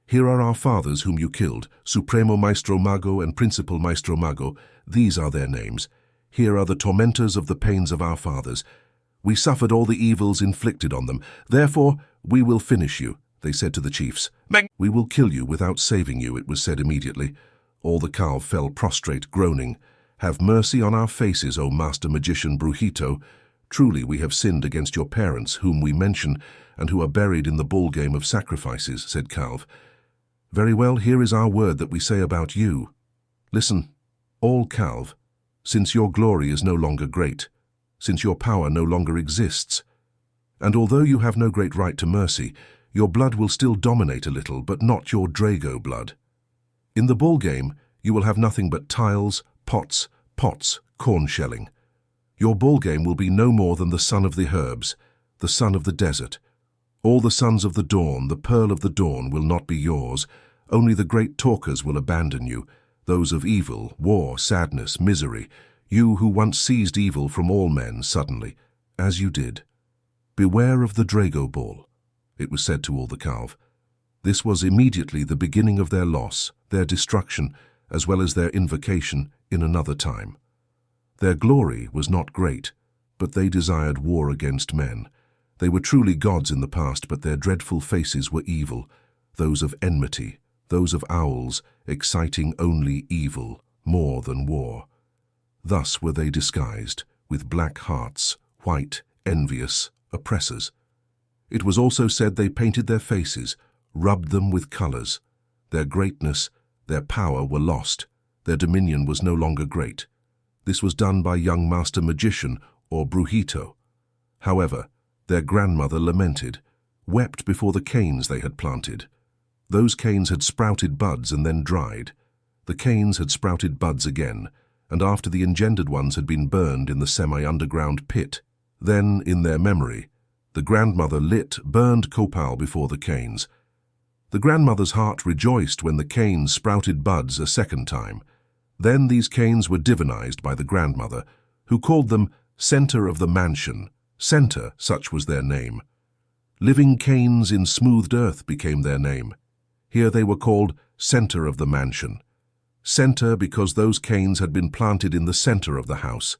Here are our fathers whom you killed, Supremo Maestro Mago and Principal Maestro Mago. These are their names. Here are the tormentors of the pains of our fathers. We suffered all the evils inflicted on them. Therefore, we will finish you, they said to the chiefs. We will kill you without saving you, it was said immediately. All the calf fell prostrate, groaning. Have mercy on our faces, O Master Magician Brujito. Truly we have sinned against your parents, whom we mention, and who are buried in the ball game of sacrifices, said Calv. Very well, here is our word that we say about you. Listen, all Calv, since your glory is no longer great, since your power no longer exists, and although you have no great right to mercy, your blood will still dominate a little, but not your Drago blood. In the ball game, you will have nothing but tiles, pots, corn shelling. Your ball game will be no more than the son of the herbs, the son of the desert. All the sons of the dawn, the pearl of the dawn, will not be yours. Only the great talkers will abandon you, those of evil, war, sadness, misery, you who once seized evil from all men suddenly, as you did. Beware of the Drago ball, it was said to all the calf. This was immediately the beginning of their loss, their destruction, as well as their invocation in another time. Their glory was not great, but they desired war against men. They were truly gods in the past, but their dreadful faces were evil, those of enmity, those of owls, exciting only evil, more than war. Thus were they disguised, with black hearts, white, envious, oppressors. It was also said they painted their faces, rubbed them with colors. Their greatness, their power were lost. Their dominion was no longer great. This was done by young Master Magician or Brujito. However, their grandmother lamented, wept before the canes they had planted. Those canes had sprouted buds and then dried. The canes had sprouted buds again, and after the engendered ones had been burned in the semi-underground pit. Then, in their memory, the grandmother burned copal before the canes. The grandmother's heart rejoiced when the canes sprouted buds a second time. Then these canes were divinized by the grandmother, who called them center of the mansion. Center, such was their name. Living canes in smoothed earth became their name. Here they were called center of the mansion. Center because those canes had been planted in the center of the house.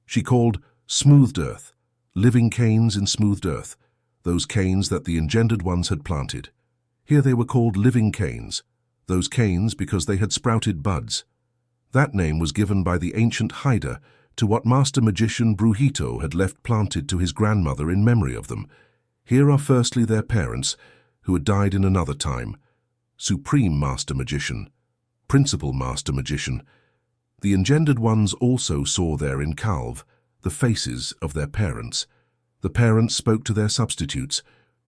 She called smoothed earth, living canes in smoothed earth, those canes that the engendered ones had planted. Here they were called living canes, those canes because they had sprouted buds. That name was given by the ancient Haida to what Master Magician Brujito had left planted to his grandmother in memory of them. Here are firstly their parents, who had died in another time, Supreme Master Magician, Principal Master Magician. The engendered ones also saw there in Calv the faces of their parents. The parents spoke to their substitutes,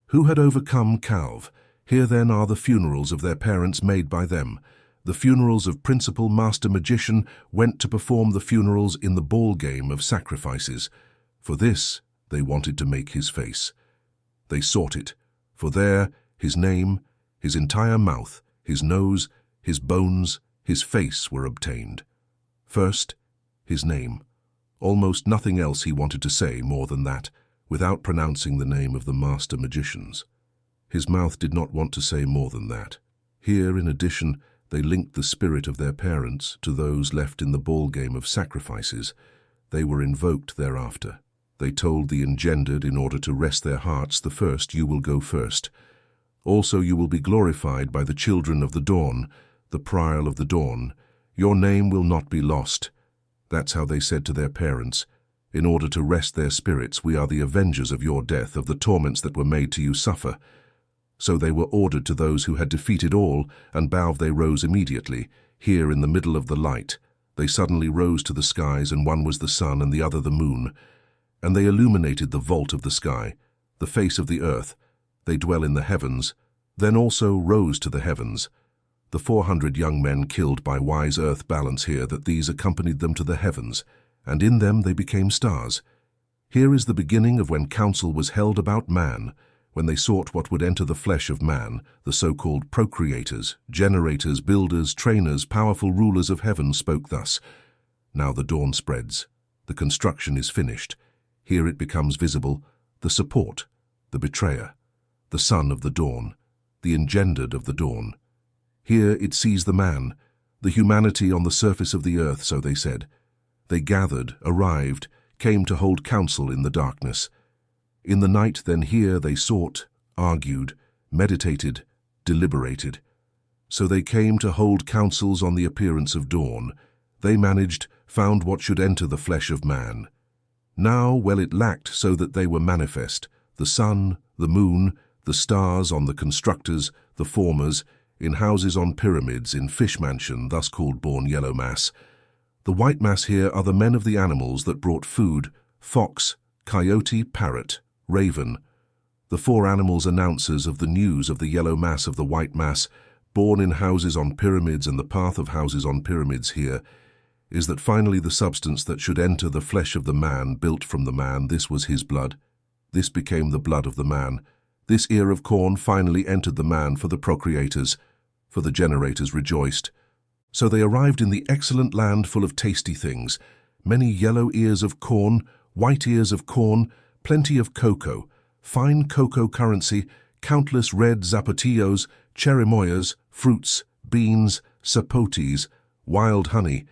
who had overcome Calv. Here then are the funerals of their parents made by them. The funerals of Principal Master Magician went to perform the funerals in the ball game of sacrifices. For this they wanted to make his face. They sought it, for there his name, his entire mouth, his nose, his bones, his face were obtained. First, his name. Almost nothing else he wanted to say more than that, without pronouncing the name of the Master Magicians. His mouth did not want to say more than that. Here, in addition, they linked the spirit of their parents to those left in the ball game of sacrifices. They were invoked thereafter. They told the engendered, in order to rest their hearts, the first, you will go first. Also you will be glorified by the children of the dawn, the prior of the dawn. Your name will not be lost. That's how they said to their parents. In order to rest their spirits, we are the avengers of your death, of the torments that were made to you suffer. So they were ordered to those who had defeated all, and bowed they rose immediately. Here in the middle of the light, they suddenly rose to the skies, and one was the sun and the other the moon. And they illuminated the vault of the sky, the face of the earth. They dwell in the heavens, then also rose to the heavens. The 400 young men killed by wise earth balance here, that these accompanied them to the heavens, and in them they became stars. Here is the beginning of when counsel was held about man, when they sought what would enter the flesh of man, the so-called procreators, generators, builders, trainers, powerful rulers of heaven spoke thus. Now the dawn spreads. The construction is finished. Here it becomes visible, the support, the betrayer, the son of the dawn, the engendered of the dawn. Here it sees the man, the humanity on the surface of the earth, so they said. They gathered, arrived, came to hold counsel in the darkness. In the night then here they sought, argued, meditated, deliberated. So they came to hold counsels on the appearance of dawn. They managed, found what should enter the flesh of man. Now, well it lacked so that they were manifest, the sun, the moon, the stars on the constructors, the formers, in houses on pyramids, in fish mansion, thus called born yellow mass. The white mass here are the men of the animals that brought food, fox, coyote, parrot, raven. The four animals announcers of the news of the yellow mass of the white mass, born in houses on pyramids, and the path of houses on pyramids here, is that finally the substance that should enter the flesh of the man built from the man, this was his blood. This became the blood of the man. This ear of corn finally entered the man for the procreators, for the generators rejoiced. So they arrived in the excellent land full of tasty things, many yellow ears of corn, white ears of corn, plenty of cocoa, fine cocoa currency, countless red zapatillos, cherimoyas, fruits, beans, sapotes, wild honey.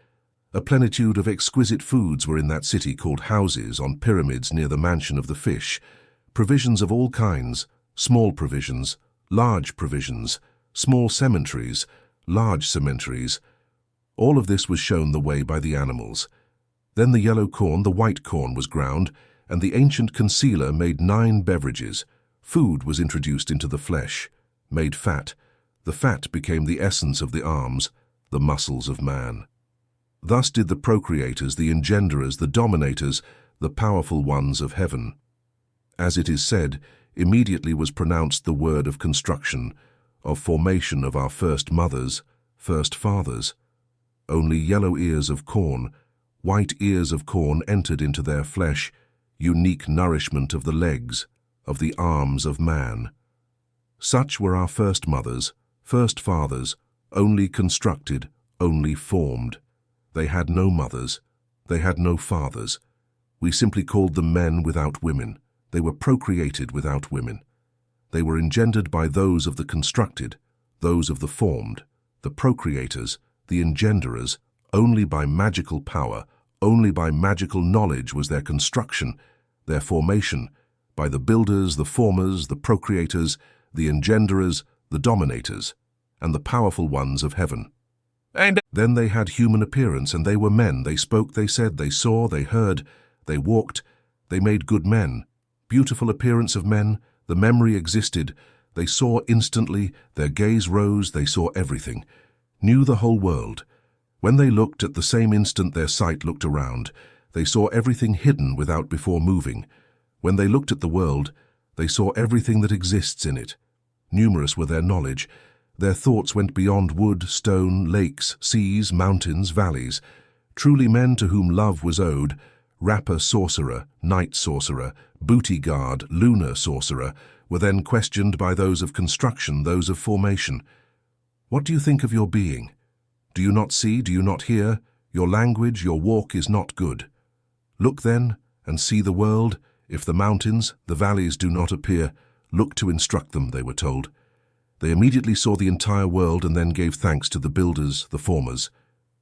A plenitude of exquisite foods were in that city called houses on pyramids near the mansion of the fish, provisions of all kinds, small provisions, large provisions, small cemeteries, large cemeteries. All of this was shown the way by the animals. Then the yellow corn, the white corn was ground, and the ancient concealer made 9 beverages. Food was introduced into the flesh, made fat. The fat became the essence of the arms, the muscles of man. Thus did the procreators, the engenderers, the dominators, the powerful ones of heaven. As it is said, immediately was pronounced the word of construction, of formation of our first mothers, first fathers. Only yellow ears of corn, white ears of corn entered into their flesh, unique nourishment of the legs, of the arms of man. Such were our first mothers, first fathers, only constructed, only formed. They had no mothers, they had no fathers. We simply called them men without women. They were procreated without women. They were engendered by those of the constructed, those of the formed, the procreators, the engenderers. Only by magical power, only by magical knowledge was their construction, their formation, by the builders, the formers, the procreators, the engenderers, the dominators, and the powerful ones of heaven. And then they had human appearance, and they were men. They spoke, they said, they saw, they heard, they walked, they made good men. Beautiful appearance of men, the memory existed. They saw instantly, their gaze rose, they saw everything, knew the whole world. When they looked, at the same instant their sight looked around. They saw everything hidden without before moving. When they looked at the world, they saw everything that exists in it. Numerous were their knowledge. Their thoughts went beyond wood, stone, lakes, seas, mountains, valleys. Truly men to whom love was owed, rapper sorcerer, night sorcerer, booty guard, lunar sorcerer, were then questioned by those of construction, those of formation. What do you think of your being? Do you not see, do you not hear? Your language, your walk is not good. Look then, and see the world. If the mountains, the valleys do not appear, look to instruct them, they were told. They immediately saw the entire world and then gave thanks to the builders, the formers.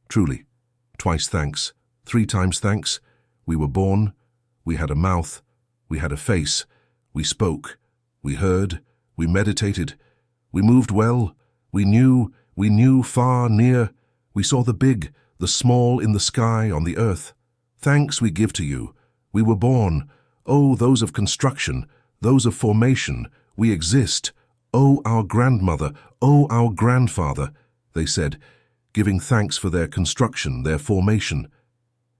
Truly, twice thanks, 3 times thanks. We were born, we had a mouth, we had a face, we spoke, we heard, we meditated, we moved well, we knew far, near, we saw the big, the small in the sky, on the earth. Thanks we give to you. We were born. Oh, those of construction, those of formation, we exist. Oh, our grandmother, oh, our grandfather, they said, giving thanks for their construction, their formation.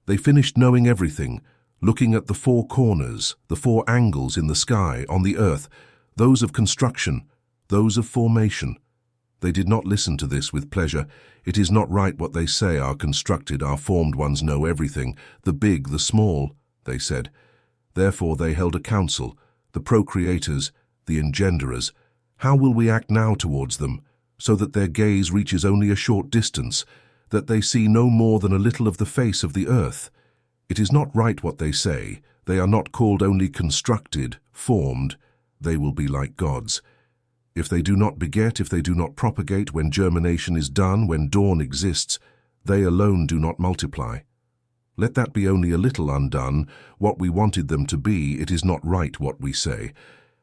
They finished knowing everything, looking at the 4 corners, the 4 angles in the sky, on the earth, those of construction, those of formation. They did not listen to this with pleasure. It is not right what they say. Our constructed, our formed ones know everything, the big, the small, they said. Therefore they held a council, the procreators, the engenderers. How will we act now towards them, so that their gaze reaches only a short distance, that they see no more than a little of the face of the earth? It is not right what they say. They are not called only constructed, formed. They will be like gods. If they do not beget, if they do not propagate, when germination is done, when dawn exists, they alone do not multiply. Let that be only a little undone. What we wanted them to be, it is not right what we say.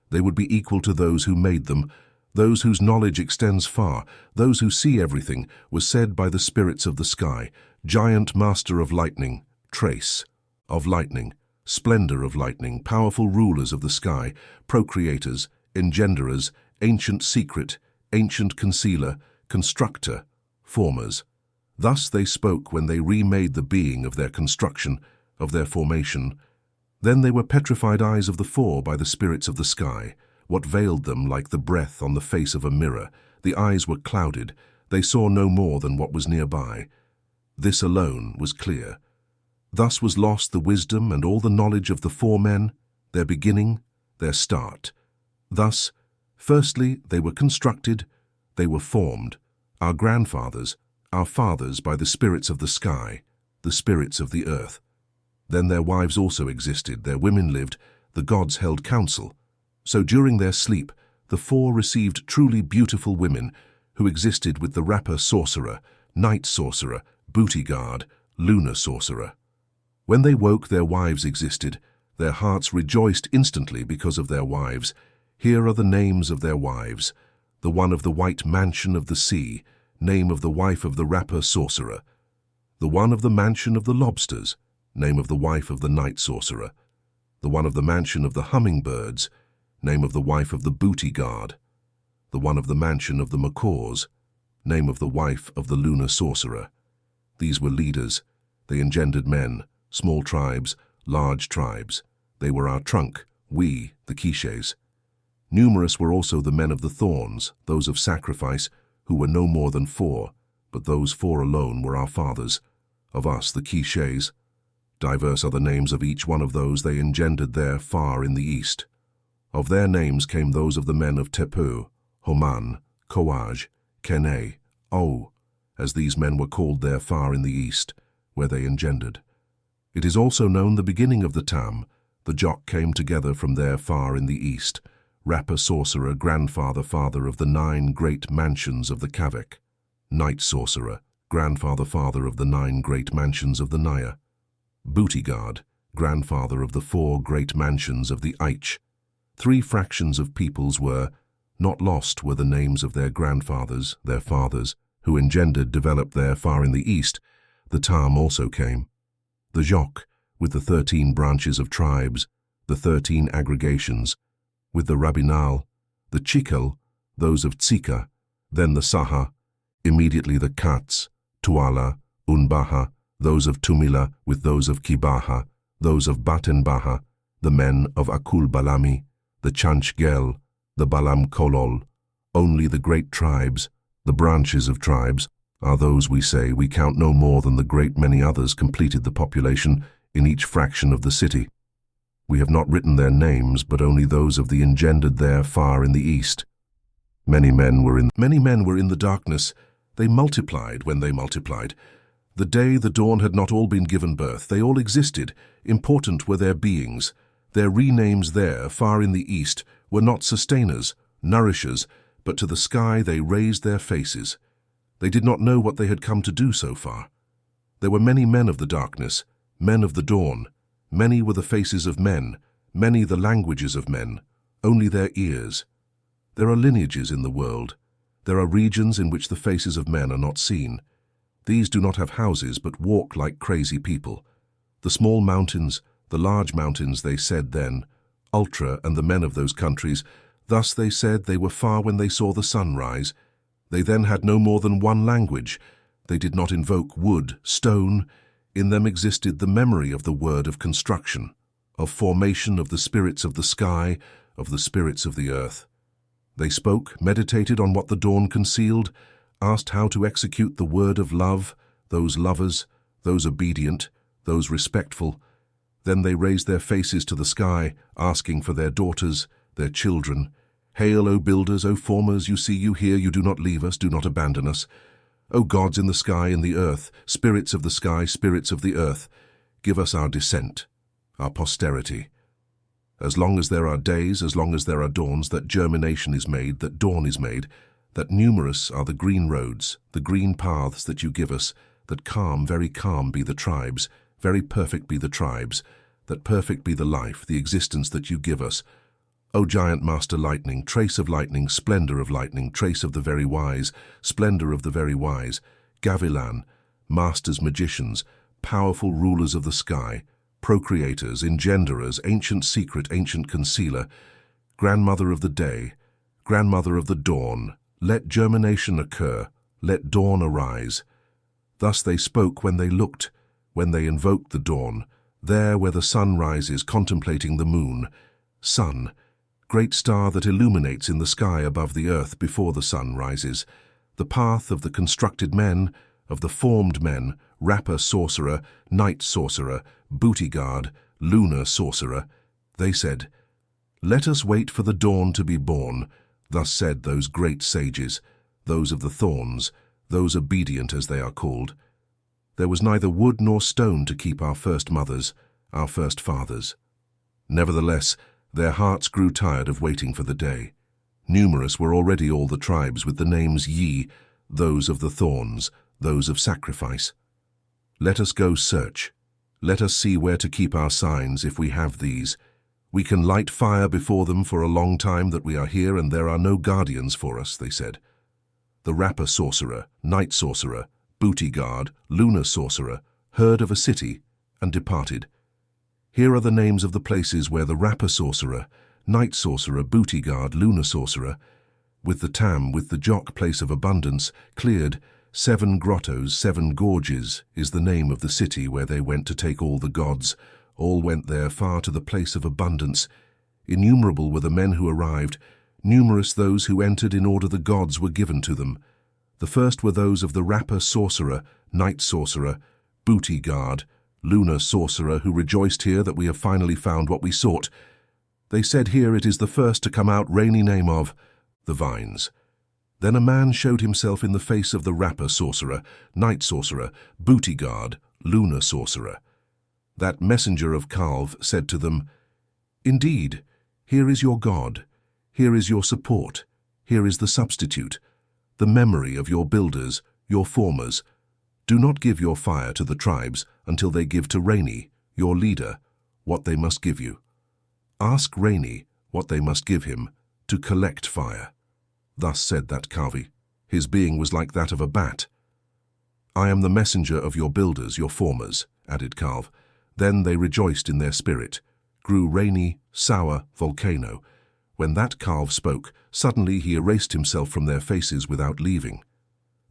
They would be equal to those who made them, those whose knowledge extends far, those who see everything, was said by the spirits of the sky, giant master of lightning, trace of lightning, splendor of lightning, powerful rulers of the sky, procreators, engenderers, ancient secret, ancient concealer, constructor, formers. Thus they spoke when they remade the being of their construction, of their formation. Then they were petrified eyes of the four by the spirits of the sky. What veiled them like the breath on the face of a mirror? The eyes were clouded. They saw no more than what was nearby. This alone was clear. Thus was lost the wisdom and all the knowledge of the four men, their beginning, their start. Thus, firstly, they were constructed, they were formed, our grandfathers, our fathers by the spirits of the sky, the spirits of the earth. Then their wives also existed, their women lived, the gods held counsel. So during their sleep, the four received truly beautiful women who existed with the rapper sorcerer, night sorcerer, booty guard, lunar sorcerer. When they woke, their wives existed. Their hearts rejoiced instantly because of their wives. Here are the names of their wives. The one of the white mansion of the sea, name of the wife of the rapper sorcerer. The one of the mansion of the lobsters, name of the wife of the night sorcerer. The one of the mansion of the hummingbirds, name of the wife of the booty guard. The one of the mansion of the macaws, name of the wife of the lunar sorcerer. These were leaders. They engendered men, small tribes, large tribes. They were our trunk, we, the Kiches. Numerous were also the men of the thorns, those of sacrifice, who were no more than four, but those four alone were our fathers, of us the Kiches. Diverse are the names of each one of those they engendered there far in the east. Of their names came those of the men of Tepu, Homan, Coage, Kene, O, as these men were called there far in the east, where they engendered. It is also known the beginning of the Tam, the Jock came together from there far in the east, rapper sorcerer, grandfather, father of the 9 great mansions of the Caquix, night sorcerer, grandfather, father of the 9 great mansions of the Naya, booty guard, grandfather of the 4 great mansions of the Aiche. 3 fractions of peoples were, not lost were the names of their grandfathers, their fathers, who engendered, developed there far in the east. The Tam also came. The Jock, with the 13 branches of tribes, the 13 aggregations, with the Rabinal, the Chikel, those of Tsika, then the Saha, immediately the Kats, Tuala, Unbaha, those of Tumila with those of Kibaha, those of Batenbaha, the men of Akul Balami, the Chanch Gel, the Balam Kolol. Only the great tribes, the branches of tribes, are those we say. We count no more than the great many others completed the population in each fraction of the city. We have not written their names, but only those of the engendered there far in the east. Many men were in the darkness. They multiplied when they multiplied. The day, the dawn had not all been given birth. They all existed. Important were their beings. Their renames there, far in the east, were not sustainers, nourishers, but to the sky they raised their faces. They did not know what they had come to do so far. There were many men of the darkness, men of the dawn. Many were the faces of men, many the languages of men, only their ears. There are lineages in the world. There are regions in which the faces of men are not seen. These do not have houses, but walk like crazy people. The small mountains, the large mountains, they said then, Ultra and the men of those countries, thus they said they were far when they saw the sun rise. They then had no more than one language. They did not invoke wood, stone. In them existed the memory of the word of construction, of formation of the spirits of the sky, of the spirits of the earth. They spoke, meditated on what the dawn concealed, asked how to execute the word of love, those lovers, those obedient, those respectful. Then they raised their faces to the sky, asking for their daughters, their children. Hail, O builders, O formers, you see, you hear, you do not leave us, do not abandon us. O gods in the sky and the earth, spirits of the sky, spirits of the earth, give us our descent, our posterity. As long as there are days, as long as there are dawns, that germination is made, that dawn is made, that numerous are the green roads, the green paths that you give us, that calm, very calm be the tribes, Very perfect be the tribes, that perfect be the life, the existence that you give us. O giant master lightning, trace of lightning, splendor of lightning, trace of the very wise, splendor of the very wise, Gavilan, masters magicians, powerful rulers of the sky, procreators, engenderers, ancient secret, ancient concealer, grandmother of the day, grandmother of the dawn, let germination occur, let dawn arise. Thus they spoke when they looked, when they invoked the dawn, there where the sun rises, contemplating the moon. Sun, great star that illuminates in the sky above the earth before the sun rises, the path of the constructed men, of the formed men, rapper sorcerer, night sorcerer, booty guard, lunar sorcerer. They said, let us wait for the dawn to be born, thus said those great sages, those of the thorns, those obedient as they are called. There was neither wood nor stone to keep our first mothers, our first fathers. Nevertheless, their hearts grew tired of waiting for the day. Numerous were already all the tribes with the names Ye, those of the thorns, those of sacrifice. Let us go search. Let us see where to keep our signs if we have these. We can light fire before them for a long time that we are here, and there are no guardians for us, they said. The rapper sorcerer, night sorcerer, booty guard, lunar sorcerer, heard of a city and departed. Here are the names of the places where the rapper sorcerer, night sorcerer, booty guard, lunar sorcerer, with the tam, with the jock place of abundance, cleared, 7 grottos, 7 gorges, is the name of the city where they went to take all the gods. All went there far to the place of abundance. Innumerable were the men who arrived, numerous those who entered in order the gods were given to them. The first were those of the rapper sorcerer, night sorcerer, booty guard, lunar sorcerer, who rejoiced here that we have finally found what we sought. They said here it is the first to come out, rainy name of the vines. Then a man showed himself in the face of the rapper sorcerer, night sorcerer, booty guard, lunar sorcerer. That messenger of Calv said to them, indeed, here is your God, here is your support, here is the substitute, the memory of your builders, your formers. Do not give your fire to the tribes until they give to Rainy, your leader, what they must give you. Ask Rainy what they must give him to collect fire. Thus said that Calvi. His being was like that of a bat. I am the messenger of your builders, your formers, added Calv. Then they rejoiced in their spirit, grew rainy, sour volcano. When that Calv spoke, suddenly he erased himself from their faces without leaving.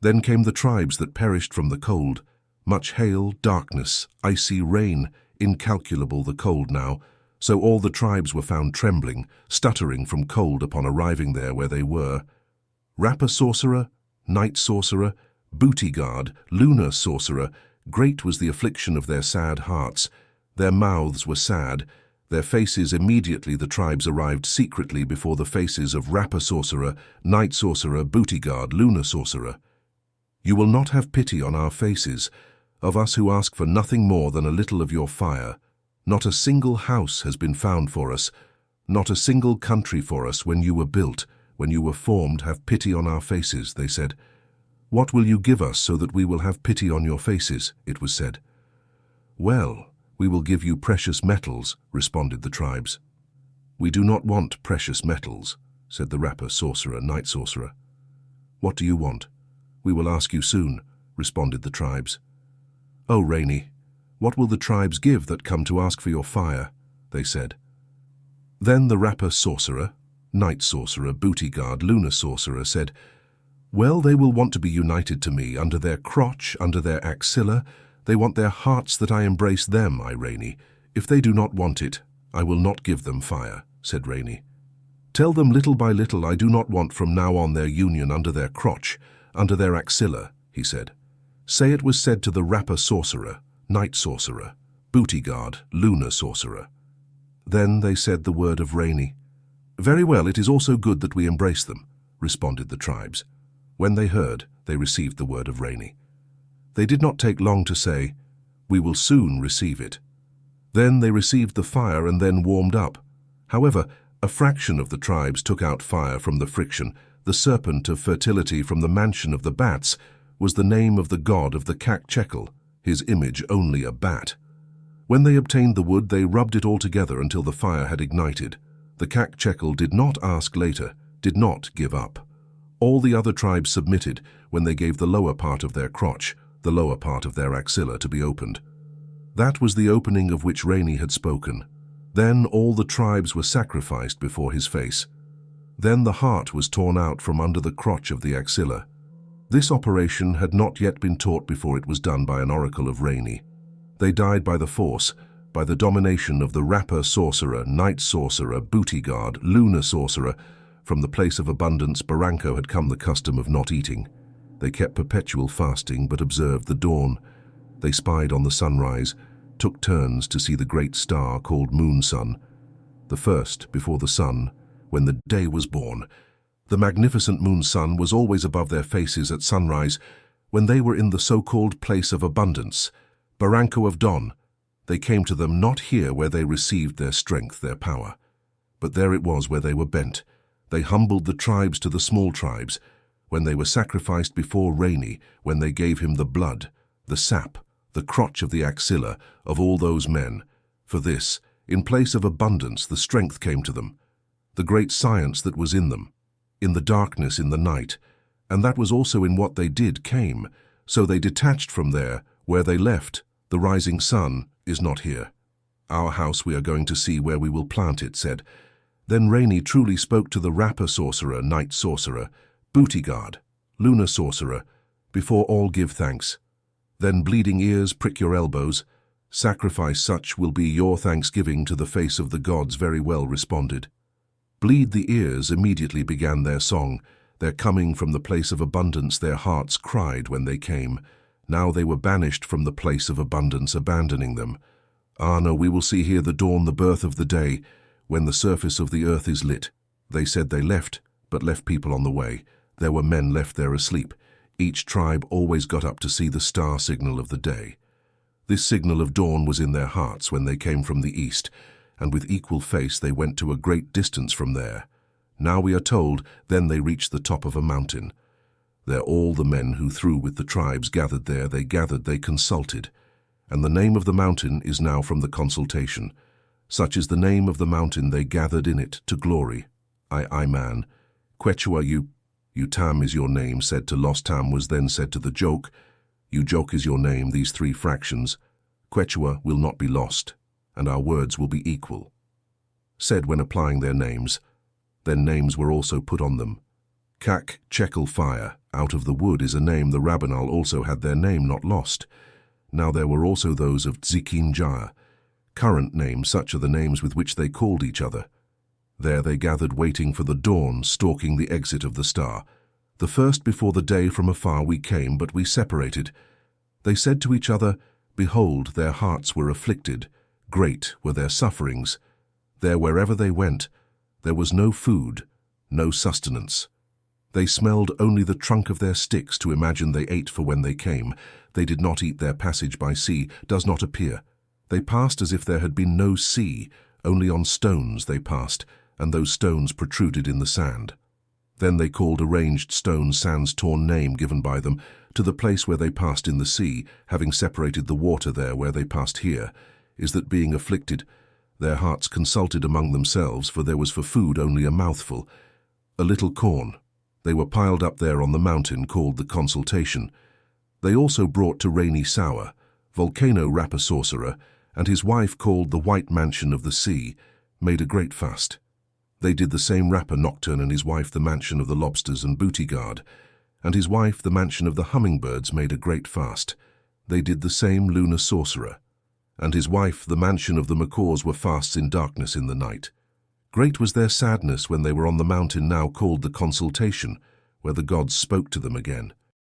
Then came the tribes that perished from the cold, much hail, darkness, icy rain, incalculable the cold now. So all the tribes were found trembling, stuttering from cold upon arriving there where they were. Rapper sorcerer, night sorcerer, booty guard, lunar sorcerer, great was the affliction of their sad hearts. Their mouths were sad, their faces immediately the tribes arrived secretly before the faces of rapper sorcerer, night sorcerer, booty guard, lunar sorcerer. You will not have pity on our faces, of us who ask for nothing more than a little of your fire. Not a single house has been found for us, not a single country for us when you were built, when you were formed. Have pity on our faces, they said. What will you give us so that we will have pity on your faces, it was said. Well, we will give you precious metals, responded the tribes. We do not want precious metals, said the rapper sorcerer, night sorcerer. What do you want? We will ask you soon, responded the tribes. Oh, Rainy, what will the tribes give that come to ask for your fire? They said. Then the rapper sorcerer, night sorcerer, booty guard, lunar sorcerer said, well, they will want to be united to me, under their crotch, under their axilla. They want their hearts that I embrace them, I, Rainy. If they do not want it, I will not give them fire, said Rainy. Tell them little by little I do not want from now on their union under their crotch, under their axilla, he said. Say it was said to the rapper sorcerer, night sorcerer, booty guard, lunar sorcerer. Then they said the word of Rainy. Very well, it is also good that we embrace them, responded the tribes. When they heard, they received the word of Rainy. They did not take long to say, we will soon receive it. Then they received the fire and then warmed up. However, a fraction of the tribes took out fire from the friction. The serpent of fertility from the mansion of the bats was the name of the god of the Caquix, his image only a bat. When they obtained the wood, they rubbed it all together until the fire had ignited. The Caquix did not ask later, did not give up. All the other tribes submitted when they gave the lower part of their crotch, the lower part of their axilla, to be opened. That was the opening of which Rainy had spoken. Then all the tribes were sacrificed before his face. Then the heart was torn out from under the crotch of the axilla. This operation had not yet been taught before it was done by an oracle of Rainy. They died by the force, by the domination of the rapper sorcerer, night sorcerer, booty guard, lunar sorcerer. From the place of abundance, Barranco had come the custom of not eating. They kept perpetual fasting, but observed the dawn. They spied on the sunrise, took turns to see the great star called Moon Sun, the first before the sun, when the day was born. The magnificent Moon Sun was always above their faces at sunrise, when they were in the so-called place of abundance, Barranco of Dawn. They came to them not here where they received their strength, their power, but there it was where they were bent. They humbled the tribes to the small tribes, when they were sacrificed before Rainy, when they gave him the blood, the sap, the crotch of the axilla of all those men. For this, in place of abundance, the strength came to them, the great science that was in them, in the darkness, in the night, and that was also in what they did came. So they detached from there, where they left. The rising sun is not here. Our house we are going to see where we will plant it, said. Then Rainy truly spoke to the rapper sorcerer, night sorcerer, booty guard, lunar sorcerer, before all give thanks. Then bleeding ears, prick your elbows. Sacrifice such will be your thanksgiving to the face of the gods, very well responded. Bleed the ears immediately began their song. Their coming from the place of abundance, their hearts cried when they came. Now they were banished from the place of abundance, abandoning them. Ah no, we will see here the dawn, the birth of the day, when the surface of the earth is lit. They said they left, but left people on the way. There were men left there asleep. Each tribe always got up to see the star signal of the day. This signal of dawn was in their hearts when they came from the east, and with equal face they went to a great distance from there. Now we are told, then they reached the top of a mountain. There all the men who through with the tribes gathered there, they consulted. And the name of the mountain is now from the Consultation. Such is the name of the mountain they gathered in it to glory. I man. Quechua you Tam is your name, said to Lost Tam was then said to the Joke. You Joke is your name, these three fractions. Quechua will not be lost, and our words will be equal. Said when applying their names. Then names were also put on them. Caquix fire, out of the wood is a name. The Rabanal also had their name not lost. Now there were also those of Tzichinjaya. Current names, such are the names with which they called each other. There they gathered waiting for the dawn, stalking the exit of the star. The first before the day from afar we came, but we separated. They said to each other, behold, their hearts were afflicted. Great were their sufferings. There wherever they went, there was no food, no sustenance. They smelled only the trunk of their sticks to imagine they ate, for when they came, they did not eat. Their passage by sea does not appear. They passed as if there had been no sea, only on stones they passed, and those stones protruded in the sand. Then they called arranged stones sand's torn name given by them, to the place where they passed in the sea, having separated the water there where they passed here, is that being afflicted, their hearts consulted among themselves, for there was for food only a mouthful, a little corn. They were piled up there on the mountain called the Consultation. They also brought to Rainy Sour, volcano rapper sorcerer, and his wife called the White Mansion of the Sea, made a great fast. They did the same rapper Nocturne and his wife the Mansion of the Lobsters and Booty Guard, and his wife the Mansion of the Hummingbirds made a great fast. They did the same lunar sorcerer, and his wife the Mansion of the Macaws were fasts in darkness in the night. Great was their sadness when they were on the mountain now called the Consultation, where the gods spoke to them again.